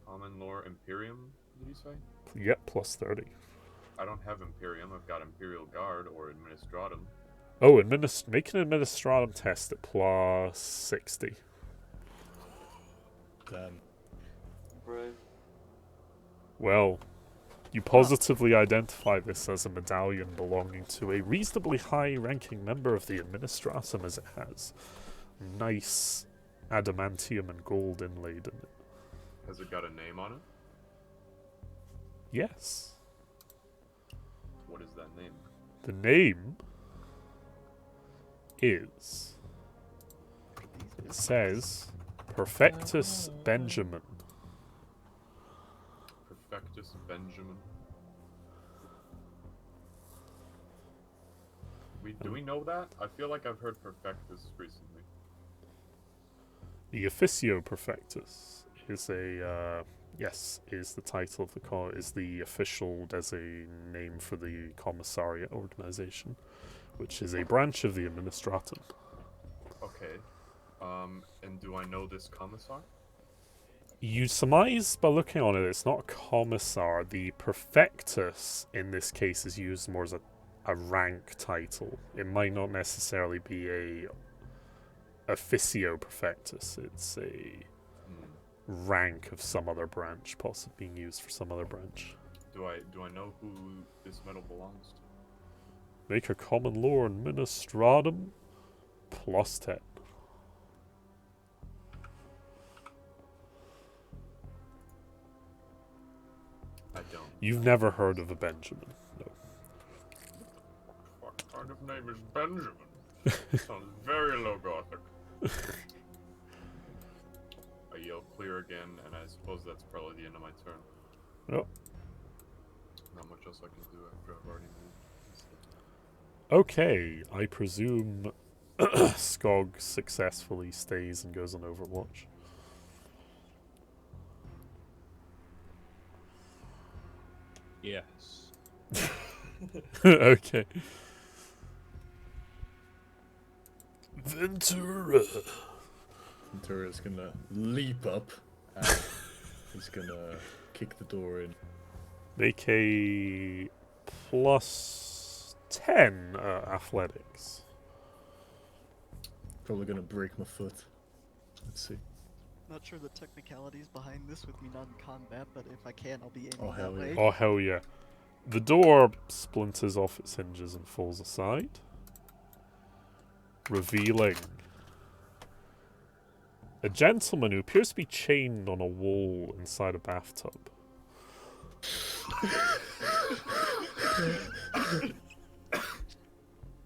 Common lore Imperium, did you say? Yep, plus 30. I don't have Imperium, I've got Imperial Guard or Administratum. Oh, make an Administratum test at plus 60. Damn. Brave. Well, you positively identify this as a medallion belonging to a reasonably high-ranking member of the Administratum, as it has nice adamantium and gold inlaid in it. Has it got a name on it? Yes. What is that name? The name is... It says Perfectus Benjamin. Perfectus Benjamin. Do we know that? I feel like I've heard Perfectus recently. The Officio Perfectus is is the title of the is the official name for the Commissariat organization, which is a branch of the Administratum. Okay. And do I know this commissar? You surmise by looking on it, it's not a commissar. The Perfectus in this case is used more as a rank title. It might not necessarily be a Officio Perfectus. It's a rank of some other branch, possibly being used for some other branch. Do I know who this medal belongs to? Make a common law Administratum plus 10. I don't. You've never heard of a Benjamin, no. What kind of name is Benjamin? Sounds very low Gothic. I yell clear again, and I suppose that's probably the end of my turn. Yep. Not much else I can do after I've already moved. Okay, I presume Skog successfully stays and goes on Overwatch. Yes. Okay. Ventura. Ventura's gonna leap up and he's gonna kick the door in. Make a plus 10 athletics. Probably gonna break my foot. Let's see. Not sure the technicalities behind this with me not in combat, but if I can, I'll be aiming Oh, hell that way. yeah. Oh, hell yeah. The door splinters off its hinges and falls aside, revealing a gentleman who appears to be chained on a wall inside a bathtub.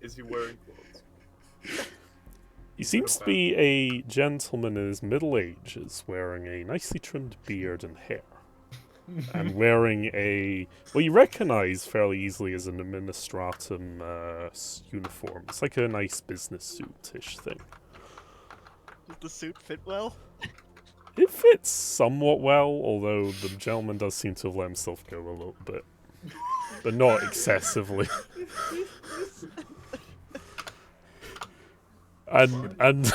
Is he wearing clothes? He seems to be a gentleman in his middle ages, wearing a nicely trimmed beard and hair. And wearing a, well, you recognize fairly easily as an administratum uniform. It's like a nice business suit-ish thing. Does the suit fit well? It fits somewhat well, although the gentleman does seem to have let himself go a little bit. But not excessively. And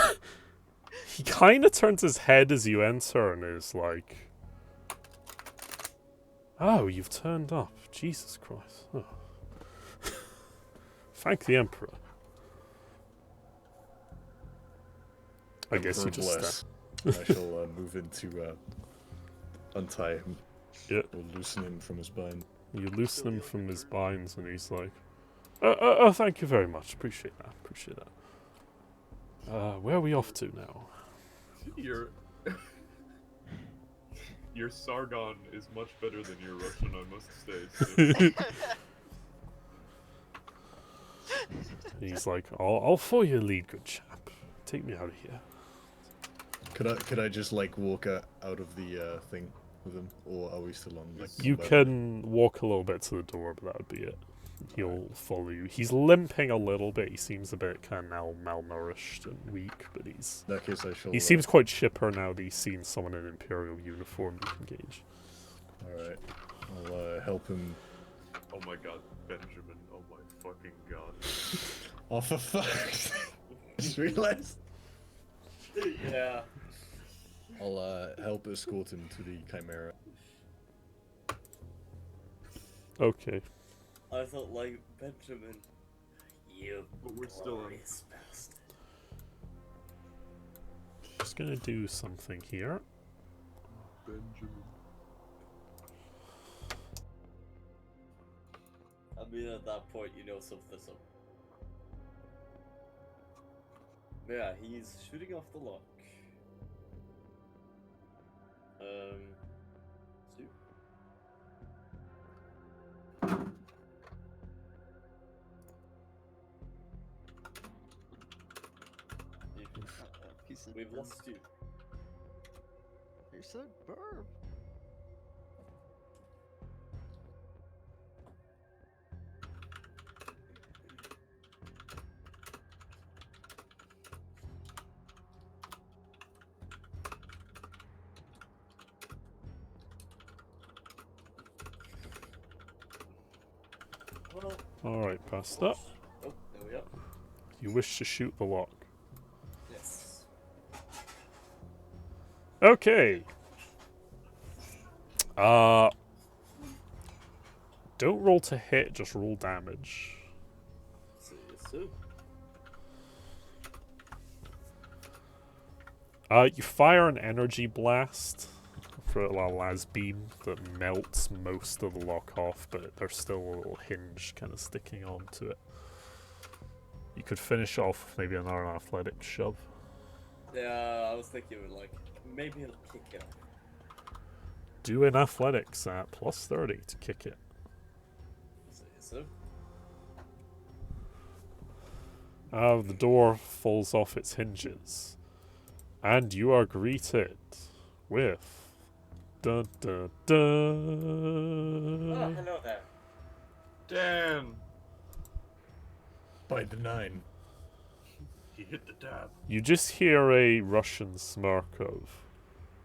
he kind of turns his head as you enter and is like, "Oh, you've turned up. Jesus Christ. Oh. Thank the Emperor." I guess you just bless. I shall move in to untie him. Yeah. Or loosen him from his bind. You loosen him from his binds and he's like, oh, thank you very much. Appreciate that. Appreciate that. Where are we off to now? Your Sargon is much better than your Russian, I must say. So. He's like, I'll follow your lead, good chap. Take me out of here. Could I just like walk out of the thing with him, or are we still on? Like, You can walk a little bit to the door, but that would be it. He'll follow you. He's limping a little bit. He seems a bit kind of now malnourished and weak, but he's. In that case, I shall. He seems quite chipper now that he's seen someone in Imperial uniform engage. All right, I'll help him. Oh my God, Benjamin! Oh my fucking God! Oh, for fuck's sake! Just realized. Yeah. I'll help escort him to the Chimera. Okay. I thought, like, Benjamin, you But we're still on. glorious bastard. Just gonna do something here. Benjamin. I mean, at that point, you know something's up. Yeah, he's shooting off the lock. Stu? We've lost you. You said burp. Well, Alright, past that. oh, there we are. You wish to shoot the lock. Yes. Okay. Don't roll to hit, just roll damage. See you soon. You fire an energy blast for a las beam that melts most of the lock off, but there's still a little hinge kind of sticking onto it. You could finish off with maybe another athletic shove. Yeah, I was thinking, like, maybe it'll kick it off. Do an athletics at plus 30 to kick it. See you soon. The door falls off its hinges, and you are greeted with dun dun Oh, dun. hello there. Dan! By the 9. He hit the dab. You just hear a Russian smirk of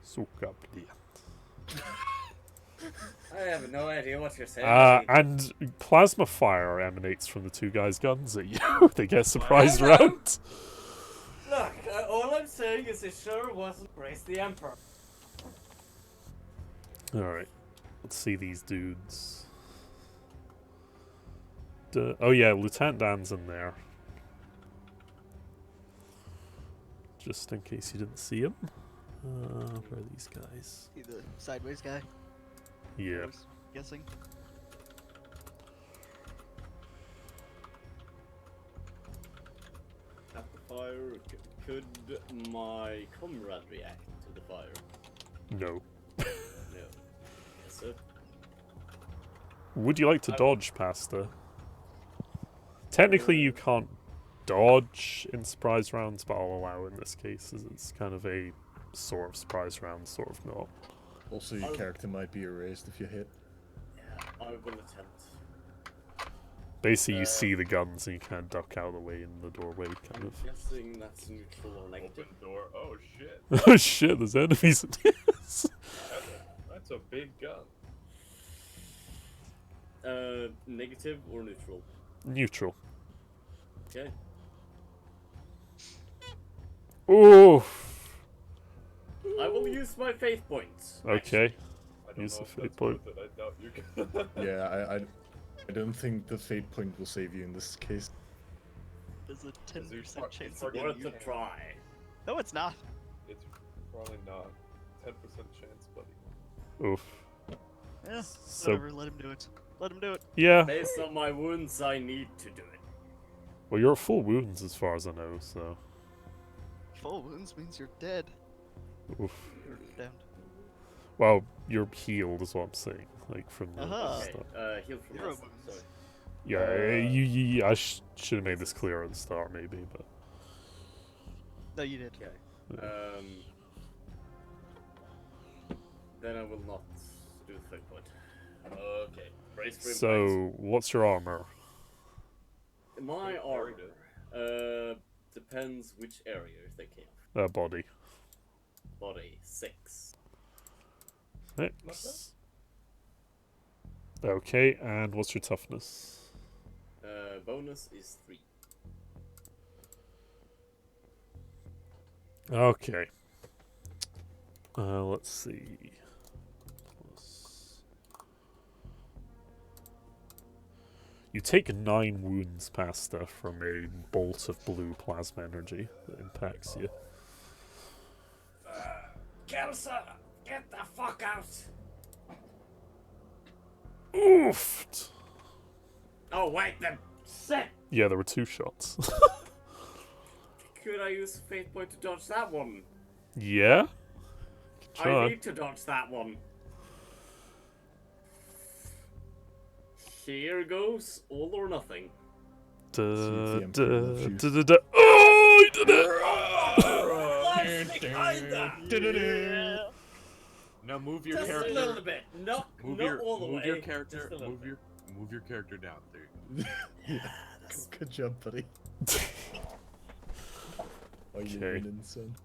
"Suka bliat." I have no idea what you're saying. And plasma fire emanates from the two guys' guns at you. They get surprised Hello. round. Look, all I'm saying is it sure wasn't Praise the Emperor. Alright, let's see these dudes. Oh yeah, Lieutenant Dan's in there. Just in case you didn't see him. Where are these guys? He the sideways guy. I Yeah. was guessing. At the fire, Could my comrade react to the fire? No. No. Yes, sir. Would you like to I- dodge past her? Technically, you can't dodge in surprise rounds, but I'll allow in this case, as it's kind of a sort of surprise round, sort of not. Also, your I'll- character might be erased if you hit. Yeah, I will attempt. Basically, you see the guns and you kind of duck out of the way in the doorway, kind I'm of. guessing that's neutral or negative. Open door. Oh shit. Oh shit, there's enemies in this. That's a big gun. Negative or neutral? Neutral. Okay. Ooh. I will use my faith points. Okay. I don't Use know the if fate that's point. worth it. I doubt you can. Yeah, I don't think the fate point will save you in this case. There's a 10% part- chance part- of Worth getting a you. try. No, it's not. It's probably not. 10% chance, buddy. Oof. Yeah, So- whatever. Let him do it. Let him do it. Yeah. Based on my wounds, I need to do it. Well, you're at full wounds as far as I know, so. Full wounds means you're dead. Oof. You're down. Well, you're healed, is what I'm saying. Like, from the Uh-huh. Okay, stuff. heal from Zero last time, wounds. sorry. Yeah, I should have made this clear at the start, maybe, but. No, you did. Okay. Then I will not do the fate point. Okay. Brace for impact. So, what's your armor? My Very armor depends which area you're thinking of. Body. Body 6. Six. Okay, and what's your toughness? Bonus is 3. Okay. Let's see. You take 9 wounds, Pasta, from a bolt of blue plasma energy that impacts you. Kelsa, get the fuck out! Oof! Oh wait, then shit! Yeah, there were 2 shots. Could I use fate point to dodge that one? Yeah? I Try. need to dodge that one. Here goes all or nothing. Da, the da, Emperor loves you. da, da, da. Oh, he did it! Now move your Just a character. little bit. Not all the way. Move your character. Just a little Move bit. your character down. There. Good job, buddy. Are you Okay. winning, son?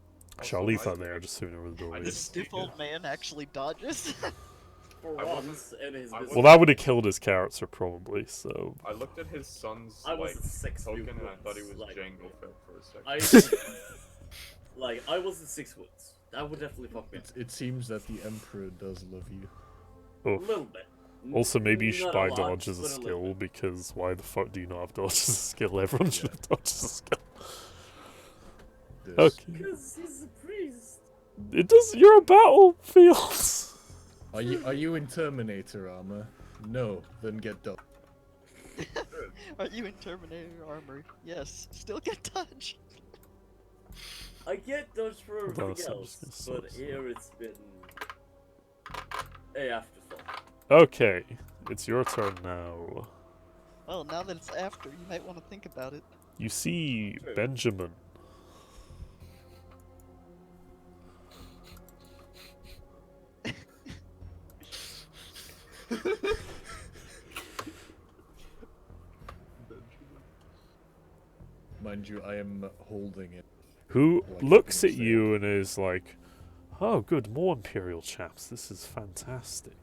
Shall leave that there, just soon over the doorway. This stiff old man actually dodges. For I once in his I business. Well, that would have killed his character, probably, so. I looked at his son's I was like at 6 token and I wounds, thought he was like, Jango Fett for a second. I was at 6 wounds. That would definitely fuck me up. It seems that the Emperor does love you. A Oof. little bit. Also, maybe you should Not buy lot, dodge as a but little skill, bit. because why the fuck do you not have dodge as a skill? Everyone should have dodge as a skill. This. Okay. Because he's a priest. It does. You're a battlefield. Are you in Terminator armor? No, then get done. Are you in Terminator armor? Yes. Still get dodge. I get dodge for Hold on a everything sec, else, just gonna but sort here it's been a afterthought. Okay, it's your turn now. Well, now that it's after, you might want to think about it. You see True. Benjamin. Mind you, I am holding it. Who Like looks fucking at you and is like, "Oh, good, more Imperial chaps. This is fantastic."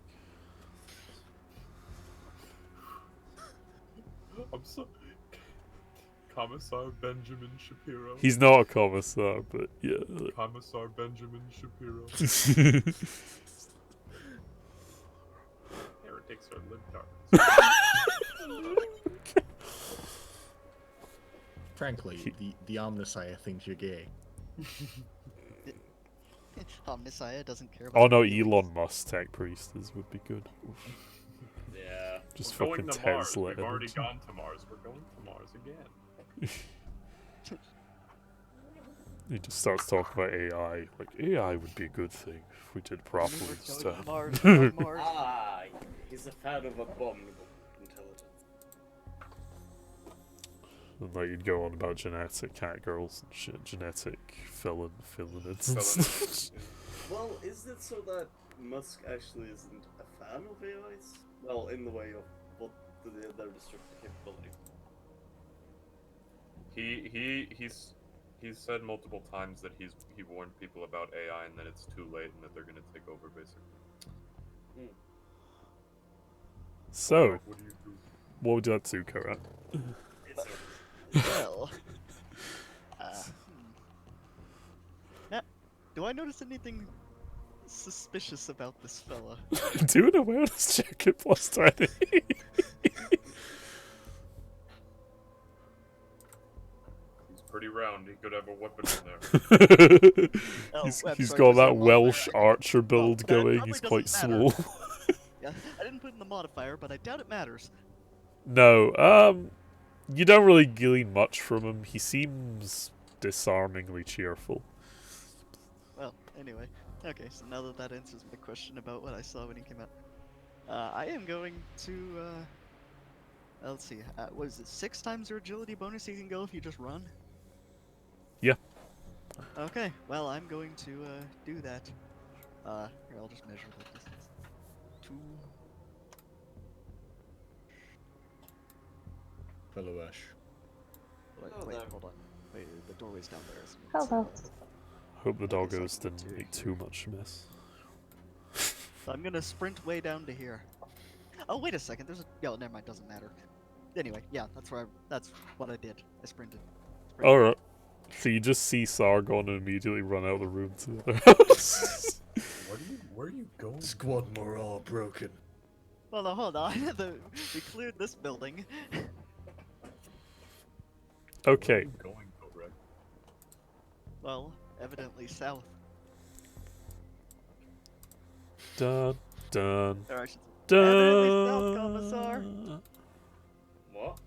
I'm so. Commissar Benjamin Shapiro. He's not a commissar, but yeah. Commissar Benjamin Shapiro. Heretics are libtards. Frankly, the Omnissiah thinks you're gay. Omnissiah doesn't care about Oh no, feelings. Elon Musk tech priestess would be good. Oof. Yeah. Just We're fucking going to Mars. Tesla. We've already energy. gone to Mars. We're going to Mars again. He just starts talking about AI. Like, AI would be a good thing if we did properly We're this going time. to Mars, on Mars. Ah, he's a fan of abominable intelligence. And like you'd go on about genetic cat girls and shit, genetic felonids and Felon- stuff. Well, is it so that Musk actually isn't a fan of AIs? Well, in the way of what their destructive capability. He's said multiple times that he warned people about AI and that it's too late and that they're gonna take over basically. So, What do you do? what would you like to do, Korat? It's Well, Now, do I notice anything suspicious about this fella? Do an awareness check at plus 20. He's pretty round. He could have a weapon in there. Oh, he's I'm he's sorry, got was there a that Welsh modifier? archer build that going. probably He's quite doesn't matter. small. Yeah, I didn't put in the modifier, but I doubt it matters. No, you don't really glean much from him. He seems disarmingly cheerful. Well, anyway. Okay, so now that answers my question about what I saw when he came out. I am going to, let's see, what is it, 6 times your agility bonus you can go if you just run? Yeah. Okay, well, I'm going to, do that. Here, I'll just measure the distance. 2... Fellow Ash. Wait, Oh, wait, there. hold on. Wait, the doorway's down there. Isn't it? Hello. Hope the I guess I doggos can didn't do make it too much mess. So I'm gonna sprint way down to here. Oh, wait a second. There's a. Oh, never mind. Doesn't matter. Anyway, yeah, that's what I did. I sprinted. Alright. So you just see Sargon and immediately run out of the room to the other house. Where are you going? Squad morale broken. Well, no, hold on. We cleared this building. Where are Okay. you going, Cobra? Well, evidently south. Dun, dun, Or I should say, evidently dun. south, Commissar. what?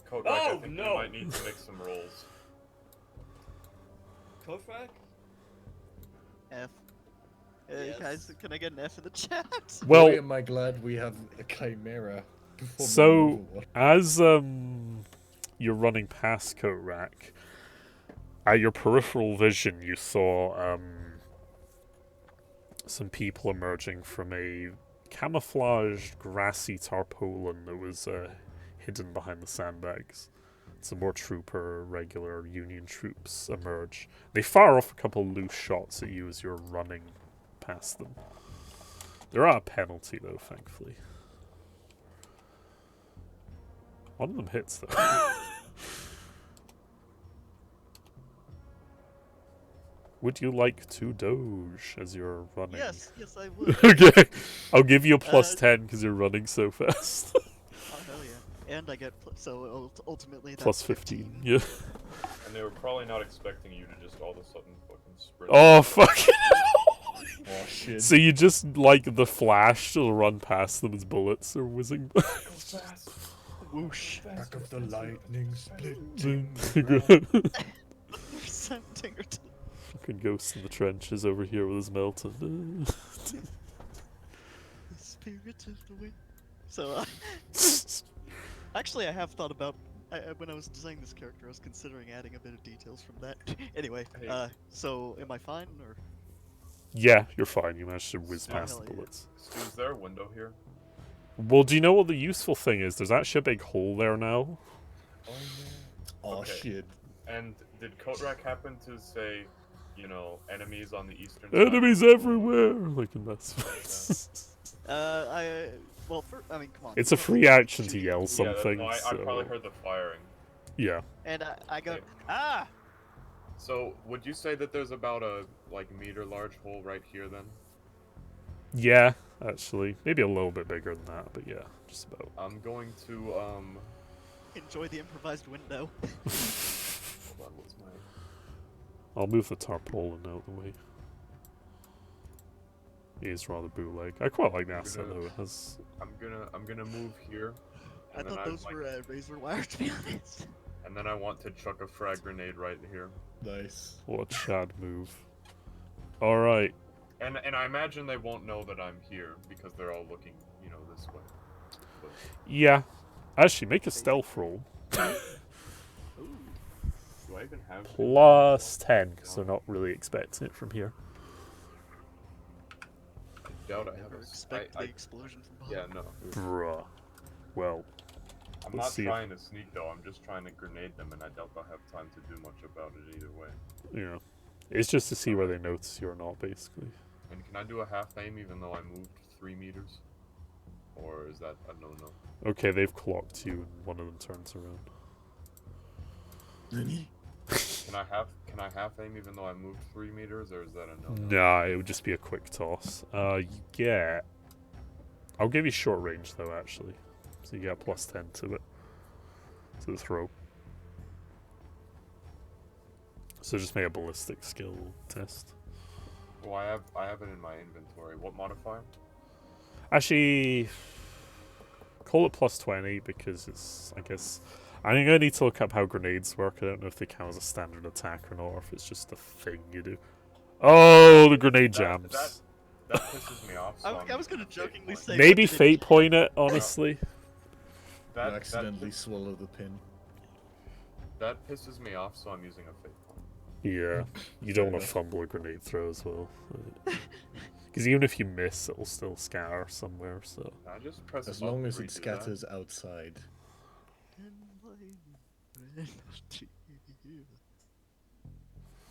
Kodak, I Oh, think no! we might need to make some rolls. Kofrak? F. Yes. Guys, can I get an F in the chat? Well, Boy, am I glad we have a chimera. Before So- one. as you're running past Korak, at your peripheral vision you saw some people emerging from a camouflaged grassy tarpaulin that was hidden behind the sandbags. Some more regular Union troops emerge. They fire off a couple loose shots at you as you're running past them. They're at a penalty though, thankfully. One of them hits though. Would you like to doge as you're running? Yes, yes, I would. Okay, I'll give you a plus Uh, 10 because you're running so fast. Oh, hell yeah. And I get, so ultimately that's Plus 15, yeah. And they were probably not expecting you to just all of a sudden fucking sprint. Oh, fuck. Oh shit. So you just, like, the flash to run past them as bullets are whizzing by. Whoosh. Back of the lightning Fucking splitting. Tinkerton. ghost in the trenches over here with his melton. The spirit of the wind. So, actually, I have thought about. When I was designing this character, I was considering adding a bit of details from that. Anyway, Hey. so am I fine or? Yeah, you're fine. You managed to whiz Oh, past hell the yeah. bullets. Stu, is there a window here? Well, do you know what the useful thing is? There's actually a big hole there now. Oh Oh Okay. shit. And did Kotrak happen to say, you know, enemies on the eastern Enemies side? everywhere! Like in that space. Well, I mean, come on. It's a free action to yell Yeah, something. no, I so... probably heard the firing. Yeah. And I go, Okay. ah! So, would you say that there's about a, like, meter large hole right here then? Yeah, actually. Maybe a little bit bigger than that, but yeah, just about. I'm going to, Enjoy the improvised window. hold on, what's my... I'll move the tarpaulin out of the way. He is rather bootleg. I quite like that set though. It has... I'm gonna move here. I And then thought those like, were razor wire, to be honest. And then I want to chuck a frag grenade right here. Nice. What a Chad move. Alright. And I imagine they won't know that I'm here because they're all looking, you know, this way. But Yeah. Actually, make a stealth roll. do I even have Plus 10, because they're not really expecting it from here. I doubt I have Never a expect the I, explosion from yeah, behind. no. Bruh. Well, I'm Let's not see if- trying to sneak though. I'm just trying to grenade them, and I doubt they'll have time to do much about it either way. yeah. It's just to see where they notice you or not, basically. And can I do a half aim even though I moved 3 meters? Or is that a no-no? Okay, they've clocked you, and one of them turns around. Can I half aim even though I moved 3 meters, or is that a no-no? Nah, it would just be a quick toss. You get... I'll give you short range, though, actually. So you get a plus 10 to it. To the throw. So just make a ballistic skill test. Well, I have it in my inventory. What modifier? Actually, call it plus 20 because it's, I guess... I'm going to need to look up how grenades work. I don't know if they count as a standard attack or not, or if it's just a thing you do. Oh, the grenade jams. That pisses me off. So I was gonna jokingly say Maybe what did it fate do? point it, honestly. That, You accidentally swallow the pin. that pisses me off, so I'm using a fate point. Yeah, you don't want to fumble a grenade throw as well. Because even if you miss, it'll still scatter somewhere, so... I just press As a button long as for it each of that. scatters outside.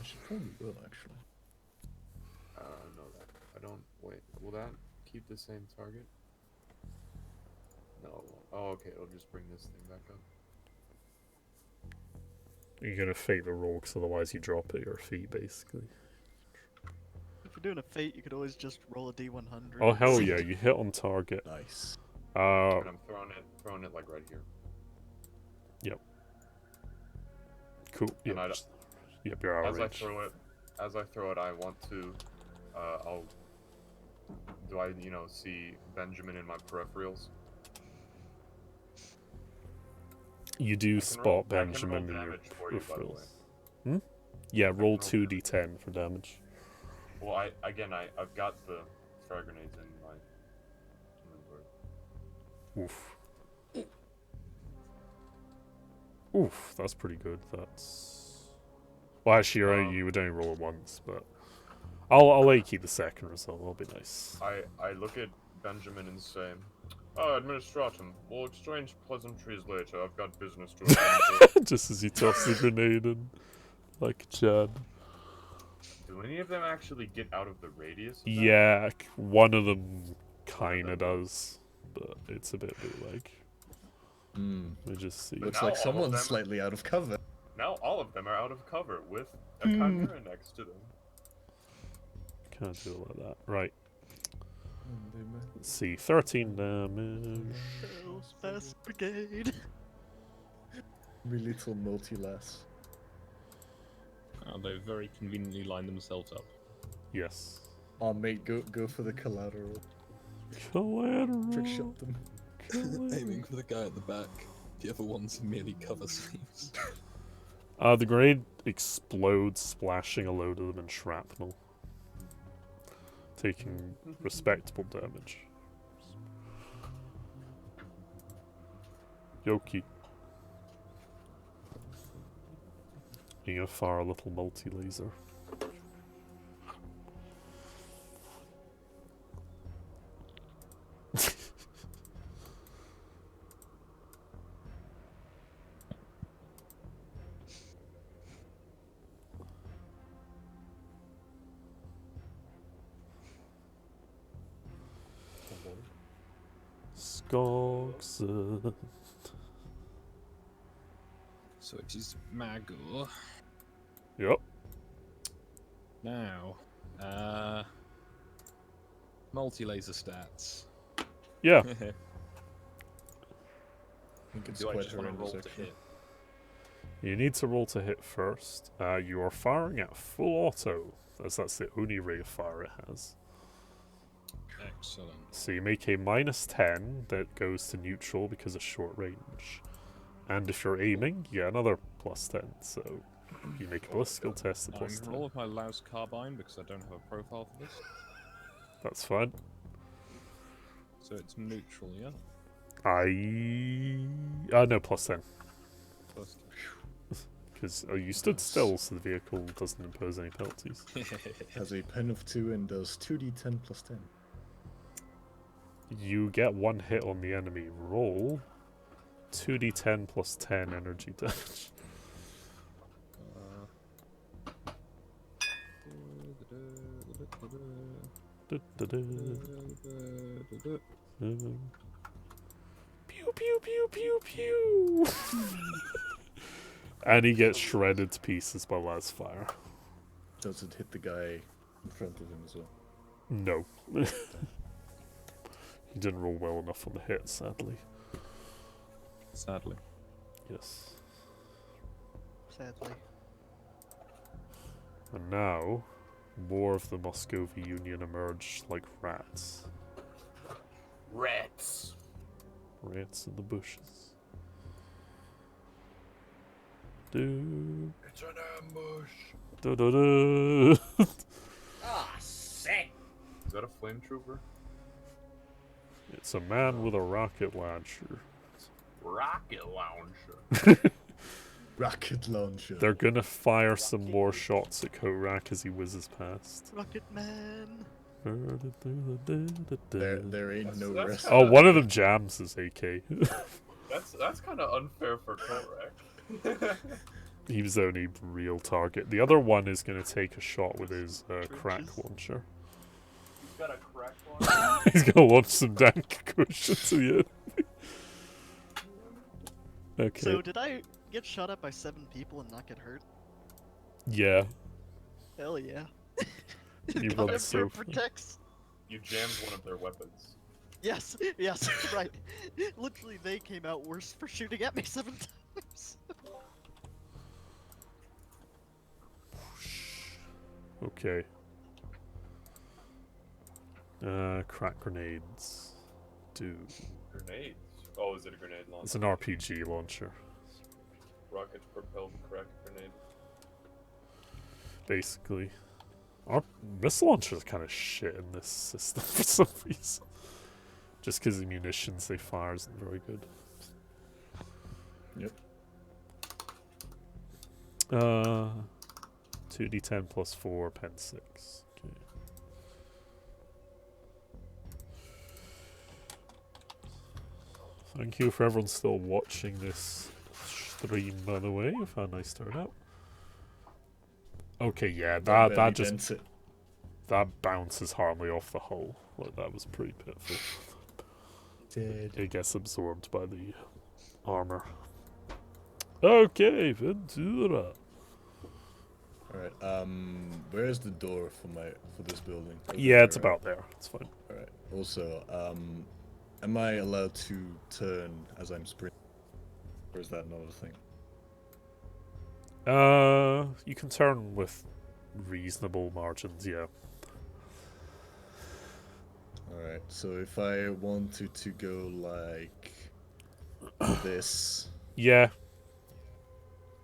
I should probably will, actually. No, that I don't. Wait, will that keep the same target? No. It won't. Oh, okay. It'll just bring this thing back up. You're going to fake the roll, because otherwise you drop at your feet, basically. If you're doing a fate, you could always just roll a d100. Oh, hell yeah, you hit on target. Nice. And I'm throwing it like right here. Cool. Yep, And I just- yep, you're out of range. As I throw it, I want to. Do I, see Benjamin in my peripherals? You do I can spot roll Benjamin in your damage for you, by the way. peripherals. Hmm? Yeah, roll roll 2d10 for damage. Well, I've got the frag grenades in my inventory. Oof. Oof, that's pretty good. That's... Well, actually, you would only roll it once, but... I'll let you keep the second result. That'll be nice. I look at Benjamin and say, "Oh, Administratum, we'll exchange pleasantries later. I've got business to attend to." Just as you toss the grenade in. Like a Chad. Do any of them actually get out of the radius? of that? Yeah, one of them kinda does. But it's a bit bootleg. Hmm. Let me just see. But Looks now like all of someone's them- slightly out of cover. Now all of them are out of cover with a chimera next to them. Can't do it like that. Right. Let's see. 13 damage. Hell's Best Brigade. Me little multi-lass. They very conveniently line themselves up. Yes. Oh mate, go for the collateral. Collateral. Trick shot them. Aiming for the guy at the back. The other one's merely cover sleeves. The grenade explodes, splashing a load of them in shrapnel. Taking respectable damage. Yoki. You gonna fire a little multi-laser. Skogson. So it is Magor. Yep. Now, multi-laser stats. Yeah. I think it's Do I quite just want to roll horrendous, to actually. hit? You need to roll to hit first. You are firing at full auto, as that's the only rate of fire it has. Excellent. So you make a -10 that goes to neutral because of short range. And if you're aiming, you get another +10. So you make a ballistical test at I'm gonna roll +10. with my Laos carbine because I don't have a profile for this. That's fine. So it's neutral, yeah? No, +10. Plus Because you stood still, so the vehicle doesn't impose any penalties. Has a pen of 2 and does 2d10 plus 10. You get one hit on the enemy. Roll 2d10 plus 10 energy damage. Pew pew pew pew pew. And he gets shredded to pieces by Laz fire. Does it hit the guy in front of him as well? No. He didn't roll well enough on the hit, sadly. Sadly. Yes. Sadly. And now, more of the Muscovy Union emerge like rats. Rats. Rats in the bushes. Do It's an ambush. do do do. Ah, sick! Is that a flame trooper? It's a man with a rocket launcher. Rocket launcher. Rocket launcher. They're gonna fire some more shots at Korak as he whizzes past. Rocket Man. There ain't no That's rest. Oh, one of them jams his AK. That's kind of unfair for Korak. He was the only real target. The other one is going to take a shot with his crack Trenches. launcher. He's got a crack one. He's going to launch some dank cushion to the enemy. Okay. So did I get shot at by 7 people and not get hurt? Yeah. Hell yeah. You God run of so Fear far. protects. You jammed one of their weapons. Yes, yes, right. Literally, they came out worse for shooting at me 7 times. Okay. Crack grenades. Do. Grenades. Oh, is it a grenade launcher? It's an RPG launcher. Rocket propelled crack grenade. Basically. Our missile launcher is kind of shit in this system for some reason. Just because the munitions they fire isn't very good. Yep. 2d10 plus 4, pen 6. Okay. Thank you for everyone still watching this stream, by the way. You've had a nice turnout. Okay, yeah, that Barely just dents it. that bounces hardly off the hull. Like, that was pretty pitiful. Dead. It gets absorbed by the armor. Okay, Ventura. Alright, where's the door for this building? Over Yeah, there, it's right? about there. It's fine. Alright. Also, am I allowed to turn as I'm sprinting? Or is that another thing? You can turn with reasonable margins, yeah. Alright, so if I wanted to go like this, Yeah,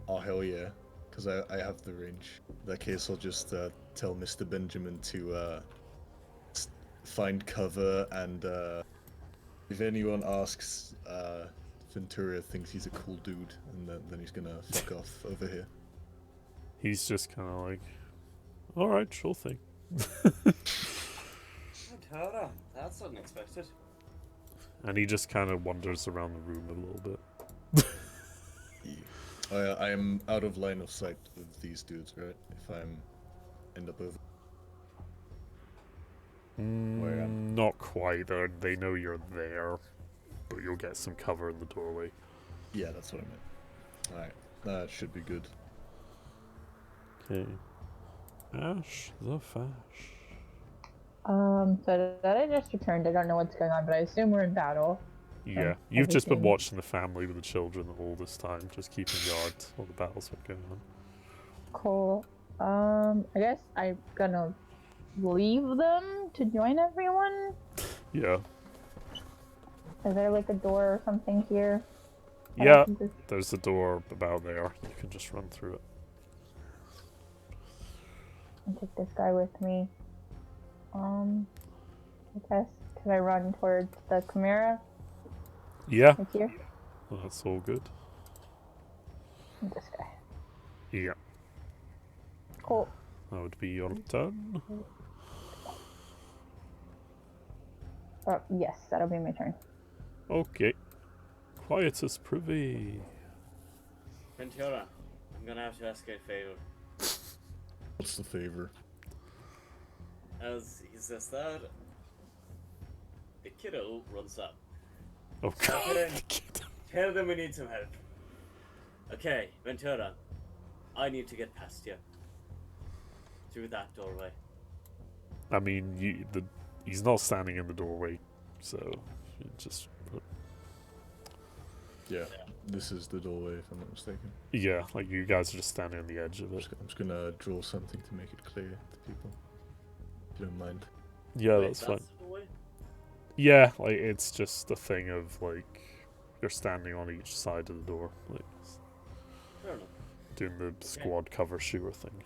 oh hell yeah, because I have the range. In that case, I'll just tell Mr. Benjamin to find cover, and if anyone asks, Ventura thinks he's a cool dude, and then he's gonna fuck off over here. he's just kind of like, alright, sure thing. Hold on, that's unexpected. And he just kind of wanders around the room a little bit. I am out of line of sight of these dudes, right? If I'm end up over. Where am Not quite. They know you're there, but you'll get some cover in the doorway. Yeah, that's what I meant. Alright, that should be good. Okay. Ash the Fash. So that I just returned. I don't know what's going on, but I assume we're in battle. Yeah, you've just been everything. watching the family with the children all this time, just keeping guard while the battle's been going on. Cool. I guess I'm gonna leave them to join everyone. Yeah. Is there like a door or something here? Yeah, can just- there's a door about there. You can just run through it. I'll take this guy with me. I guess can I run towards the Chimera? Yeah, Like here? that's all good. And this guy. Yeah, Cool. that would be your turn. Yes, that'll be my turn. Okay. Quietus privy. Ventura, I'm gonna have to ask you a favor. What's the favor? As he says that, the kiddo runs up. Oh Okay. god. Tell them we need some help. Okay, Ventura, I need to get past you. Through that doorway. I mean, he's not standing in the doorway, so you just Yeah, this is the doorway, if I'm not mistaken. yeah, like you guys are just standing on the edge of it. I'm just gonna draw something to make it clear to people. If you don't mind. Yeah, Wait, that's fine. the doorway? Yeah, like it's just a thing of like you're standing on each side of the door, like Fair enough. doing the squad cover shooter thing.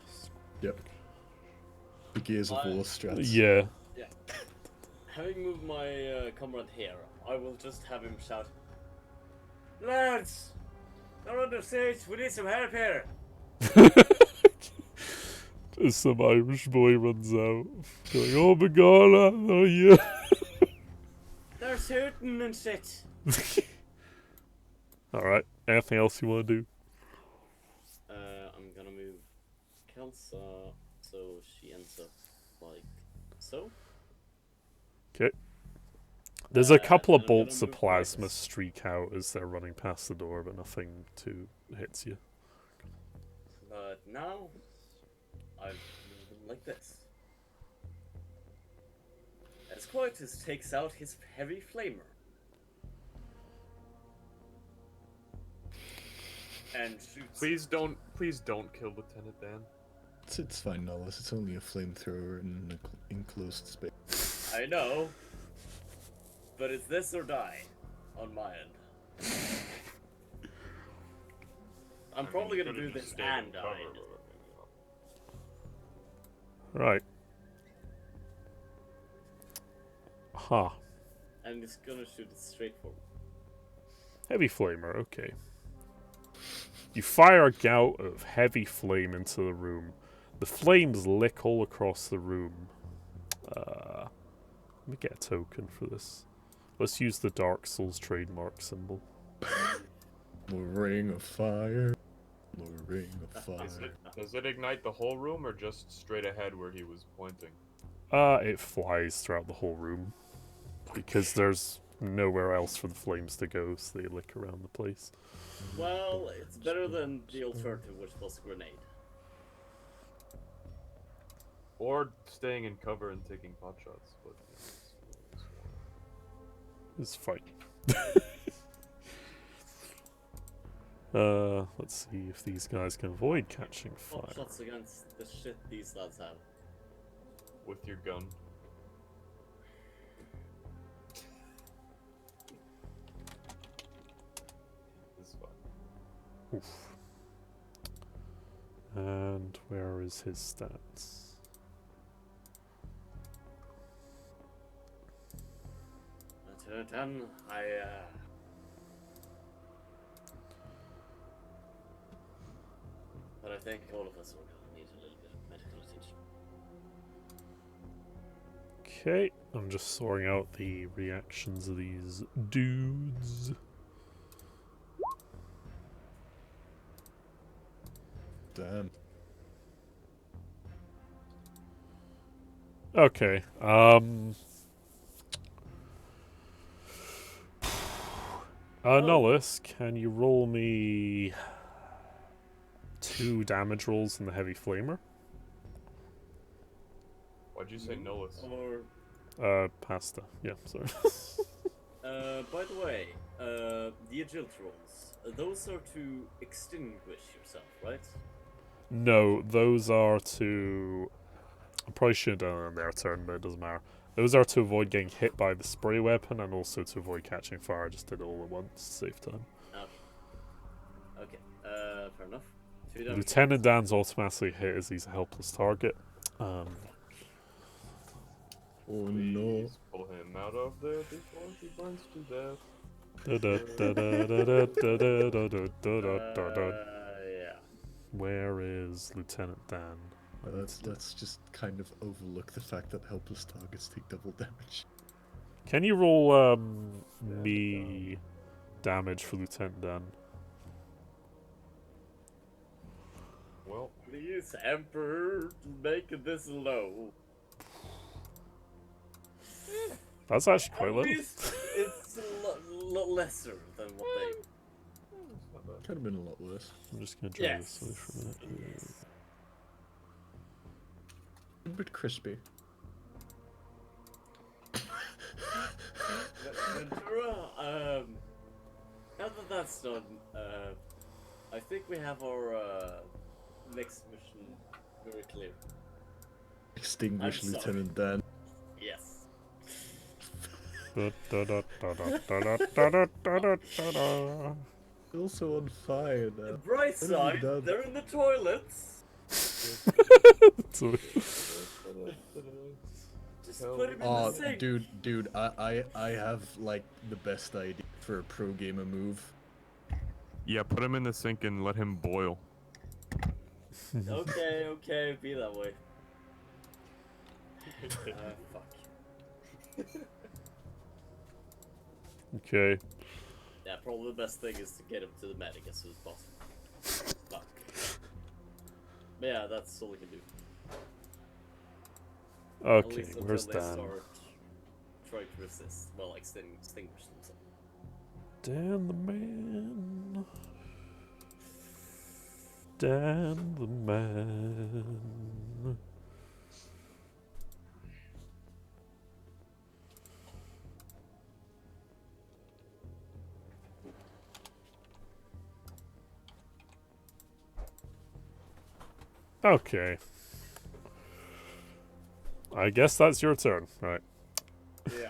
Yep. The Gears of War strats. Yeah. Yeah. Having moved my comrade here, I will just have him shout, "Lads! They're under siege, we need some help here!" Just some Irish boy runs out, going, "Oh my god, oh yeah." They're shooting and shit. All right. Anything else you want to do? I'm gonna move Kelsa so she ends up like so. There's a couple of I'm gonna bolts of move plasma Quietus. streak out as they're running past the door, but nothing too hits you. But now, I've moved them like this. As Quietus takes out his heavy flamer. And shoots. Please don't kill Lieutenant Dan. It's fine, Nollis. It's only a flamethrower in an enclosed space. I know. But it's this or die on my end. I'm probably gonna do this and die. Right. Huh. I'm just gonna shoot it straight forward. Heavy flamer, okay. You fire a gout of heavy flame into the room. The flames lick all across the room. Let me get a token for this. Let's use the Dark Souls trademark symbol. The ring of fire. The ring of fire. Does it ignite the whole room or just straight ahead where he was pointing? It flies throughout the whole room. Because there's nowhere else for the flames to go, so they lick around the place. Well, it's better than the alternative, which was a grenade. Or staying in cover and taking pot shots, but It's fine. Let's see if these guys can avoid catching Pop fire. shots against the shit these lads have. with your gun. This is fine. Oof. And where is his stats? Then but I think all of us will need a little bit of medical attention. Okay, I'm just sorting out the reactions of these dudes. Damn. Okay, Nollis, can you roll me 2 damage rolls in the heavy flamer? Why'd you say Nollis? Or Pasta. Yeah, sorry. by the way, the agility rolls, those are to extinguish yourself, right? No, those are to... I probably should have done it on their turn, but it doesn't matter. Those are to avoid getting hit by the spray weapon and also to avoid catching fire. I just did it all at once to save time. Okay. fair enough. 2 damage. Lieutenant Dan's automatically hit as he's a helpless target. Oh no. Please pull him out of there before he burns to death. Yeah. Where is Lieutenant Dan? Let's just kind of overlook the fact that helpless targets take double damage. Can you roll me damage for Lieutenant Dan? Well, Please, Emperor, make this low. That's actually quite At low. least it's a lot lesser than what they. it's not bad. Could have been a lot worse. I'm just gonna try Yes. this away for a minute. Yes. A bit crispy. Ventura, now that that's done, I think we have our next mission very clear. Extinguish I'm sorry. Lieutenant Dan. Yes. Also on fire The now. bright What have you side, done? they're in the toilets. So- Just Hell put him in Oh, the sink. dude, I have like the best idea for a pro gamer move. Yeah, put him in the sink and let him boil. Okay, be that way. Fuck. Okay. Yeah, probably the best thing is to get him to the medic as soon as possible. Fuck. But yeah, that's all we can do. At Okay, least until where's they Dan? start trying to resist. Well, like extinguish themselves. Dan the man. Dan the man. Okay. I guess that's your turn, right? Yeah.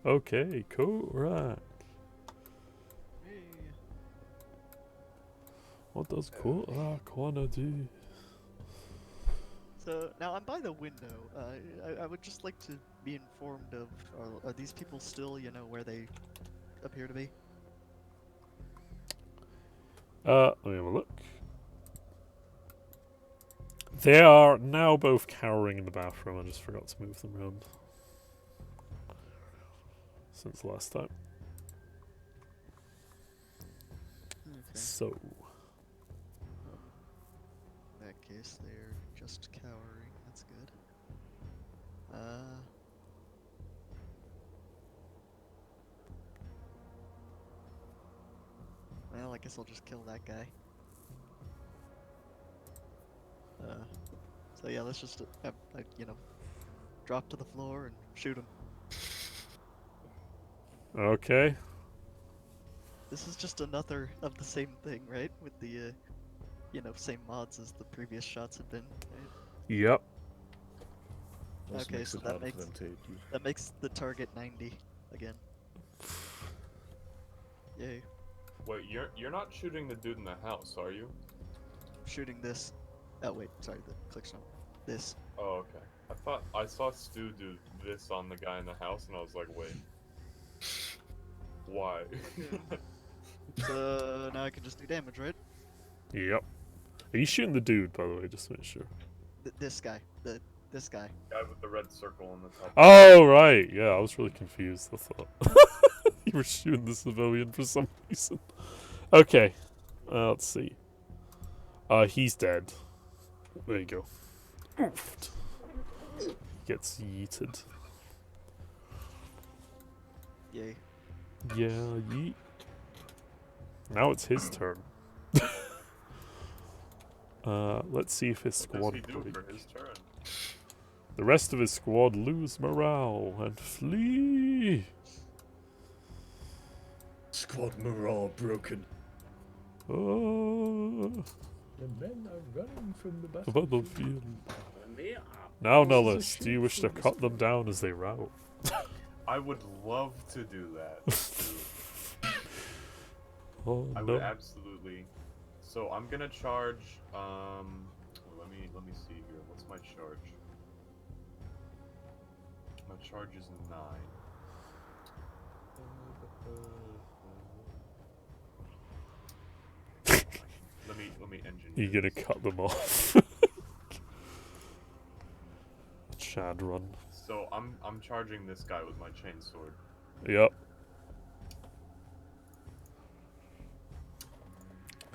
Okay, cool, right. Hey. What does Korak wanna do? So now I'm by the window. I would just like to be informed of are these people still, you know, where they appear to be? Let me have a look. They are now both cowering in the bathroom. I just forgot to move them around since last time. Okay. So, In that case, they're just cowering. That's good. Well, I guess I'll just kill that guy. So yeah, let's just, you know, drop to the floor and shoot him. okay. This is just another of the same thing, right? With the, you know, same mods as the previous shots had been. Right? Yep. Also Okay, makes so it that harder makes- for them to hit you. That makes the target 90 again. Yay. wait, you're not shooting the dude in the house, are you? Shooting this. Oh wait, sorry, the click's not. This. Oh, okay. I thought I saw Stu do this on the guy in the house, and I was like, wait, why? So now I can just do damage, right? Yep. Are you shooting the dude, by the way, just to make sure? This guy. This guy. Guy with the red circle on the top. Oh, right. Yeah, I was really confused. I thought you were shooting the civilian for some reason. Okay. Let's see. He's dead. There you go. Oofed. Gets yeeted. Yay. Yeah, yeet. Now it's his turn. Let's see if his What does squad he do break. for his turn? The rest of his squad lose morale and flee. Squad morale broken. Oh, The men are running from the the battlefield. battlefield. Yeah. Now, This is a Nellis, do you wish to shit cut them down as they rout? I would love to do that. Stu. Oh I no. would absolutely. So I'm gonna charge. Let me see here. What's my charge? My charge is 9. Let me engineer. You're gonna this. cut them off. Chad run. So I'm charging this guy with my chainsword. Yep.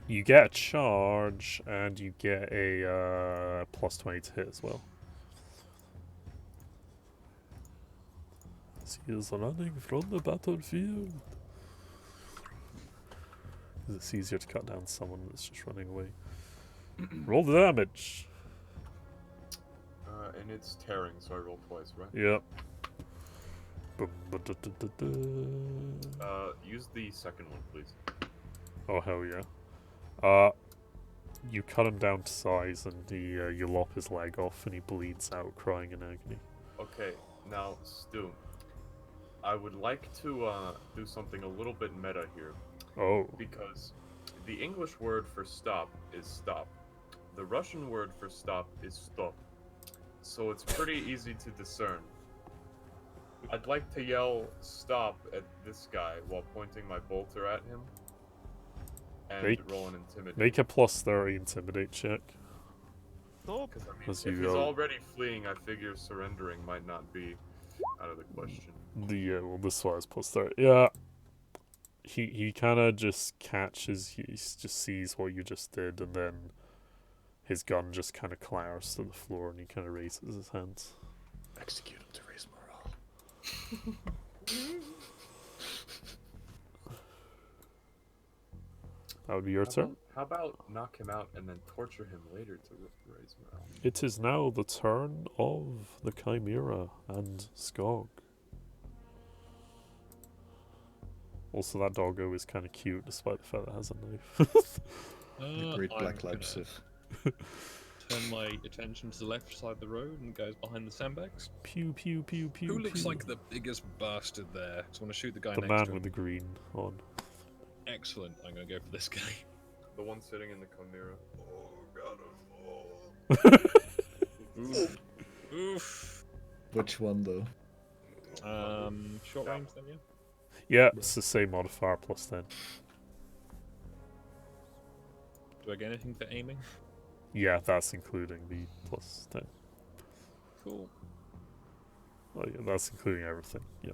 You get a charge, and you get a plus 20 to hit as well. He is running from the battlefield. It's easier to cut down someone that's just running away. Roll the damage. And it's tearing, so I roll twice, right? Yep. Boom, ba-da-da-da-da. Use the second one, please. Oh hell yeah. You cut him down to size, and you lop his leg off, and he bleeds out, crying in agony. Okay, now Stu, I would like to do something a little bit meta here, Oh. because the English word for stop is stop. The Russian word for stop is stop. So it's pretty easy to discern. I'd like to yell stop at this guy while pointing my bolter at him. And roll an intimidate. Make a plus 30 intimidate check. Because I mean, As if you he's go. already fleeing, I figure surrendering might not be out of the question. Well, this was plus 30. Yeah. He kind of just catches, he just sees what you just did, and then his gun just kind of clatters to the floor, and he kind of raises his hands. Execute him to raise morale. That would be your turn. How about knock him out and then torture him later to raise morale? It is now the turn of the Chimera and Skog. Also, that doggo is kind of cute, despite the fact that it has a knife. The great black I'm lab gonna sif. turn my attention to the left side of the road and goes behind the sandbags. Pew pew pew pew. Who looks pew. like the biggest bastard there? So I want to shoot the guy the next man to him. with the green on? Excellent. I'm going to go for this guy. The one sitting in the Chimera. Oh god, Oof. Oof. Which one though? Short range then, yeah? Yeah, it's the same modifier plus 10. Do I get anything for aiming? Yeah, that's including the plus 10. Cool. Oh yeah, that's including everything. Yeah.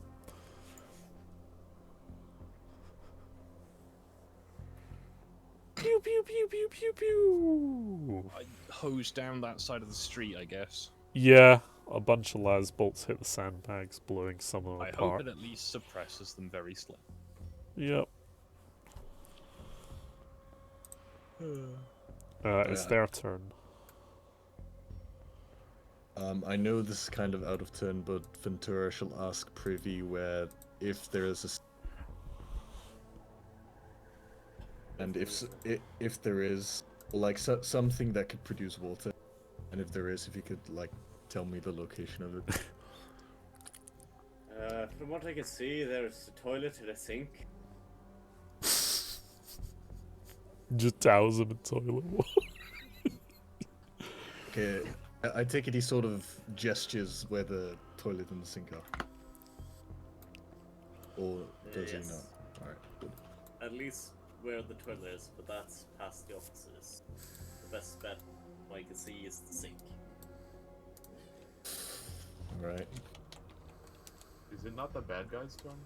Pew pew pew pew pew pew. I hose down that side of the street, I guess. Yeah, a bunch of las bolts hit the sandbags, blowing some of them I hope apart. it at least suppresses them very slightly. Yep. It's Yeah. their turn. I know this is kind of out of turn, but Ventura shall ask Privy where if there is a and if there is like something that could produce water, and if there is, if you could like tell me the location of it. From what I can see, there's a toilet and a sink. Just douse him in toilet water. Okay, I take it he sort of gestures where the toilet and the sink are. Or does Yes. he not? Alright, good. At least where the toilet is, but that's past the offices. The best bet I can see is the sink. Alright. Is it not the bad guy's turn?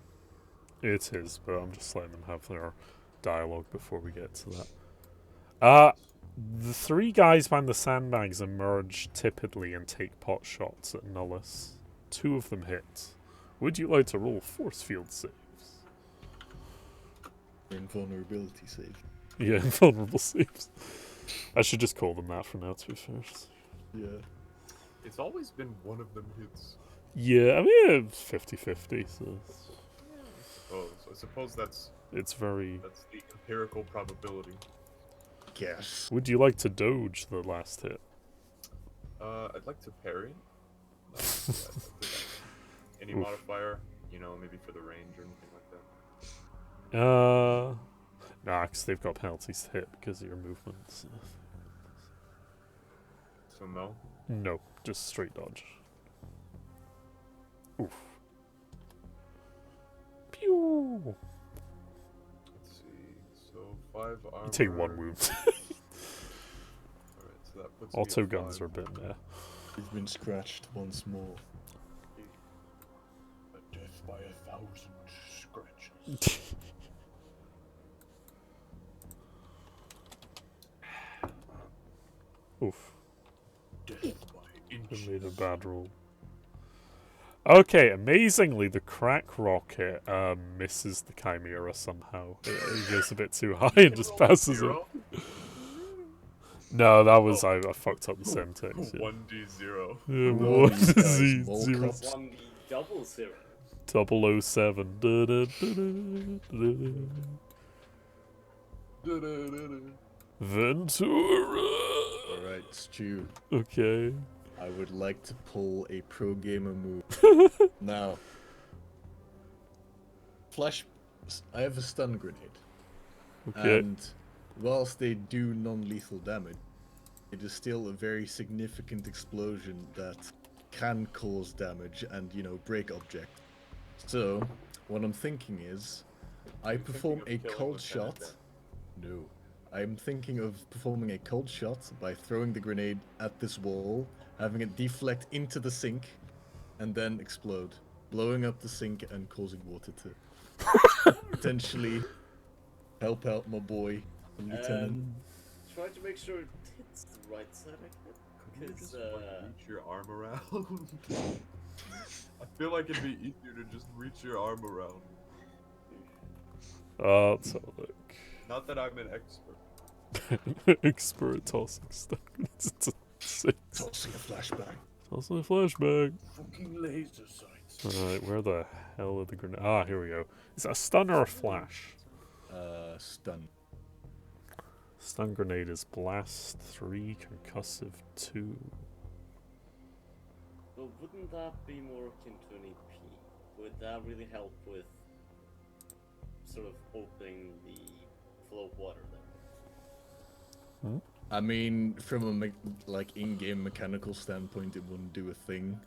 It is, but I'm just letting them have their dialogue before we get to that. The three guys behind the sandbags emerge typically and take pot shots at Nullus. 2 of them hit. Would you like to roll force field saves? Invulnerability save. Yeah, invulnerable saves. I should just call them that for now, to be fair. Yeah. It's always been one of them hits. Yeah, I mean, it's 50-50, so Oh, so I suppose that's it's very... the empirical probability. Yes. Would you like to dodge the last hit? I'd like to parry. Any Oof. modifier, maybe for the range or anything like that. Nah, 'cause they've got penalties to hit because of your movements. So no. No, just straight dodge. Oof. Pew! Let's see. So 5 armor. You take 1 wound. Alright, so that puts me Auto at guns 5. are a bit there. You've been scratched once more. A death by 1,000 scratches. Oof. Death by I inches. made a bad roll. Okay, amazingly, the crack rocket misses the Chimera somehow. It goes a bit too high and just passes it. Zero? No, that was I fucked up the syntax. Yeah. 1d0. Yeah, Whoa, what these is guys, he? mole 0 cups. 1D00. 007. Ventura. Alright, Stu. Okay. I would like to pull a pro gamer move. Now, I have a stun grenade. Okay. And whilst they do non-lethal damage, it is still a very significant explosion that can cause damage and, you know, break objects. So, what I'm thinking is, I perform a killing cold Lieutenant shot. No. I'm thinking of performing a cold shot by throwing the grenade at this wall, having it deflect into the sink, and then explode, blowing up the sink and causing water to potentially help out my boy, the lieutenant. Try to make sure it hits the right side of it. Could you Because, just reach your arm around? I feel like it'd be easier to just reach your arm around. Let's have a look. Not that I'm an expert. Expert tossing stuff. It's a 6. Tossing a flashbang. Tossing a flashbang. Fucking laser sights. Alright, where the hell are the grenades? Ah, here we go. Is that a stun or a flash? Stun. Stun grenade is blast 3, concussive 2. well, wouldn't that be more akin to an EP? Would that really help with sort of opening the flow of water there? I mean, from a in-game mechanical standpoint, it wouldn't do a thing.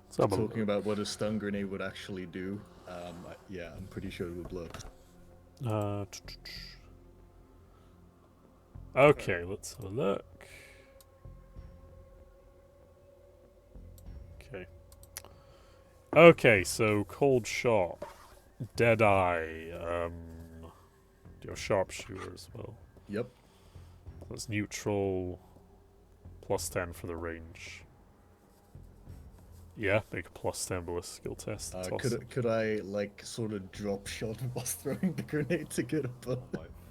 Let's have a Talking look. about what a stun grenade would actually do, yeah, I'm pretty sure it would blow up. Okay, let's have a look. Okay. Okay, so cold shot, dead eye, your sharpshooter as well. Yep. That's neutral, plus 10 for the range. Yeah, make a plus 10 ballistic skill test. Toss it. Could I like sort of drop shot whilst throwing the grenade to get above?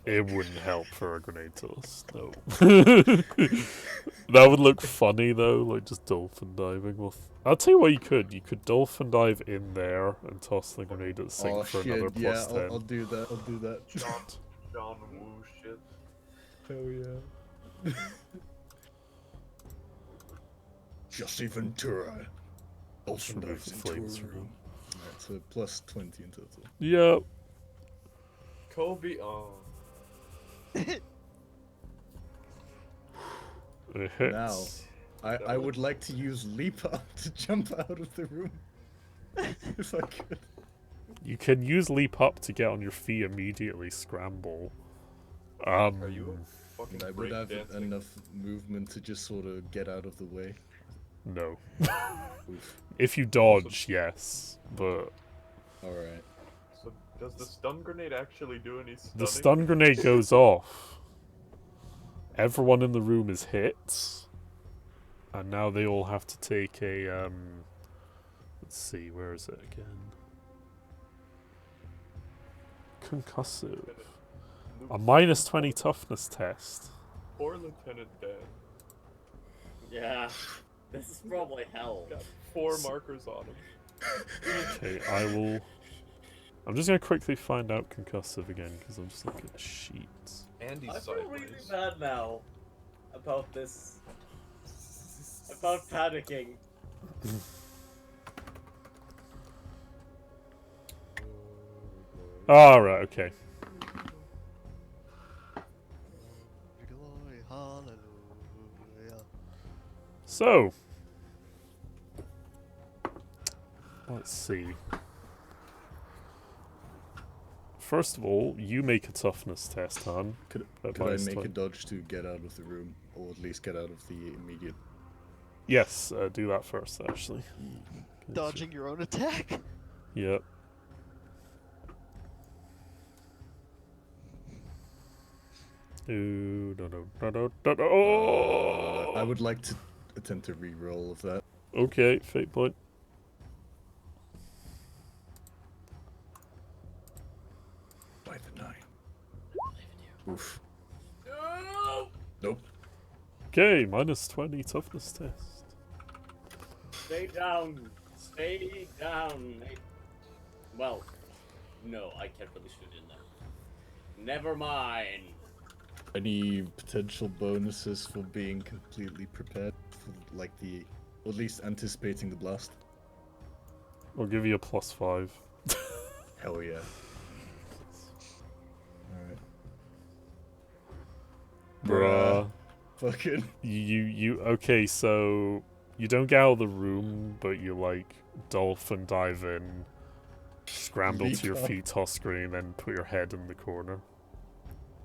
It wouldn't help for a grenade toss, no. That would look funny though, like just dolphin diving. Well, I'll tell you what you could. You could dolphin dive in there and toss the grenade at the sink Oh for shit! another Yeah, plus 10. I'll do that. I'll do that. John Woo shit. Hell yeah. Jesse Ventura. Just Also remove dives the into a flames from room. Alright, so plus 20 in total. Yep. Kobe, oh. It hits. Now, I would like to use leap up to jump out of the room. If I could. You can use leap up to get on your feet immediately, scramble. Are you fucking And I would have breakdancing? enough movement to just sort of get out of the way. No. Oof. If you dodge, yes, but Alright. So does the stun grenade actually do any stunning? the stun grenade goes off. Everyone in the room is hit, and now they all have to take a let's see, where is it again? Concussive. A minus 20 toughness test. Poor Lieutenant Dan. Yeah, this is probably hell. Got 4 markers on him. Okay, I'm just gonna quickly find out concussive again because I'm just looking at the sheets. Andy's I feel really sideways. bad now about this. About panicking. Alright, okay. So, let's see. First of all, you make a toughness test, Han. Could at I minus make 20. a dodge to get out of the room, or at least get out of the immediate? Yes, do that first, actually. Dodging your own attack? Yep. Ooh, no. Oh! I would like to attempt a re-roll of that. Okay, fate point. By the 9. Oof. No! Nope. Okay, minus 20 toughness test. Stay down. Stay down. Well, no, I can't really shoot in there. Never mind. Any potential bonuses for being completely prepared for, like, the, or at least anticipating the blast? I'll give you a +5. Hell yeah. Alright. Bruh. Fucking. You okay, so you don't get out of the room, but you like dolphin dive in, scramble to your Leap up. feet, toss screen, then put your head in the corner.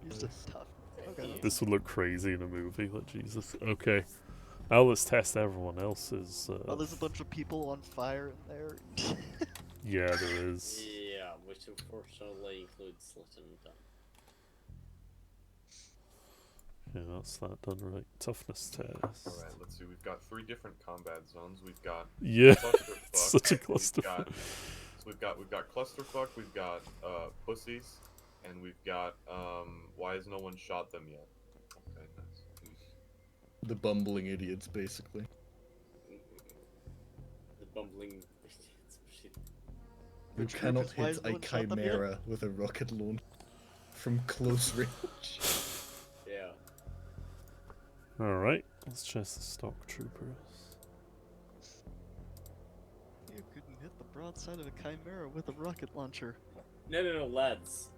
He's just tough. Okay. This would look crazy in a movie, like Jesus. Okay. Now let's test everyone else's. Oh, there's a bunch of people on fire in there. Yeah, there is. Yeah, which unfortunately includes Slitten and Dunn. Yeah, that's that done right. Toughness test. Alright, let's see. We've got 3 different combat zones. We've got Yeah, clusterfuck. it's such a We've clusterfuck. got, so we've got clusterfuck. We've got pussies, and we've got why has no one shot them yet? Okay, nice. The bumbling idiots, basically. The bumbling idiots. Shit. Who Which cannot Lucas, why hit has no a one shot them yet? chimera with a rocket launch from close range. Yeah. Alright, let's test the stock troopers. You couldn't hit the broadside of a chimera with a rocket launcher. No, lads.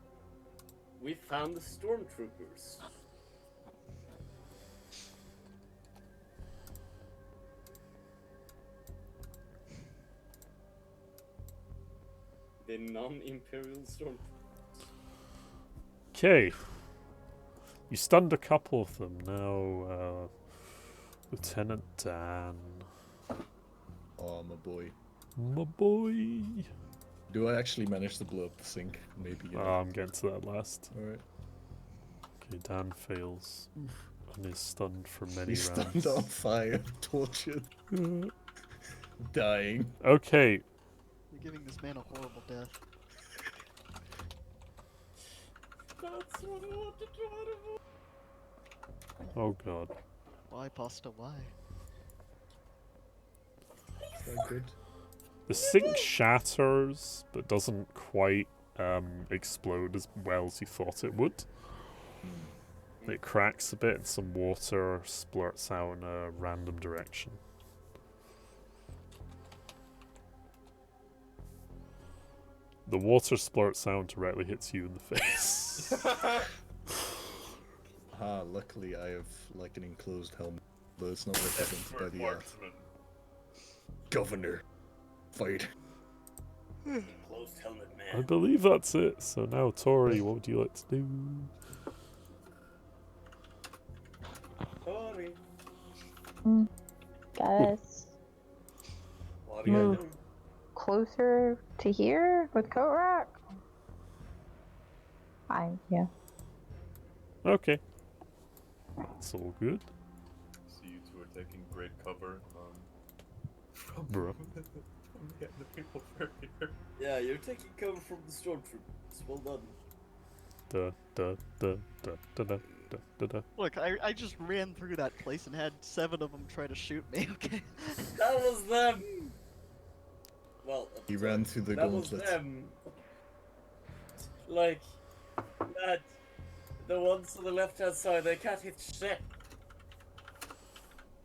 We found the stormtroopers. The non-imperial stormtroopers. Okay. You stunned a couple of them. Now, Lieutenant Dan. Oh, my boy. My boy. Do I actually manage to blow up the sink? Maybe, yeah. I'm getting to that last. Alright. Okay, Dan fails. And is stunned for many He's rounds. stunned on fire, tortured, dying. Okay, You're giving this man a horrible death. That's what I wanted to avoid. oh god. Why, pasta, why? Is that good? The sink shatters, but doesn't quite explode as well as you thought it would. It cracks a bit and some water splurts out in a random direction. The water splurts out and directly hits you in the face. Luckily I have, like, an enclosed helmet, but it's not represented by the Marksman. governor. Fight. Closed helmet I man. believe that's it. So now, Tori, what would you like to do? Sorry. Guys, What are you Move. doing? closer to here with Korak? Yeah. Okay. It's all good. So you two are taking great cover from Bruh. from the enemy over here. Yeah, you're taking cover from the stormtroopers. Well done. Da da da da da da da da da. Look, I just ran through that place and had 7 of them try to shoot me, okay? That was them. Well, He ran through the that was gauntlet. them. Like that. The ones on the left-hand side, they can't hit shit.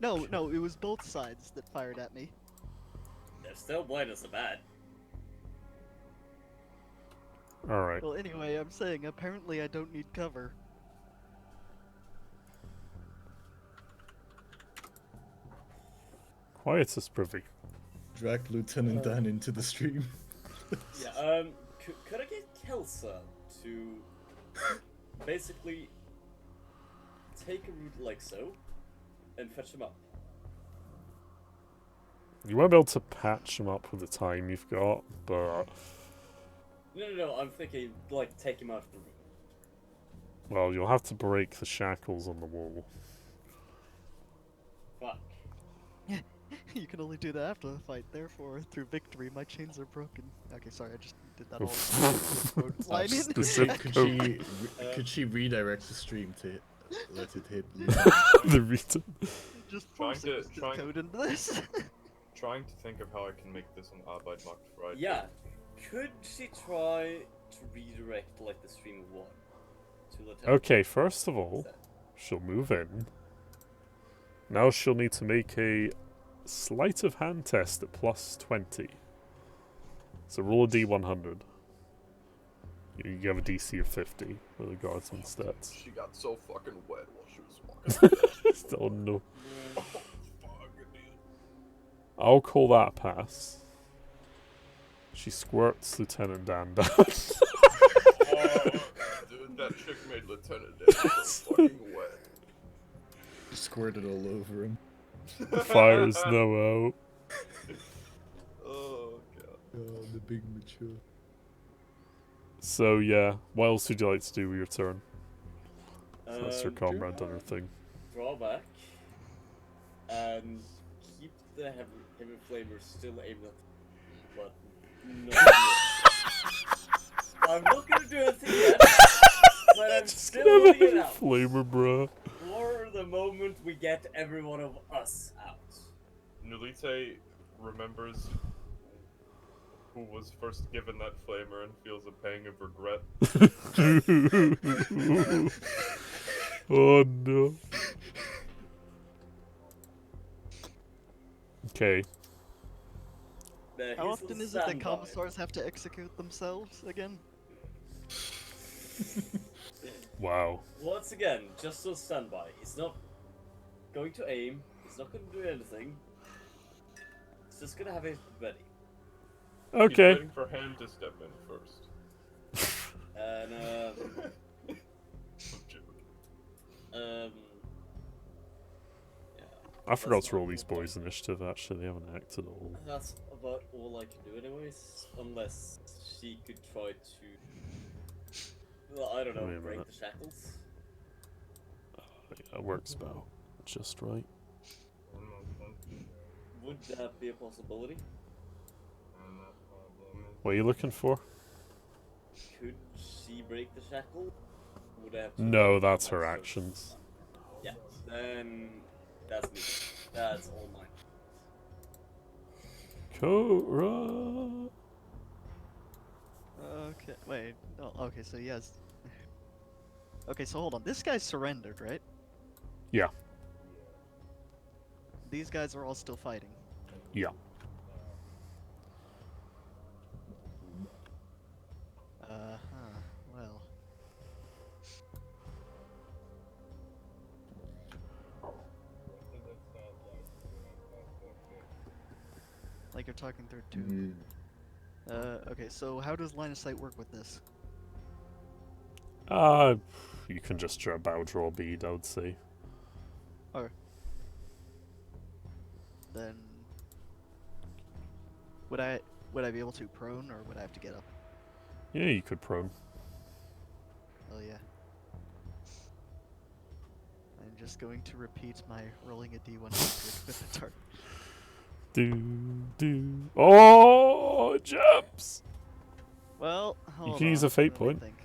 No, it was both sides that fired at me. They're still blind as a bat. Alright. Well, anyway, I'm saying apparently I don't need cover. Quietus privy. Drag Lieutenant Dan into the stream. Yeah, could I get Kelsa to basically take a route like so and fetch him up? You won't be able to patch him up with the time you've got, but No, I'm thinking, like, take him out of the room. well, you'll have to break the shackles on the wall. Fuck. You can only do that after the fight. Therefore, through victory, my chains are broken. Okay, sorry, I just did that all. Line in. Specific Could she redirect the stream to let it hit? The reason. Just Trying force to- it trying- code into this. Trying to think of how I can make this an Arbeitmacht Friday. Yeah, could she try to redirect, like, the stream of one to Lieutenant? Okay, first of all, she'll move in. Now she'll need to make a sleight of hand test at +20. So roll a d100. You have a DC of 50 with the guardsman stats. She got so fucking wet while she was walking. Still no. Oh, fuck, dude. I'll call that a pass. She squirts Lieutenant Dan down. Oh, dude, that chick made Lieutenant Dan so fucking wet. Squirted all over him. Fires no out. Oh, God. Oh, the big mature. So yeah, what else would you like to do with your turn? That's your Do comrade done her thing. Draw back and keep the heavy flamer still aimed at the but no. I'm not gonna do anything yet, but I'm still holding it out Flamer, bruh. for the moment we get every one of us out. Nulite remembers who was first given that flamer and feels a pang of regret. Oh no. Okay. Now, How he's often on is it that standby. commissars have to execute themselves again? Wow. Once again, just on standby. He's not going to aim. He's not going to do anything. He's just gonna have it ready. He's Okay. waiting for Ham to step in first. And yeah. I forgot That's to roll not these cool. boys' initiative. Actually, they haven't acted at all. That's about all I can do, anyways. Unless she could try to, well, I don't know, Wait a break minute. the shackles. That works about just right. Would that be a possibility? What are you looking for? Could she break the shackle? Would I have to No, that's her myself? actions. Yeah, then that's me. That's all mine. Cora. Okay, wait. Oh, okay, so yes. Okay, so hold on. This guy's surrendered, right? Yeah. These guys are all still fighting. Yeah. Well. Like you're talking through two. Okay, so how does line of sight work with this? You can just bow draw bead, I would say. Then would I be able to prone, or would I have to get up? Yeah, you could prone. Oh yeah. I'm just going to repeat my rolling a d100 with the target. Do. Oh, jumps! Well, hold can use on, a fate let me point. think.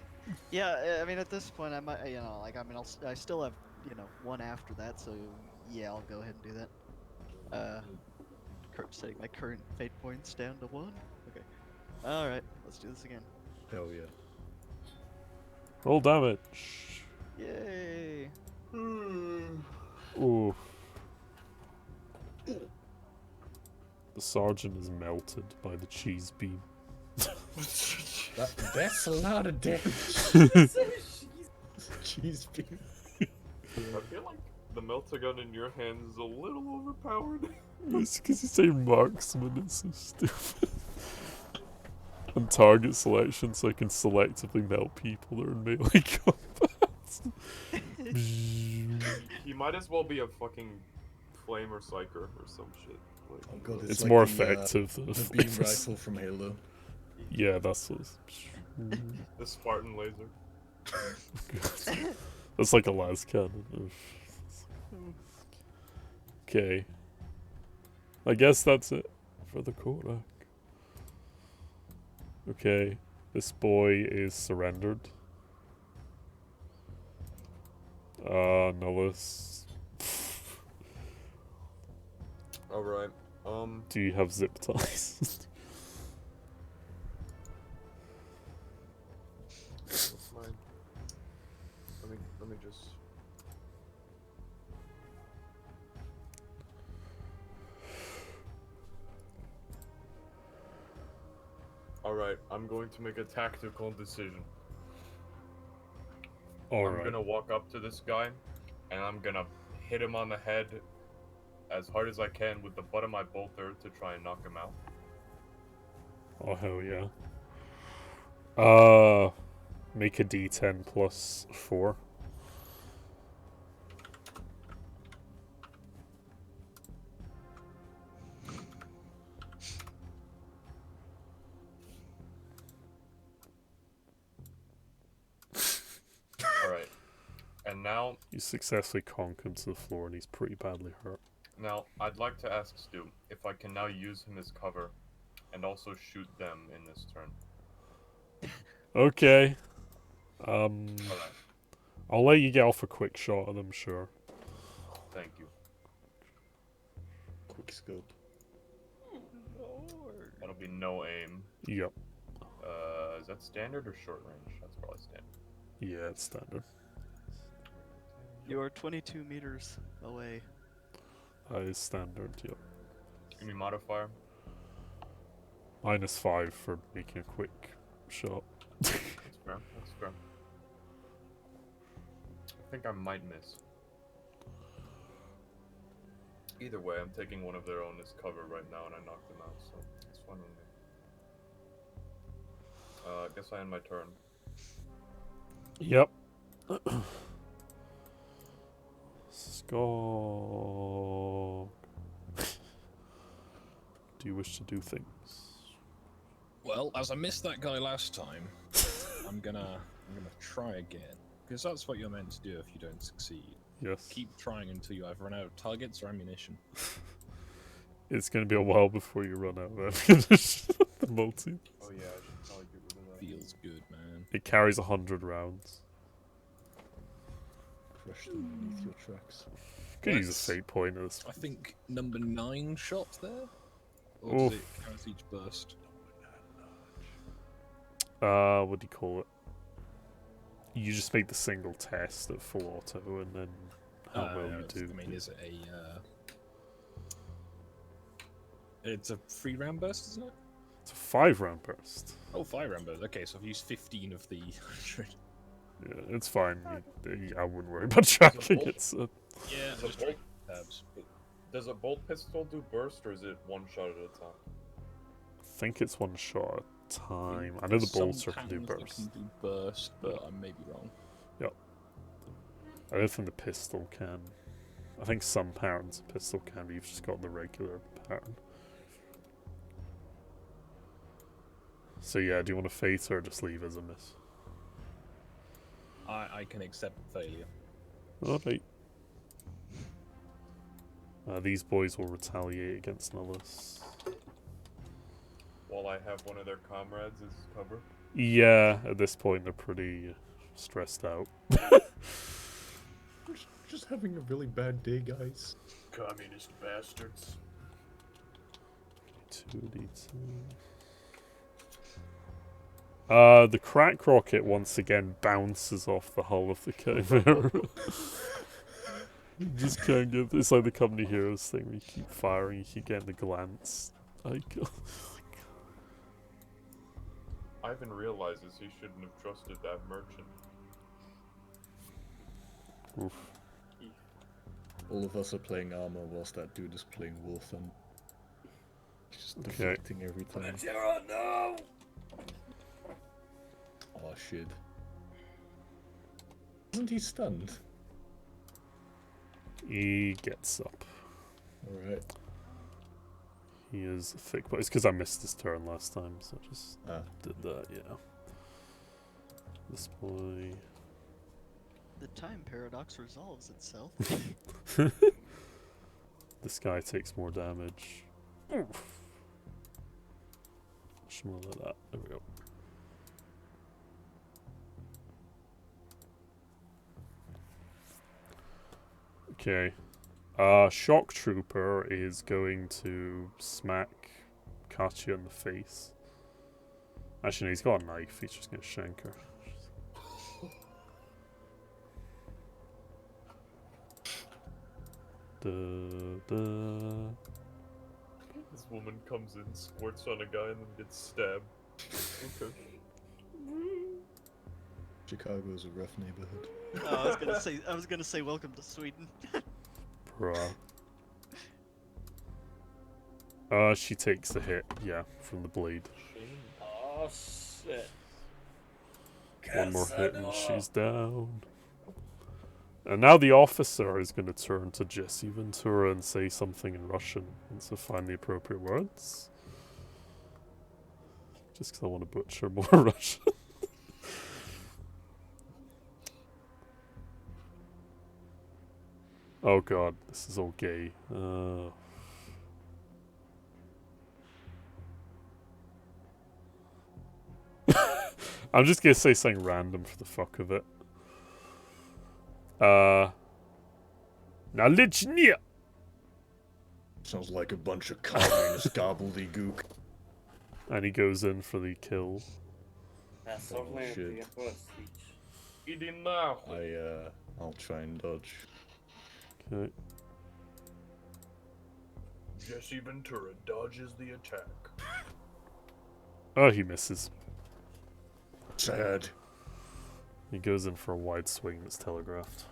Yeah, I mean at this point I might, I still have, one after that, so yeah, I'll go ahead and do that. Setting my current fate points down to 1. Okay. All right, let's do this again. Hell yeah. Roll damage. Yay! Ooh. The sergeant is melted by the cheese beam. That's a lot of damage. So she's Cheese beam. I feel like the melta gun in your hands is a little overpowered. It's because you say marksman, it's so stupid. And target selection, so I can selectively melt people that are in melee combat. He might as well be a fucking flamer psyker or some shit. Like, Oh god, It's like more the, effective than a the beam flamer. rifle from Halo. Yeah, that's what. the Spartan laser. That's like a las cannon. Okay. I guess that's it for the Korak. Okay. This boy is surrendered. Nullus. Alright. Do you have zip ties? What's mine? Let me just. Alright, I'm going to make a tactical decision. I'm Alright. gonna walk up to this guy, and I'm gonna hit him on the head as hard as I can with the butt of my bolter to try and knock him out. Oh, hell yeah. Make a d10 plus 4. Alright. And now, You successfully conk him to the floor and he's pretty badly hurt. I'd like to ask Stu if I can now use him as cover and also shoot them in this turn. Okay. Alright, I'll let you get off a quick shot of them, sure. thank you. Quick scope. That'll be no aim. Yep. Is that standard or short range? That's probably standard. Yeah, it's standard. You are 22 meters away. That is standard, yep. Give me modifier. -5 for making a quick shot. That's fair. That's fair. I think I might miss. Either way, I'm taking one of their own as cover right now, and I knocked them out, so it's fine with me. I guess I end my turn. Yep. Skog. Do you wish to do things? Well, as I missed that guy last time, I'm gonna try again. Because that's what you're meant to do if you don't succeed. Yes. Keep trying until you either run out of targets or ammunition. It's gonna be a while before you run out of ammunition. The multi. Oh yeah, I should probably get rid of that. Feels good, man. It carries 100 rounds. Crush them beneath your tracks. Could use a That's- fate point at this I point. think number 9 shot there? Or Oof. does it count each burst? What do you call it? You just make the single test at full auto, and then how well you do. I mean, is it a... It's a 3-round burst, isn't it? It's a 5-round burst. Oh, 5-round burst. Okay, so I've used 15 of the 100. Yeah, it's fine. I wouldn't worry about tracking bolt? it. So. Yeah, Does a just bolt, tabs. does a bolt pistol do burst, or is it one shot at a time? I think it's one shot at a time. I know the Some bolter can do patterns that burst. can do burst, but I may be wrong. I don't think the pistol can. I think some patterns of pistol can, but you've just got the regular pattern. So yeah, do you want to fate or just leave as a miss? I can accept failure. Alright. These boys will retaliate against Nullus. While I have one of their comrades as cover. Yeah, at this point they're pretty stressed out. Just having a really bad day, guys. Communist bastards. 2d2. The crack rocket once again bounces off the hull of the Chimera. You just can't get. It's like the Company Heroes thing where you keep firing, you keep getting the glance. Like, Ivan realizes he shouldn't have trusted that merchant. oof. All of us are playing armor whilst that dude is playing War Thunder. He's just Okay. deflecting every time. Ventura, no! Oh shit. Isn't he stunned? He gets up. Alright. He is thick, but it's because I missed his turn last time, so I just did that, yeah. Display. The time paradox resolves itself. This guy takes more damage. Oof. Much more like that. There we go. Okay. Shock Trooper is going to smack Katya in the face. Actually, no, he's got a knife. He's just going to shank her. This woman comes in, squirts on a guy, and then gets stabbed. Okay. Chicago is a rough neighborhood. Oh, I was gonna say welcome to Sweden. Bruh. She takes a hit, yeah, from the blade. Oh shit. One more hit and she's down. And now the officer is going to turn to Jesse Ventura and say something in Russian. And so find the appropriate words. Just because I want to butcher more Russian. Oh god, this is all gay. I'm just gonna say something random for the fuck of it. Nalichnia! Sounds like a bunch of communist gobbledygook. And he goes in for the kill. That's certainly shit. the Emperor's speech. I'll try and dodge. Okay. Jesse Ventura dodges the attack. Oh, he misses. Sad. He goes in for a wide swing that's telegraphed.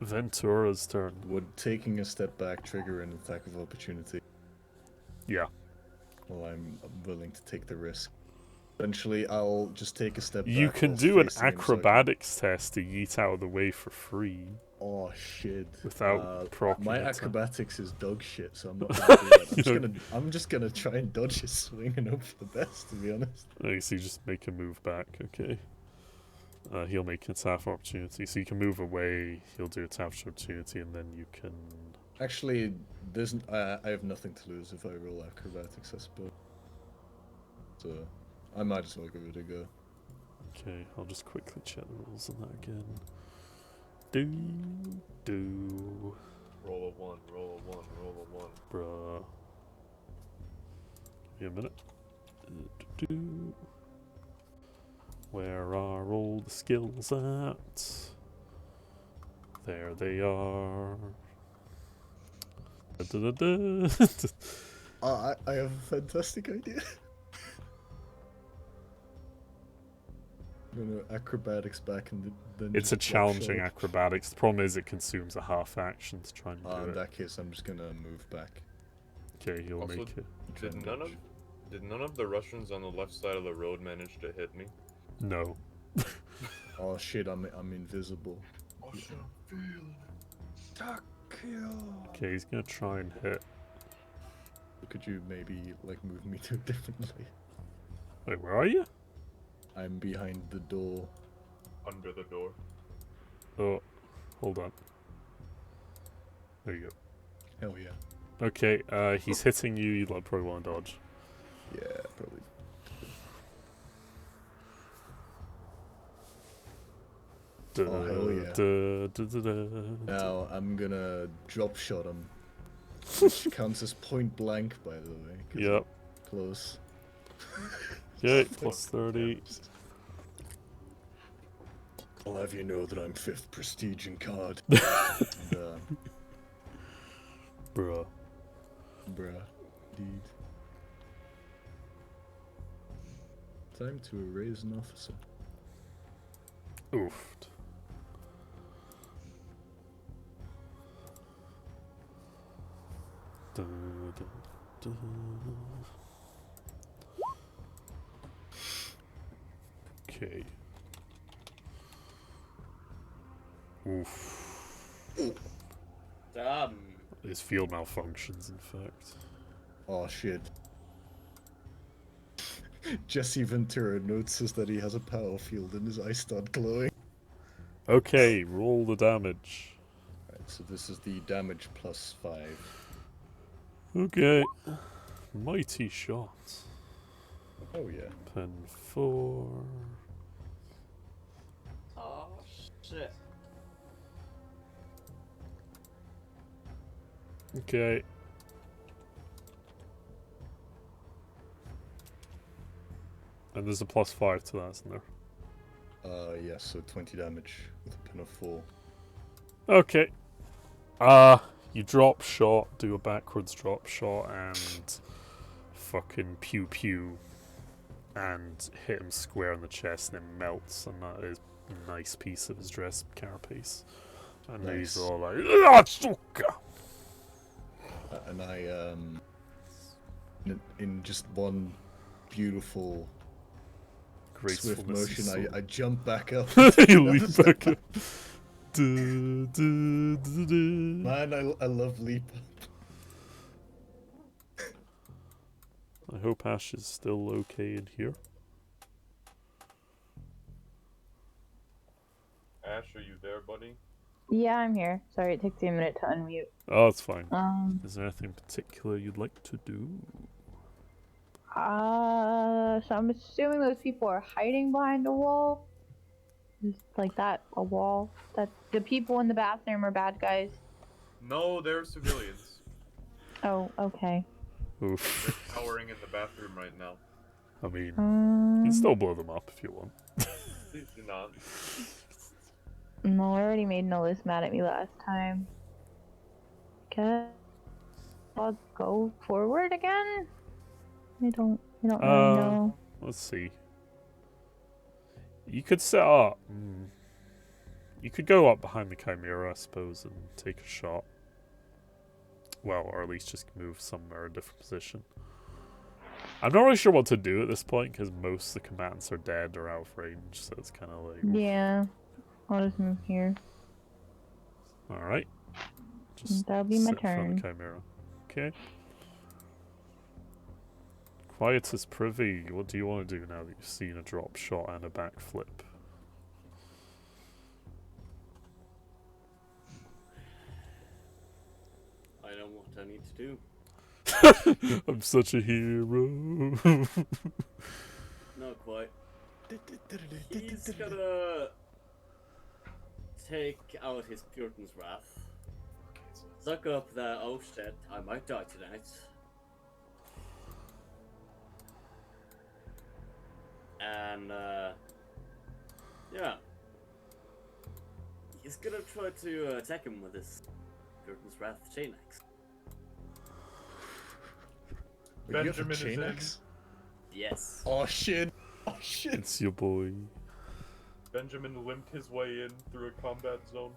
Ventura's turn. Would taking a step back trigger an attack of opportunity? Yeah. Well, I'm willing to take the risk. Eventually, I'll just take a step back. You can whilst do an facing him so I can- acrobatics test to yeet out of the way for free. Oh shit! Without proccing my it. acrobatics is dog shit, so I'm not gonna do that. I'm just gonna try and dodge his swing and hope for the best. To be honest. Okay, so you just make a move back. Okay. He'll make an attack of opportunity, so you can move away. He'll do attack of opportunity, and then you can. Actually, I have nothing to lose if I roll acrobatics, I suppose. So I might as well give it a go. Okay, I'll just quickly check the rules on that again. Do. Roll a 1, roll a 1, roll a 1. Bruh. Give me a minute. Do. Where are all the skills at? There they are. I have a fantastic idea. I'm gonna acrobatics back and then. It's a just challenging shot. acrobatics. The problem is it consumes a half action to try and do In it. that case, I'm just gonna move back. Okay, he'll Also, make it. Try Did and none of dodge. did none of the Russians on the left side of the road manage to hit me? No. Oh shit! I'm invisible. Okay, he's gonna try and hit. Could you maybe like move me to a different lane? Wait, where are you? I'm behind the door. Under the door. Oh, hold on. There you go. Hell yeah. Okay, he's hitting you. You probably want to dodge. Yeah, probably. Oh, hell yeah. Now I'm gonna drop shot him, which counts as point blank, by the way. 'Cause Yep. Close. Okay, plus 30. I'll have you know that I'm 5th prestige in card. And, Bruh. bruh. Indeed. Time to erase an officer. Oof. Da, da, da. Okay. Oof. Damn. His field malfunctions, in fact. Oh shit. Jesse Ventura notices that he has a power field and his eyes start glowing. Okay, roll the damage. Right, so this is the damage plus 5. Okay. Mighty shot. Oh yeah. Pen 4. Oh shit. Okay. And there's a plus 5 to that, isn't there? Yeah, so 20 damage with a pen of 4. Okay. You drop shot, do a backwards drop shot, and fucking pew pew, and hit him square in the chest, and it melts, and that is a nice piece of his dress carapace. And he's Nice. all like, "Ah, suka!" And I, in just one beautiful swift Gracefulness. motion, I jump back up. You leap back up. Du, du, du, du. Man, I love leap up. I hope Ash is still okay in here. Ash, are you there, buddy? Yeah, I'm here. Sorry, it takes me a minute to unmute. Oh, it's fine. Um, Is there anything particular you'd like to do? so I'm assuming those people are hiding behind a wall. Just like that, a wall. That the people in the bathroom are bad guys. No, they're civilians. Oh, okay. Oof. They're cowering in the bathroom right now. I mean, you can Um, still blow them up if you want. Please do not. no, I already made Nolis mad at me last time. Guess I'll go forward again. I don't really know. Let's see. You could set up. You could go up behind the Chimera, I suppose, and take a shot. Well, or at least just move somewhere a different position. I'm not really sure what to do at this point because most of the combatants are dead or out of range, so it's kind of like. Yeah, I'll just move here. All right. Just That'll be my sit in front of the turn. Chimera. Okay. Quietus Privy, what do you want to do now that you've seen a drop shot and a backflip? I know what I need to do. I'm such a hero. Not quite. He's gonna take out his Puritan's Wrath. Suck up that, oh shit, I might die tonight. And, yeah. He's gonna try to attack him with his Puritan's Wrath chain axe. Wait, you have a Benjamin is chain in. axe? Yes. Oh shit! Oh shit! It's your boy. Benjamin limped his way in through a combat zone.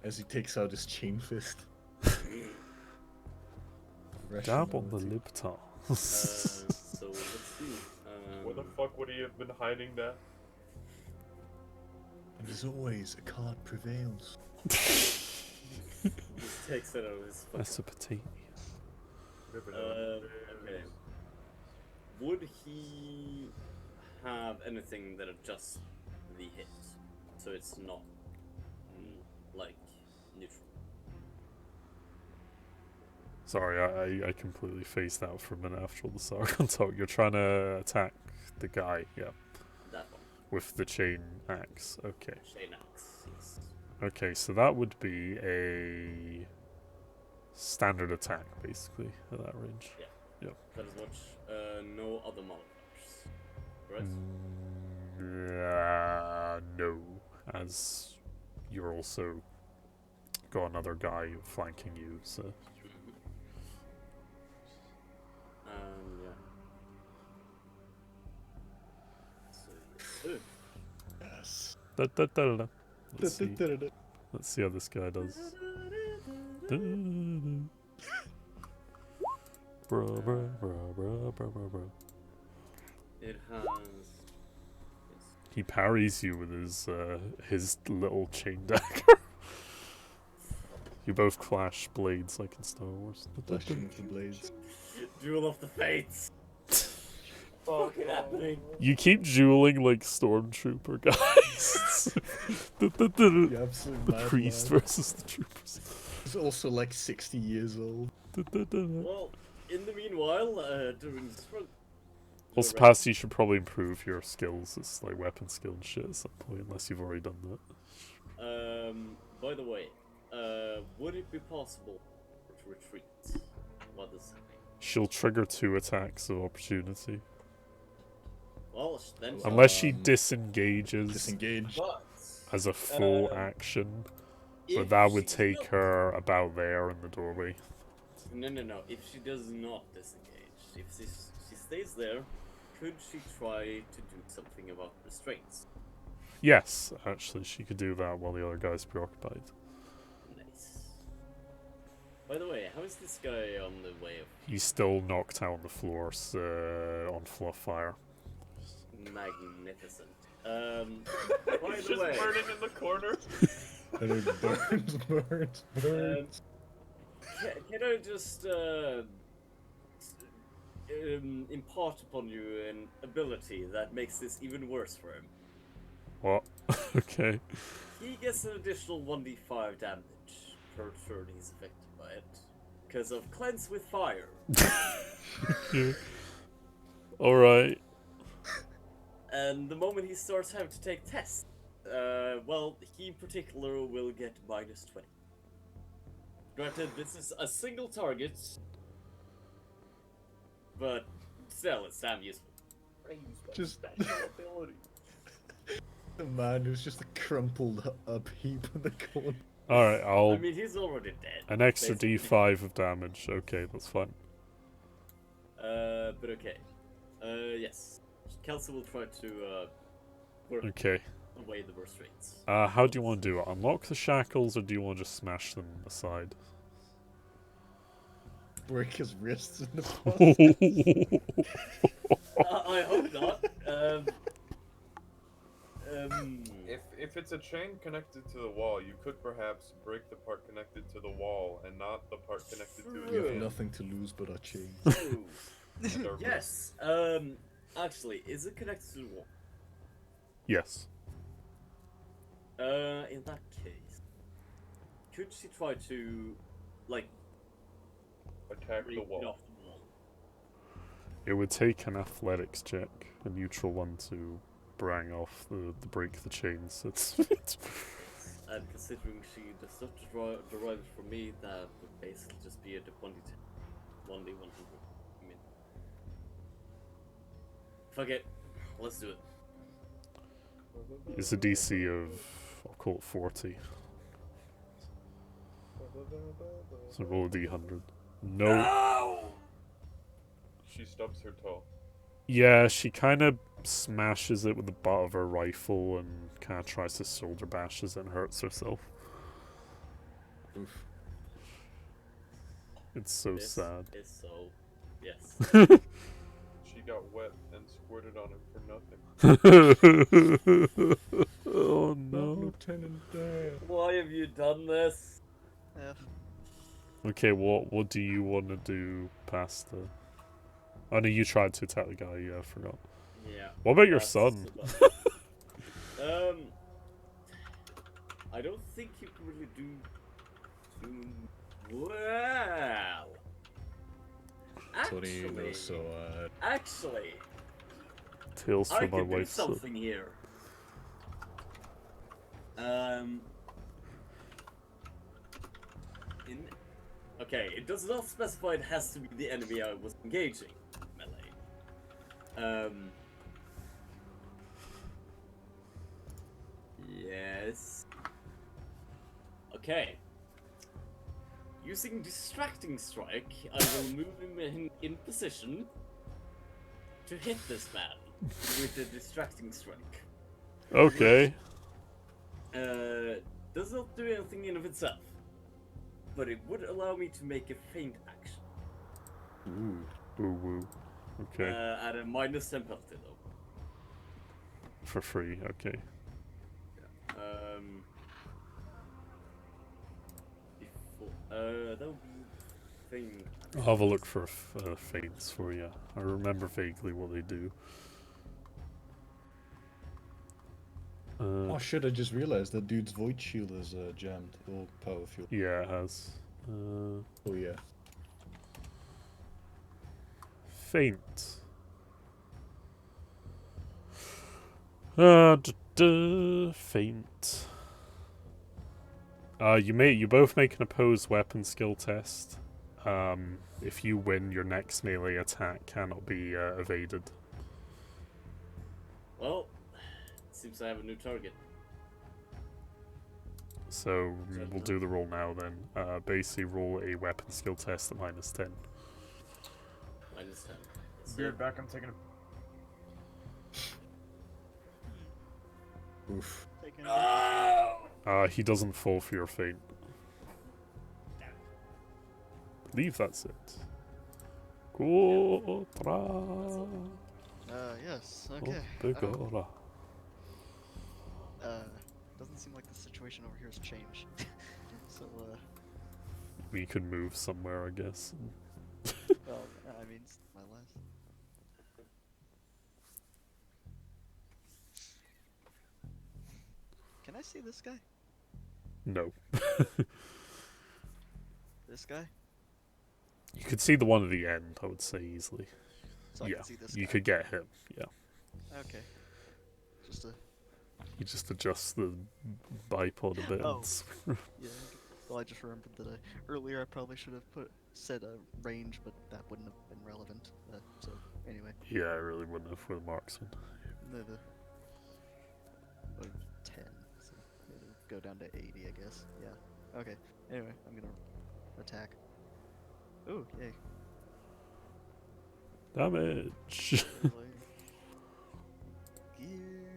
As he takes out his chain fist. Dab on the Rationality. lip tar. So let's see. Where the fuck would he have been hiding that? And as always, a card prevails. Just takes it out of his fucking... Mesopotamia. Okay. Would he have anything that adjusts the hit, so it's not like neutral? Sorry, I completely phased out for a minute after all the Sargon talk. You're trying to attack the guy, yeah, That one, with the chain axe. Okay. chain axe. Yes. Okay, so that would be a standard attack, basically, at that range. That is what. No other modifiers. Right. No, as you're also got another guy flanking you, so. Yeah. So, Yes. Da-da-da-da. Let's see. Let's see how this guy does. Bro, bro, bro, bro, bro, bro, bro. It has. He parries you with his little chain dagger. You both clash blades like in Star Wars. Flashing the blades. Duel of the Fates. Fucking happening. You keep dueling like stormtrooper guys. You absolute The madman. priest versus the troopers. He's also like 60 years old. Well, in the meanwhile, during this run. Also, Pass, you should probably improve your skills. It's like weapon skill and shit at some point, unless you've already done that. By the way, would it be possible to retreat? What is happening? She'll trigger 2 attacks of opportunity. Well, then. Unless she disengages Disengage. But as a full action. But if that would she's take not- her about there in the doorway. No. If she does not disengage, if she stays there, could she try to do something about restraints? Yes, actually, she could do that while the other guy's preoccupied. Nice. By the way, how is this guy on the way of He's still knocked out on the floor on fluff fire. magnificent? By He's the just way, burning in the corner. And it burns. can I just impart upon you an ability that makes this even worse for him? What? Okay. He gets an additional 1d5 damage per turn he's affected by it, because of Cleanse with Fire. Alright. And the moment he starts having to take tests, well, he in particular will get -20. Granted, this is a single target, but still, it's damn useful. Just Special ability. the man who's just a crumpled up heap in the corner. Alright, I mean, he's already dead. An extra basically. d5 of damage. Okay, that's fine. But okay. Yes. Kelsey will try to, work Okay. away the restraints. How do you want to do it? Unlock the shackles, or do you want to just smash them aside? Break his wrists in the past. I hope not. If it's a chain connected to the wall, you could perhaps break the part connected to the wall and not the part connected to We his have hand. nothing to lose but our chains. Ooh. And our Yes. Actually, is it connected to the wall? Yes. In that case, could she try to, like, attack break the it wall. off the wall? It would take an athletics check, a neutral one, to bang off the break the chains. It's And considering she does not derive it from me, that would basically just be a 1d10. 1d100. I mean. Fuck it. Let's do it. It's a DC of, I'll call it 40. So roll a d100. No. She stubs her toe. Yeah, she kind of smashes it with the butt of her rifle and kind of tries to shoulder bashes and hurts herself. Oof. It's so This sad. is so. Yes. She got wet and squirted on him for nothing. Oh no. Lieutenant Dan. Why have you done this? Okay, what do you want to do past the... Oh no, you tried to attack the guy, yeah, I forgot. Yeah. What about your that's son? about- I don't think you can really do too well. Torino, so Actually, Tales I from my can do wife's son. something here. Okay, it does not specify it has to be the enemy I was engaging. Melee. Yes. Okay. Using Distracting Strike, I will move him in position to hit this man with the Distracting Strike. Okay. do anything in of itself, but it would allow me to make a feint action. Ooh. Ooh woo. Okay. At a -10 penalty, though. For free. Okay. That would be feint. I'll have a look for feints for you. I remember vaguely what they do. Oh shit! I just realized that dude's void shield is jammed. Or power fuel. Yeah, it has. Oh yeah. Feint. Feint. You both make an opposed weapon skill test. If you win, your next melee attack cannot be evaded. Well, it seems I have a new target. So we'll do the roll now then. Basically roll a weapon skill test at -10. -10. Let's Beard see. back, I'm taking a... Oof. Taking He doesn't fall for your feint. Believe that's it. Kotra. Yes. Okay. Opegora. Doesn't seem like the situation over here has changed. So, We could move somewhere, I guess. well, I mean, it's my last. Can I see this guy? No. This guy? You could see the one at the end, I would say, easily. So I Yeah, can see this you guy. could get him, yeah. Okay. Just a. You just adjust the bipod a bit. Oh. and Yeah. Well, I just remembered that earlier I probably should have said a range, but that wouldn't have been relevant. So anyway, yeah, I really wouldn't have with marksman. the 10. So it'll go down to 80, I guess. Yeah. Okay. Anyway, I'm gonna attack. Ooh, yay. Damage! Gear.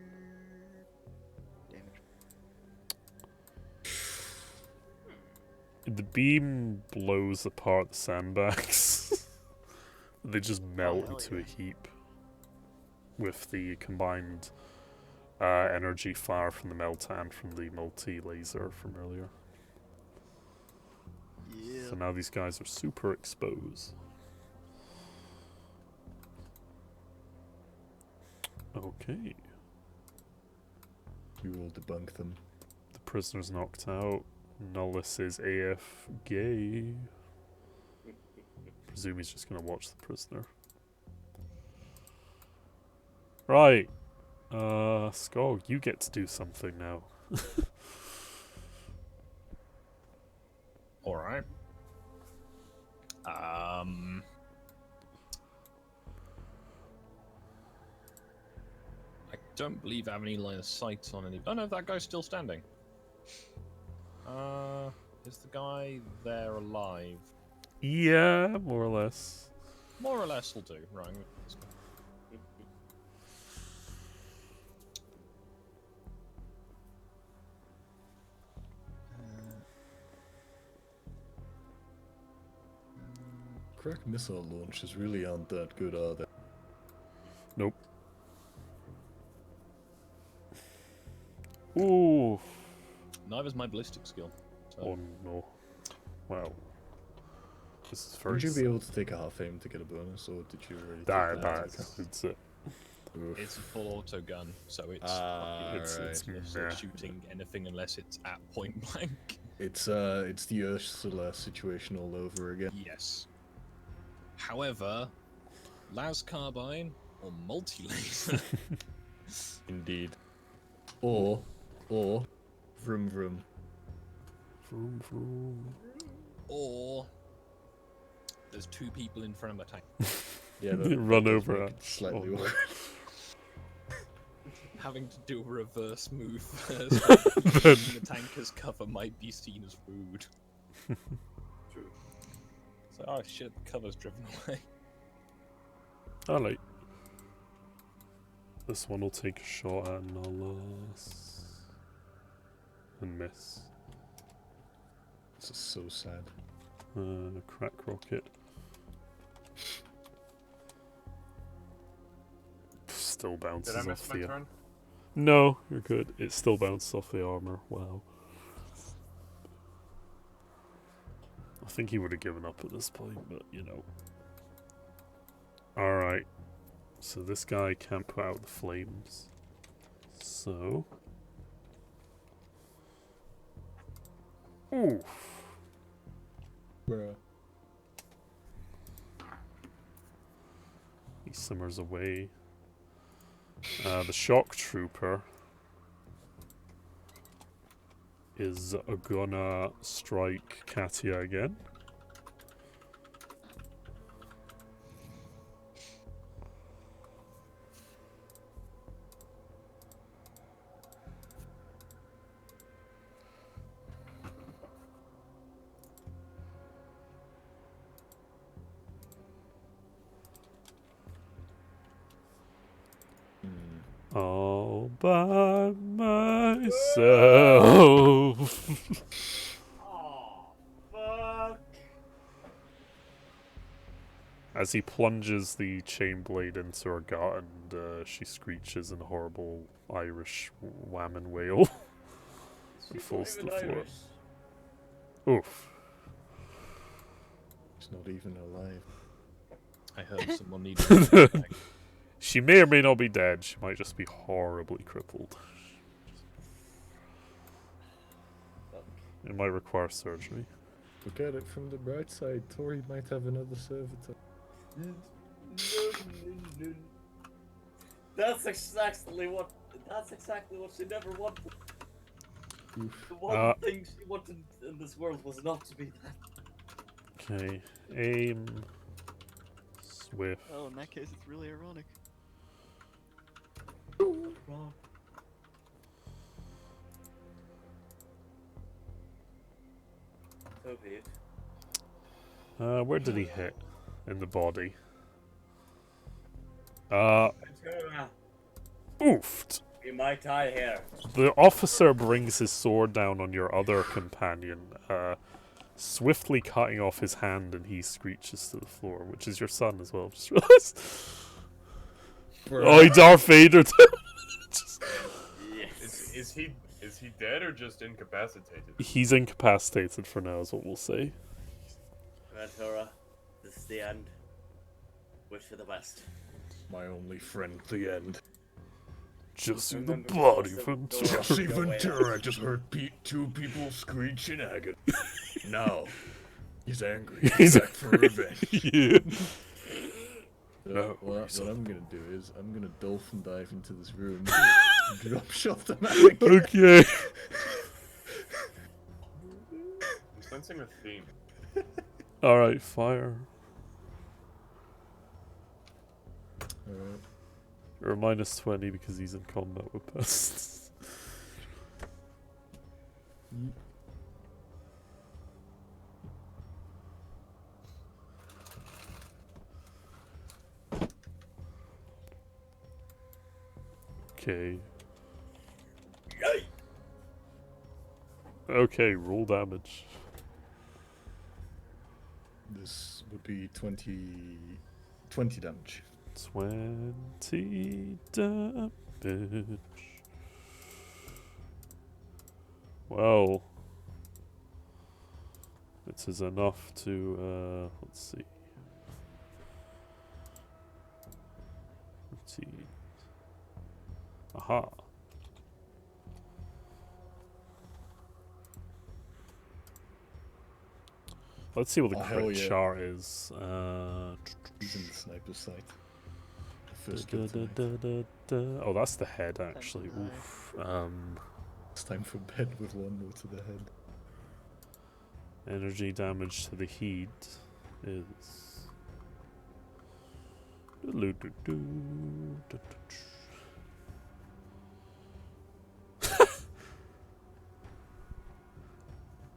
Damage. The beam blows apart the sandbags. They just melt hell into yeah. a heap with the combined energy fire from the melt and from the multi-laser from earlier. Yeah. So now these guys are super exposed. Okay. You will debunk them. The prisoner's knocked out. Nullis is AF gay. Presume he's just gonna watch the prisoner. Right. Skog, you get to do something now. Alright. I don't believe I have any line of sight on any. Oh no, that guy's still standing. Is the guy there alive? Yeah, more or less. More or less will do. Right. Crack missile launchers really aren't that good, are they? Nope. Ooh. Neither's my ballistic skill. So. Oh no. Wow. This is very Would you be able to take a half aim to get a bonus, or did you already? That's it. Oof. It's a full auto gun, so it's It's useless meh. at shooting anything unless it's at point blank. It's the Ursula situation all over again. Yes. However, las carbine or multi-laser. Indeed. Or vroom vroom. Vroom vroom. Or there's two people in front of a tank. Yeah, Run does over make it. it slightly Oh, no. worse. Having to do a reverse move first. Then- the tanker's cover might be seen as rude. True. So, oh shit, the cover's driven away. Alright. This one will take a shot at Nullis. And miss. This is so sad. Crack rocket. Still bounces Did I miss off my the. turn? No, you're good. It still bounces off the armor. Wow. I think he would have given up at this point, but you know. Alright. So this guy can't put out the flames. So. Oof. Bruh. He simmers away. The shock trooper is gonna strike Katia again. All by myself. Oh, fuck. As he plunges the chain blade into her gut, and she screeches in a horrible Irish whammon wail. And falls to the floor. Oof. He's not even alive. I heard someone needed. She may or may not be dead. She might just be horribly crippled. It might require surgery. Look at it from the bright side. Tori might have another servitor. That's exactly what she never wanted. Oof. The one thing she wanted in this world was not to be that. Okay. Aim. Swift. Oh, in that case, it's really ironic. Wrong. So be it. Where did he hit? In the body. Oofed. We might die here. The officer brings his sword down on your other companion, swiftly cutting off his hand, and he screeches to the floor, which is your son as well. Just realized. Oh, he Darth Vader too. Yes. Is he dead or just incapacitated? He's incapacitated for now, is what we'll say. Ventura, this is the end. Wish for the best. My only friend, the end. Just in the Remember body, the Ventura. door. Jesse No way. Ventura, I just heard two people screech in agony. Now, he's angry. He's back for revenge. Yeah. So what I'm gonna do is, I'm gonna dolphin dive into this room, drop shot the mannequin. Okay. I'm sensing a theme. Alright, fire. Alright. Or minus 20 because he's in combat with pests. Okay. Okay, roll damage. This would be 20 damage. 20 damage. Well, it is enough to, let's see. 20. Aha. Let's see what the Oh, hell crit yeah. chart is. He's in the sniper's sight. The first Da, kill da, tonight. da, da, da. Oh, that's the head actually. die. Oof. It's time for bed with one more to the head. Energy damage to the heat is.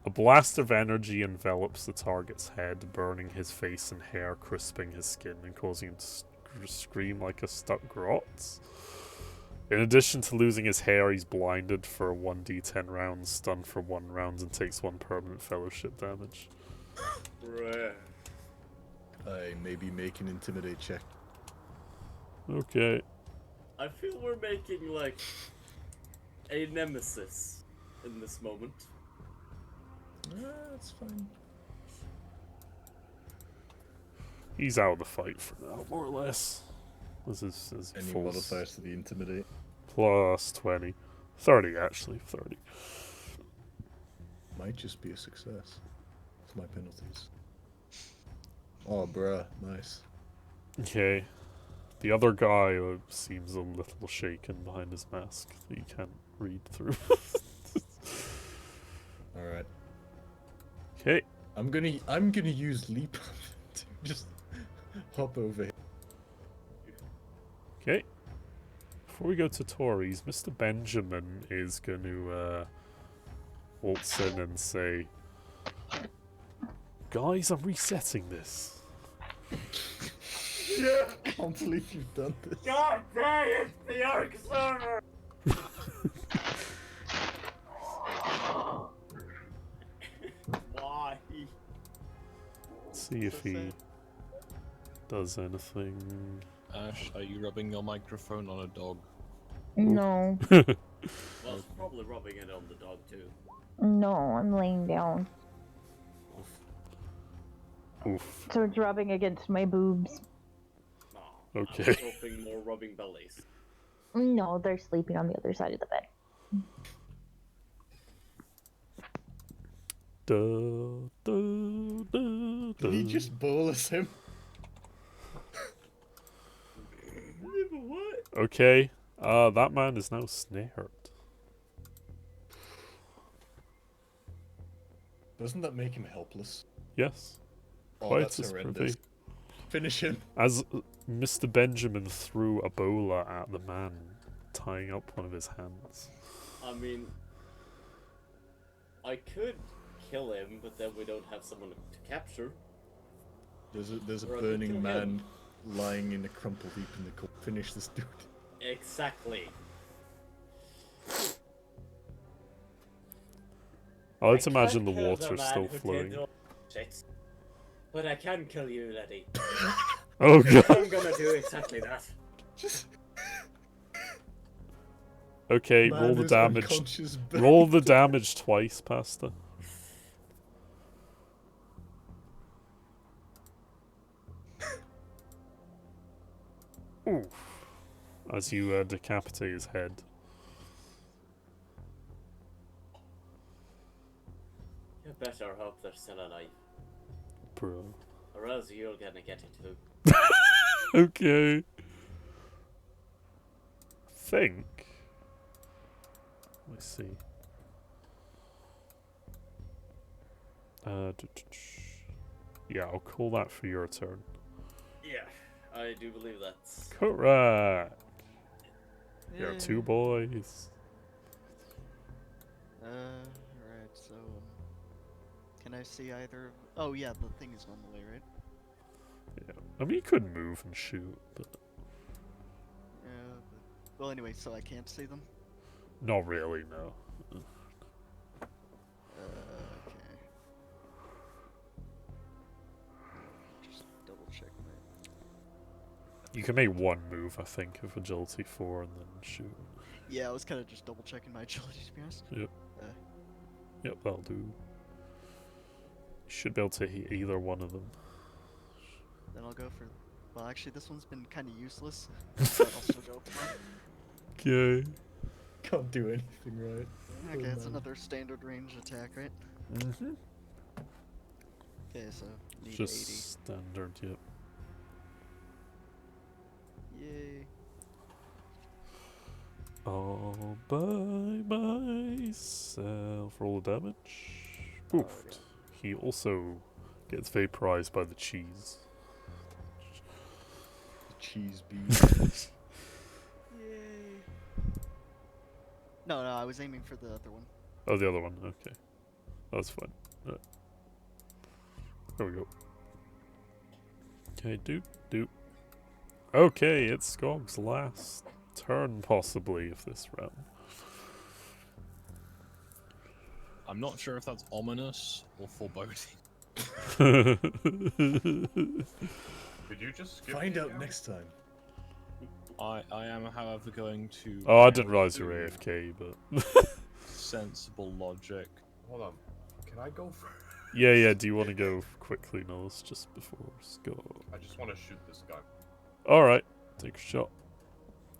A blast of energy envelops the target's head, burning his face and hair, crisping his skin, and causing him to scream like a stuck grot. In addition to losing his hair, he's blinded for 1d10 rounds, stunned for 1 round, and takes 1 permanent fellowship damage. Bruh. I maybe make an intimidate check. Okay. I feel we're making, like, a nemesis in this moment. That's fine. He's out of the fight for now, more or less. This is Any full modifiers to the intimidate? plus 20. 30, actually. 30. Might just be a success. It's my penalties. Oh, bruh, nice. Okay. The other guy seems a little shaken behind his mask that you can't read through. Alright. Okay. I'm gonna use leap to just hop over here. Okay. Before we go to Tories, Mr. Benjamin is going to waltz in and say, "Guys, I'm resetting this." Yeah, I can't believe you've done this. God damn it! The Ark server! Why? Let's see if he does anything. Ash, are you rubbing your microphone on a dog? No, Well, it's probably rubbing it on the dog too. no, I'm laying down. Oof. So it's rubbing against my boobs. No, Okay. I was hoping more rubbing bellies. No, they're sleeping on the other side of the bed. Did he just bolus him? What? Okay. That man is now snared. Doesn't that make him helpless? Yes. Oh, Quite that's as horrendous. privy. Finish him. As Mr. Benjamin threw a bola at the man, tying up one of his hands. I mean, I could kill him, but then we don't have someone to capture. There's a Or I could burning kill man him. lying in a crumpled heap in the cold. Finish this dude. Exactly. I like to I imagine the can't kill water man still who did flowing. all shit, but I can kill you, Letty. Oh god. I'm gonna do exactly that. Just Okay, man roll the who's damage. unconscious Roll the damage twice, Pasta. Oof. As you decapitate his head. You better hope they're still alive, Bro. or else you're gonna get it too. Okay. Think. Let's see. Yeah, I'll call that for your turn. Yeah, I do believe that's. Correct. You're Yeah. 2 boys. Right, so, can I see either? Oh yeah, the thing is on the way, right? Yeah. I mean, you could move and shoot, but Yeah, but, well anyway, so I can't see them? not really, no. Okay. Just double check my... You can make 1 move, I think, of agility 4 and then shoot. Yeah, I was kind of just double checking my agility, to be honest. Yep, that'll do. You should be able to hit either one of them. Then I'll go for... Well, actually, this one's been kind of useless. So I'll still go for it. Okay. Can't do anything right. Okay, Oh, it's man. another standard range attack, right? Mm-hmm. Okay, so need Just standard, yep. 80. Yay. All by myself. Roll the damage. Oofed. He also gets vaporized by the cheese. The cheese bee. Yay. No, I was aiming for the other one. Oh, the other one. Okay. That's fine. Right. There we go. Okay, doop. Okay, it's Skog's last turn, possibly, of this round. I'm not sure if that's ominous or foreboding. Could you just skip Find me out now? next time. I am, however, going to. Oh, I didn't realize you were AFK, but... Sensible logic. Hold on. Can I go first? yeah, do you want to go quickly, Nullis, just before Skog? I just want to shoot this guy. Alright, take a shot.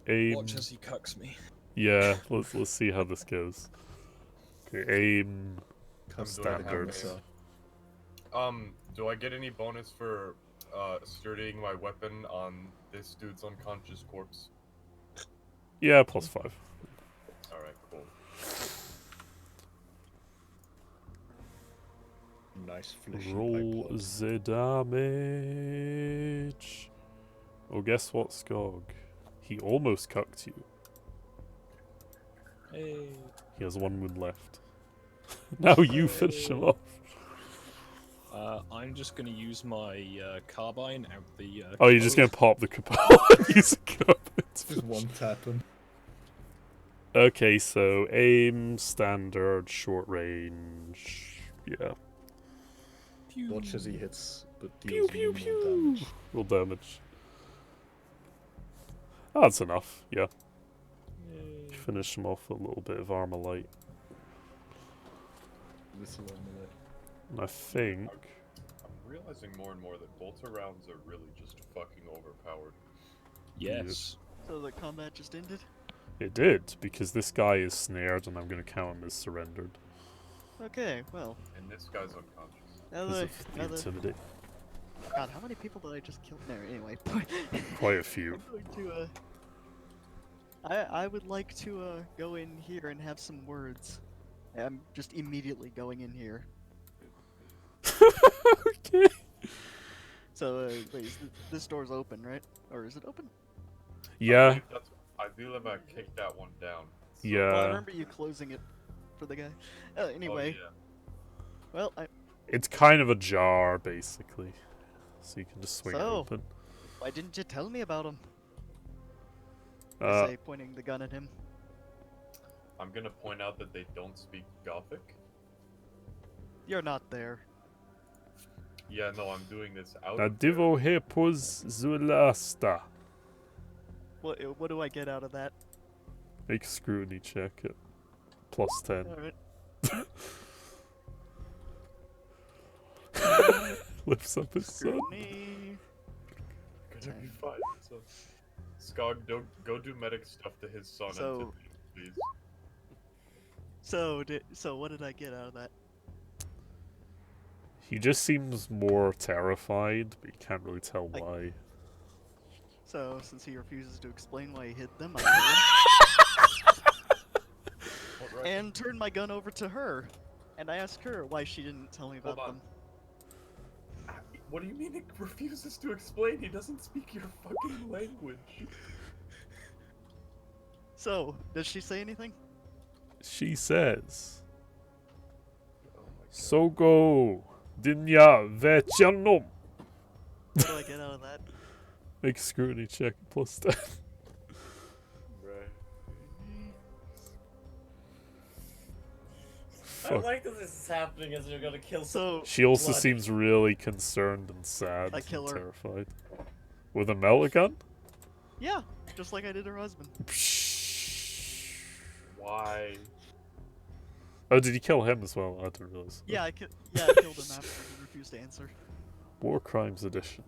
Aim. Watch as he cucks me. Yeah, let's see how this goes. Okay, aim. Standard. Standard. Do I get any bonus for steadying my weapon on this dude's unconscious corpse? Yeah, +5. Alright, cool. Nice fleshy Roll pipe the damage. Oh, guess what, Skog? He almost cucked you. Hey. He has 1 wound left. Now you finish him off. I'm just gonna use my carbine out the. Oh, you're just gonna pop the Cabal and use a carbine. Just one tap him. Okay, so aim, standard, short range. Yeah. Watch as he hits, but Pew, deals pew, minimal pew. damage. Roll damage. Oh, that's enough, yeah. Finish him off with a little bit of armor light. Little omelette. And I think... I'm realizing more and more that bolter rounds are really just fucking overpowered. Yes. So the combat just ended? It did, because this guy is snared and I'm going to count him as surrendered. Okay, well. And this guy's unconscious. Now Because that, of the now that, intimidate. God, how many people did I just kill? No, anyway. Quite a few. I'm going to, I would like to go in here and have some words. I'm just immediately going in here. Okay. So, wait, this door's open, right? Or is it open? Yeah, I believe I kicked that one down. So- yeah. Well, I remember you closing it for the guy. Anyway, Oh, yeah. well, It's kind of ajar, basically. So you can just swing it So, open. why didn't you tell me about him? I Uh, say, pointing the gun at him. I'm gonna point out that they don't speak Gothic. You're not there. Yeah, no, I'm doing this out na of there. divo hepos zulasta. What do I get out of that? Make a scrutiny check at +10. Alright. Lifts up his son. Scrutiny. Gonna be fine. So, Skog, don't go do medic stuff to his son, So- please. So what did I get out of that? He just seems more terrified, but you can't really tell Like- why. So, since he refuses to explain why he hid them, I What, right? and turn my gun over to her. And I ask her why she didn't tell me about Hold on. them. What do you mean he refuses to explain? He doesn't speak your fucking language. So, does she say anything? She says, Oh my god. Sogo dinya vechanom. What do I get out of that? Make a scrutiny check at +10. Right. I Fuck. like that this is happening as you're gonna kill So, She also blood. seems really concerned and sad I and kill her. terrified. With a melta gun? yeah, just like I did her husband. Why? Oh, did you kill him as well? I didn't realize. Yeah, I killed him after he refused to answer. War Crimes Edition.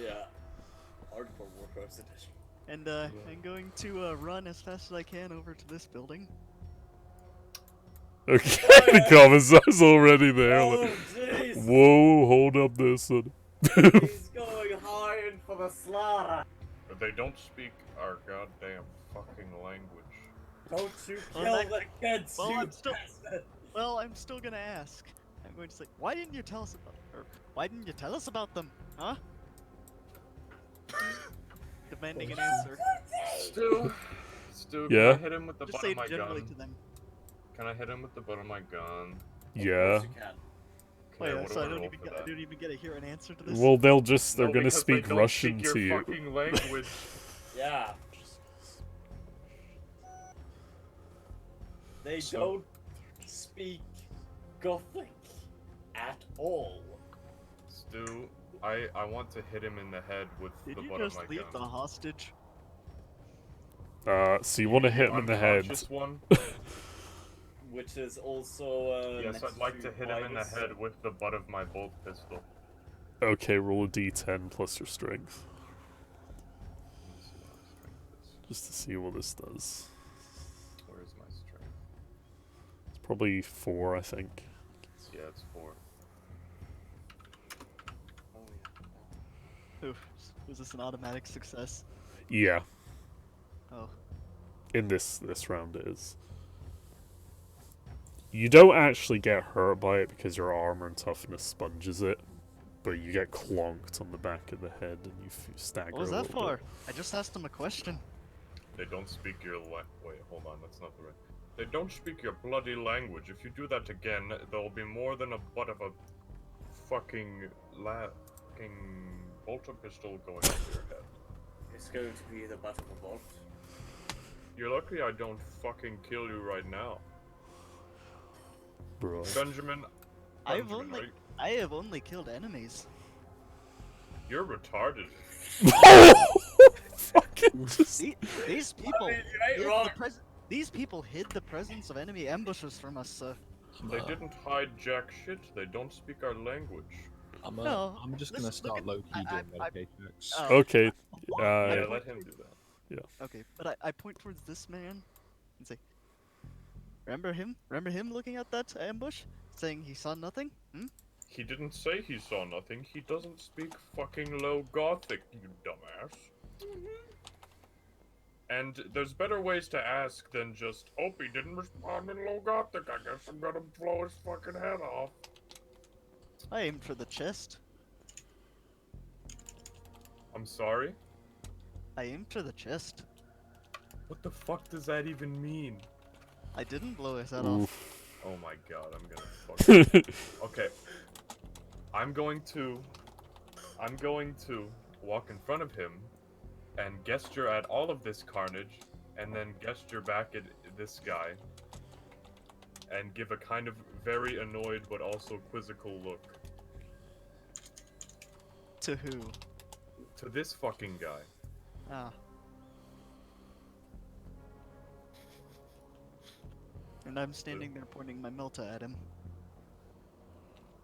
Yeah. Hardcore Warcraft edition. And I'm going to run as fast as I can over to this building. Okay, the commissar's already there. Oh, like, jeez! whoa, hold up there, son. He's going high in for the slaughter! But they don't speak our goddamn fucking language. Don't you Well, kill that- the kids, well, you I'm still- bastard! Well, I'm still gonna ask. I'm going to say, why didn't you tell us about, or why didn't you tell us about them, huh? Demanding an answer. Stu, Yeah? can I hit him with the Just butt say of my generally gun? to them. Can I hit him with the butt of my gun? Yeah. Of course you can. Oh Okay, yeah, what do so I I don't roll even for get, I that? don't even get to hear an answer to this. Well, they're No, gonna because they speak don't Russian speak to your you. fucking language. Yeah. They So- don't speak Gothic at all. Stu, I want to hit him in the head with Did the you butt of just my leave the gun. hostage? So you want to hit him in the head. Unconscious one? Which is also Yes, next I'd like to hit him in the Quietus. head with the butt of my bolt pistol. Okay, roll a d10 plus your strength. Let's see what my strength is. Just to see what this does. Where is my strength? It's probably 4, I think. Yeah, it's 4. Oh, yeah. Oof. Was this an automatic success? Yeah, Oh. in this round it is. You don't actually get hurt by it because your armor and toughness sponges it, but you get clonked on the back of the head and you stagger What was a that little for? bit. I just asked him a question. They don't speak your wait, hold on, that's not the right. They don't speak your bloody language. If you do that again, there'll be more than a butt of a fucking bolter pistol going into your head. It's going to be the butt of a bolt. You're lucky I don't fucking kill you right now. Bro. Benjamin, I've Benjamin, only- I have only killed enemies. you're retarded. Fucking These people you ain't hid wrong. these people hid the presence of enemy ambushes from us, sir. They didn't hide jack shit. They don't speak our language. No, I'm just listen, gonna look start at- low key I- doing I- Medicaid checks. Oh. Okay, Yeah, let him do that. Okay, but I point towards this man and say, Remember him? Remember him looking at that ambush? Saying he saw nothing? Hmm? He didn't say he saw nothing. He doesn't speak fucking low gothic, you dumbass. And there's better ways to ask than just, oh, he didn't respond in low gothic. I guess I'm gonna blow his fucking head off. I aimed for the chest. I'm sorry? I aimed for the chest. What the fuck does that even mean? I didn't blow his head off. oof. Oh my god, I'm gonna fucking... Okay. I'm going to walk in front of him and gesture at all of this carnage, and then gesture back at this guy, and give a kind of very annoyed but also quizzical look To who? to this fucking guy. Ah. And I'm standing there pointing my Melta at him.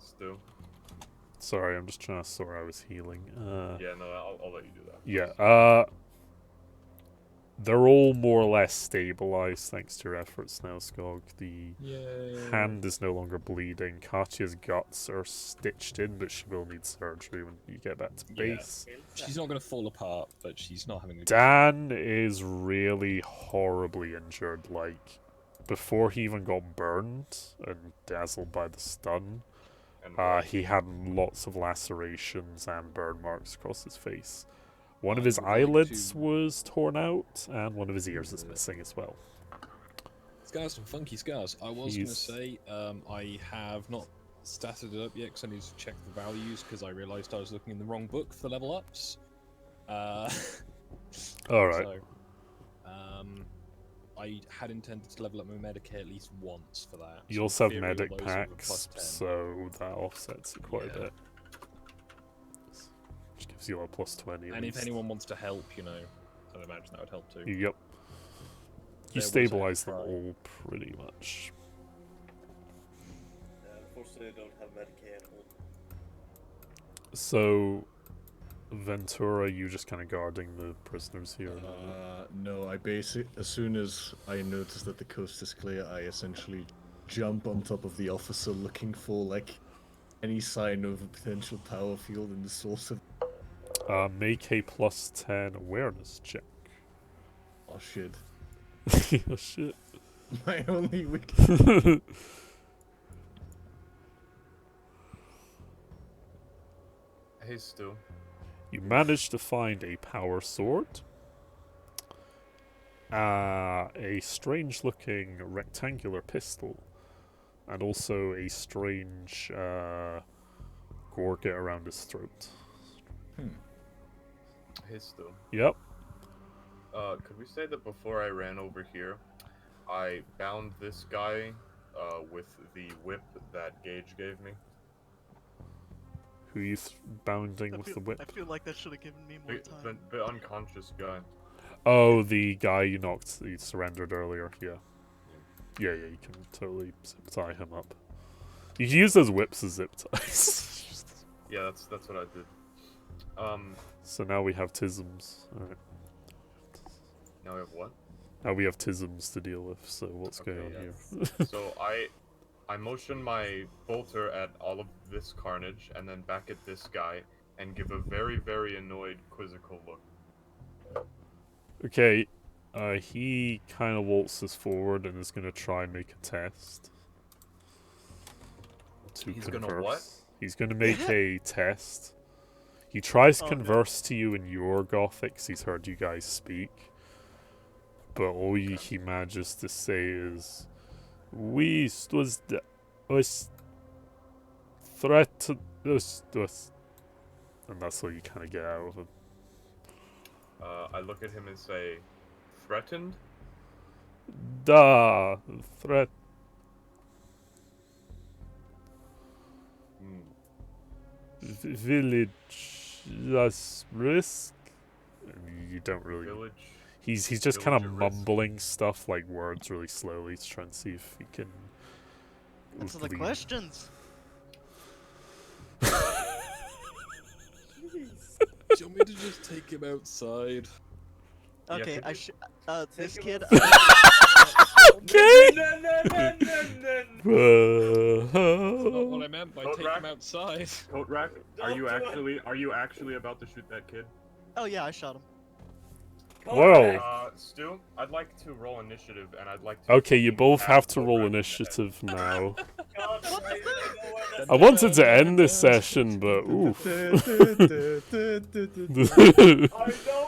Stu. Sorry, I'm just trying to sort I was healing. Yeah, no, I'll let you do that. Yeah, they're all more or less stabilized thanks to your efforts now, Skog. The hand is no longer bleeding. Katya's guts are stitched in, but she will need surgery when you get back to Yeah. base. She's not gonna fall apart, but she's not having a good Dan is really horribly injured. Like, before he even got burned and dazzled by the stun, And he had lots of lacerations and burn marks across his face. One of I'm his going eyelids to- was torn out, and one of his ears is missing as well. It's got some funky scars. I was He's- gonna say I have not statted it up yet because I need to check the values because I realised I was looking in the wrong book for level ups. Alright. So, I had intended to level up my Medicaid at least once for that. You so also have in theory, medic those are a packs, +10. so that offsets it quite a Yeah. bit. Which gives you a plus 20 at And if least. anyone wants to help, you know, I'd imagine that would help too. Yep. You There was a stabilize them cry. all pretty much. Unfortunately, I don't have Medicaid at all. So, Ventura, you just kind of guarding the prisoners here? No, as soon as I notice that the coast is clear, I essentially jump on top of the officer looking for, like, any sign of a potential power field in the source of... Make a plus 10 awareness check. Oh shit. Oh shit. My only weak... Hey, Stu. You managed to find a power sword, a strange looking rectangular pistol, and also a strange gorget around his throat. Hey, Stu. Yep. Could we say that before I ran over here, I bound this guy with the whip that Gage gave me? Who you bounding I with feel, the whip? I feel like that should have given me more time. The unconscious guy. Oh, the guy you surrendered earlier. Yeah. Yeah, you can totally zip tie him up. You can use those whips as zip ties. Yeah, that's what I did. So now we have tisms. Alright. Now we have what? Now we have tisms to deal with, so what's going on here? So I motion my bolter at all of this carnage, and then back at this guy, and give a very, very annoyed, quizzical look. Okay, he kind of waltzes forward and is going to try and make a test. To He's converse. gonna what? He's going to make a test. He tries to Oh, converse to you in your Gothic 'cause he's heard you guys speak. But all he manages to say is, "We was the us threat to us," and that's all you kind of get out of him. I look at him and say, "Threatened?" Da threat. Hmm. Village that's risk. And you don't really. Village. He's just kind of village at risk. mumbling stuff like words really slowly to try and see if he can. Answer the lead. questions. Do you want me to just take him outside? Yeah, Okay, could I you- should. This Take kid. him Okay. No. That's not what I meant by Don't take rack. him outside. Coat rack, are Don't you do it. actually about to shoot that kid? Oh yeah, I shot him. Well. Stu, I'd like to roll initiative, and I'd like to. Okay, you fucking both tap have to Coat roll Rack in the head. initiative now. God, right, I know where that's I wanted to end this session, but oof. I know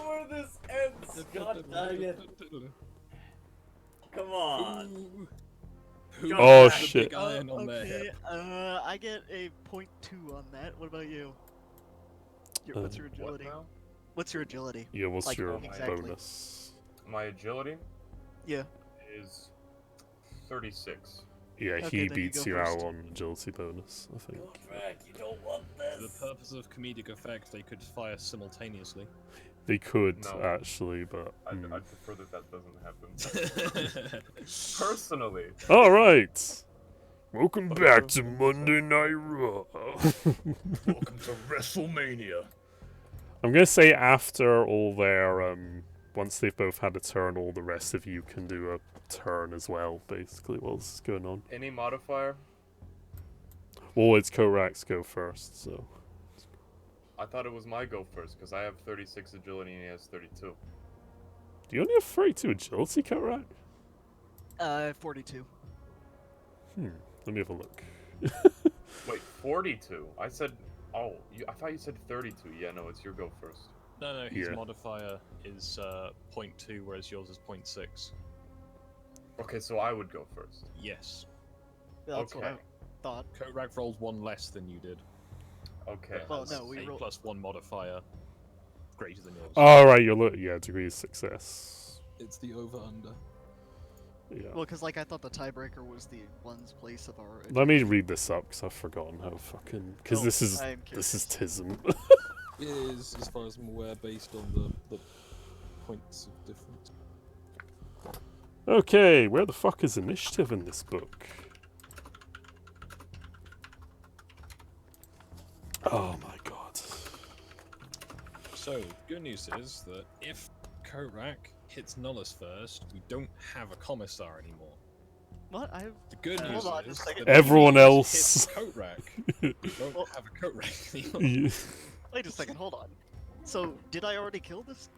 where this ends. God dang it. Come on. Who Oh, has the shit. big iron on their Okay, hip? I get a 0.2 on that. What about you? What's your What agility? now? What's your agility? Yeah, what's Like, your exactly. bonus? My agility Yeah. is 36. Yeah, Okay, he then you beats go you out first. on agility bonus, I think. Rack, you don't want For the this. purpose of comedic effect, they could fire simultaneously. They could, No. actually, but... I'd prefer that doesn't happen. Personally. Alright! Welcome back to Monday Night Raw. Welcome to WrestleMania. I'm gonna say after all their, once they've both had a turn, all the rest of you can do a turn as well, basically, while this is going on. Any modifier? Well, it's Korak's go first, so... I thought it was my go first, because I have 36 agility and he has 32. Do you only have 32 agility, Korak? 42. Let me have a look. Wait, 42? I said... Oh, I thought you said 32. Yeah, no, it's your go first. No, his Yeah. modifier is 0.2, whereas yours is 0.6. Okay, so I would go first. Yes. That's what I Okay. thought. Korak rolled one less than you did. Okay. It Well, has no, we a rolled- plus one modifier greater than yours. Alright, yeah, degree of success. It's the over-under. Yeah. Well, because like I thought the tiebreaker was the one's place of our. Let me read this up, because I've forgotten how fucking... Because Oh, this is I am Tism. It is, as far as I'm aware, based on the points of difference. Okay, where the fuck is initiative in this book? Oh my god. So, good news is that if Korak hits Nullus first, we don't have a commissar anymore. What? I. The good Hold news on is just a second. that if Everyone Nullus else- hits Korak, we don't Well- have a Korak anymore. Wait a second. Hold on. So did I already kill this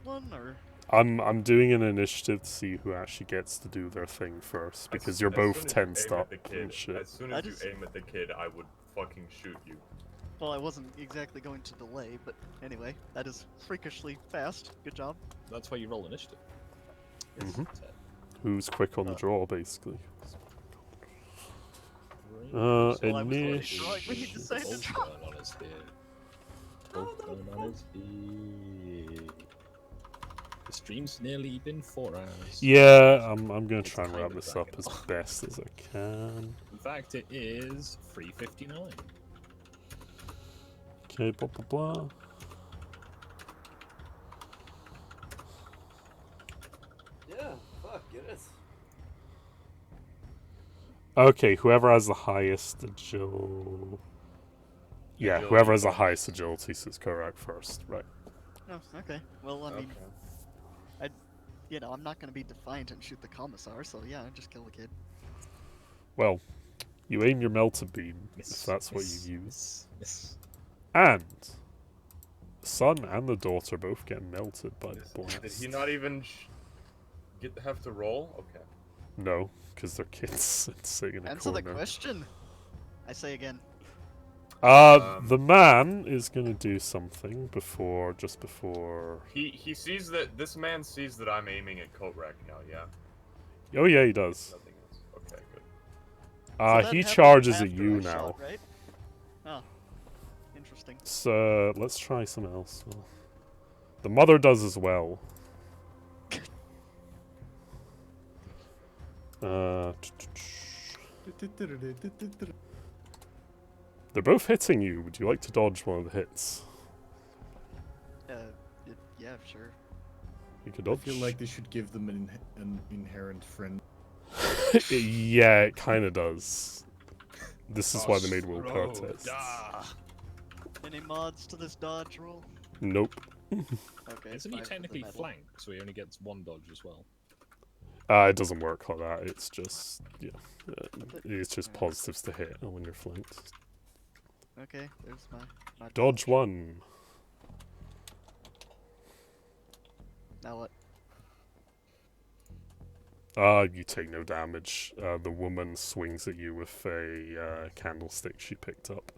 one or? I'm doing an initiative to see who actually gets to do their thing first, because you're As both soon as you tensed aim at up the and kid, shit. As soon I as you just- aim at the kid, I would fucking shoot you. Well, I wasn't exactly going to delay, but anyway, that is freakishly fast. Good job. That's why you roll initiative. Yes. Mhm. Who's quick on the draw, basically. So I was going to initiative. draw, we decided to draw. On his head. Both going on his head. The stream's nearly been 4 hours. Yeah, I'm gonna It's try and kind wrap of this up dragging as on. best as I can. In fact, it is 3:59. Okay, blah blah blah. Yeah, fuck, it is. Okay, whoever has the highest agility. Yeah, Agility whoever has the bonus. highest agility is correct first, right? Oh, okay. Well, I mean, Okay. I'm not gonna be defiant and shoot the commissar, so yeah, just kill the kid. Well, you aim your melta beam, Miss, if that's what miss, you use. miss. And the son and the daughter both get melted by the Did blast. he not even have to roll? Okay. No, because they're kids sitting in a Answer the corner. question. I say again. The man is gonna do something just before. He sees that this man sees that I'm aiming at Kotrak now. Yeah. Oh yeah, he does. Nothing else. Okay, good. So that He happened charges at after you I now. shot, right? Oh, interesting. So let's try something else. The mother does as well. They're both hitting you. Would you like to dodge one of the hits? Yeah, sure. You could I dodge. feel like they should give them an inherent friend. Yeah, it kind of does. This is why they made will Bro, tests. Any mods to this dodge roll? Nope. Okay. Isn't he 5 for the technically medal. flanked, so he only gets 1 dodge as well? It doesn't work like that. It's just it's just positives to hit when you're flanked. Okay, there's my Dodge 1. Now what? You take no damage. The woman swings at you with a candlestick she picked up.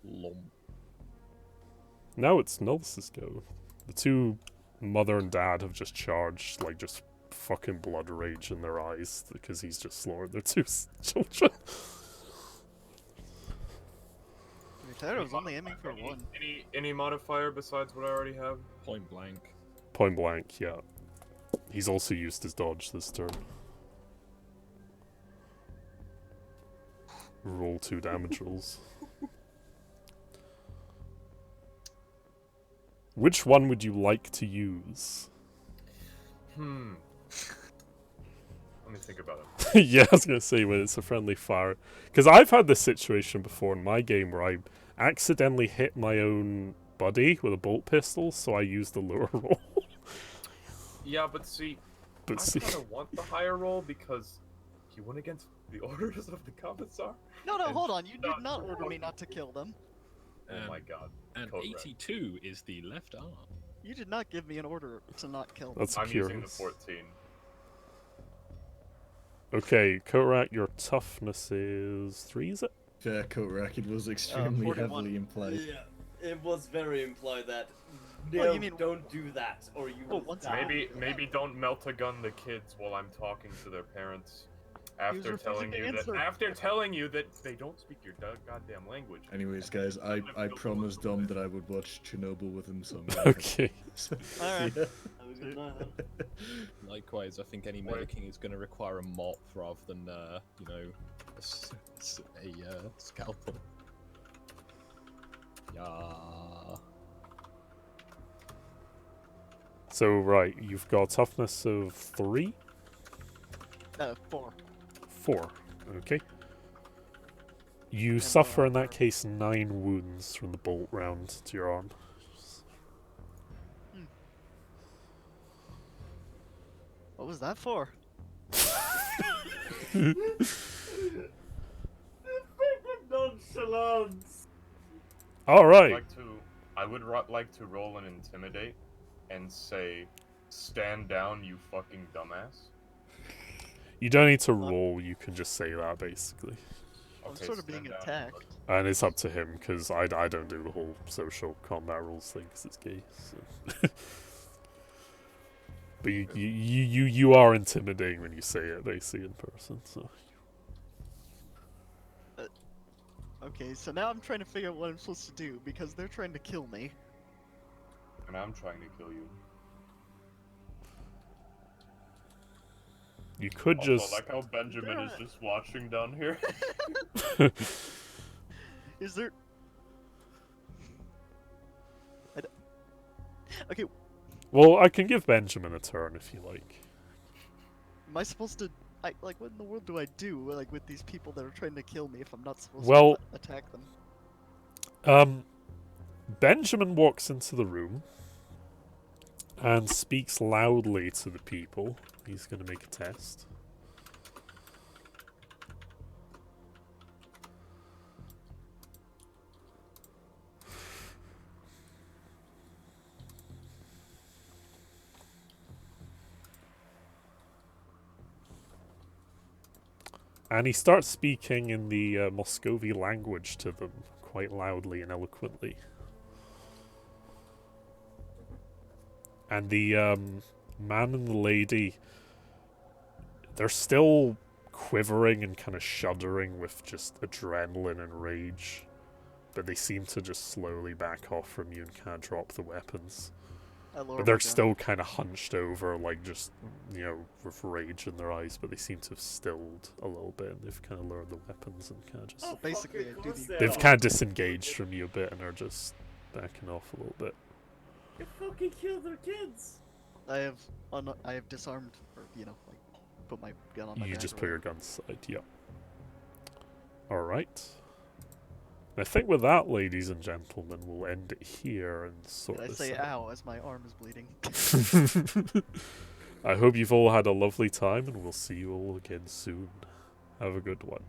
Lom. Now it's Nullis's go. The two mother and dad have just charged, like, just fucking blood rage in their eyes because he's just slaughtered their two children. To be fair, I was only aiming for one. Any modifier besides what I already have? Point blank. Point blank, yeah. He's also used his dodge this turn. Roll 2 damage rolls. Which one would you like to use? Let me think about it. Yeah, I was gonna say when it's a friendly fire, because I've had this situation before in my game where I accidentally hit my own buddy with a bolt pistol, so I used the lower roll. Yeah, but see, I kind of want the higher roll because he went against the orders of the commissar. No, And hold on. You did not- not order me not to kill them. Oh my god. And Code red. 82 is the left arm. You did not give me an order to not kill them. That's I'm using the curious. 14. Okay, Korak, your toughness is 3, is it? Fair Kotrak, it was extremely 41. heavily implied. Yeah, it was very implied that. Oh, No, you mean- don't do that, or you will once die. Maybe don't melt a gun the kids while I'm talking to their parents. After refusing telling to you answer. that they don't speak your goddamn language. Anyways, guys, I promised Dom that I would watch Chernobyl with him, so I'm gonna Okay. Alright. Have a good night, huh? Likewise, I think any making is going to require a mop rather than, you know, a scalpel. Yeah. So, right, you've got a toughness of 3? 4. 4. Okay. You And suffer in more. that case 9 wounds from the bolt round to your arm. What was that for? Nonchalance. Alright. I would like to roll an intimidate and say, "Stand down, you fucking dumbass." You don't need to roll, you can just say that basically. I'm Okay, sort of being stand down. attacked. And it's up to him, because I don't do the whole social combat rules thing, because it's gay. So. But you are intimidating when you say it, basically, in person, so. Okay, so now I'm trying to figure out what I'm supposed to do because they're trying to kill me. and I'm trying to kill you. You could Also, just. I like how Benjamin is just watching down here. Is there? Okay, Well, I can give Benjamin a turn if you like. am I supposed to? Like, what in the world do I do? Like, with these people that are trying to kill me if I'm not supposed Well- to attack them? Benjamin walks into the room and speaks loudly to the people. He's going to make a test. And he starts speaking in the Muscovy language to them quite loudly and eloquently. And the man and the lady, they're still quivering and kind of shuddering with just adrenaline and rage. But they seem to just slowly back off from you and kind of drop the weapons. I lower But my they're gun. still kind of hunched over, like just, you know, with rage in their eyes. But they seem to have stilled a little bit, and they've kind of lowered the weapons and kind of just. Oh, fuck, basically, of I do course the- they They've are. kind of disengaged from you a bit and are just backing off a little bit. You fucking killed their kids! I have disarmed, or like, put my gun on my You back. just or put your whatever. gun aside, yep. Alright. I think with that, ladies and gentlemen, we'll end it here and sort Did I this say out. ow as my arm is bleeding? I hope you've all had a lovely time, and we'll see you all again soon. Have a good one.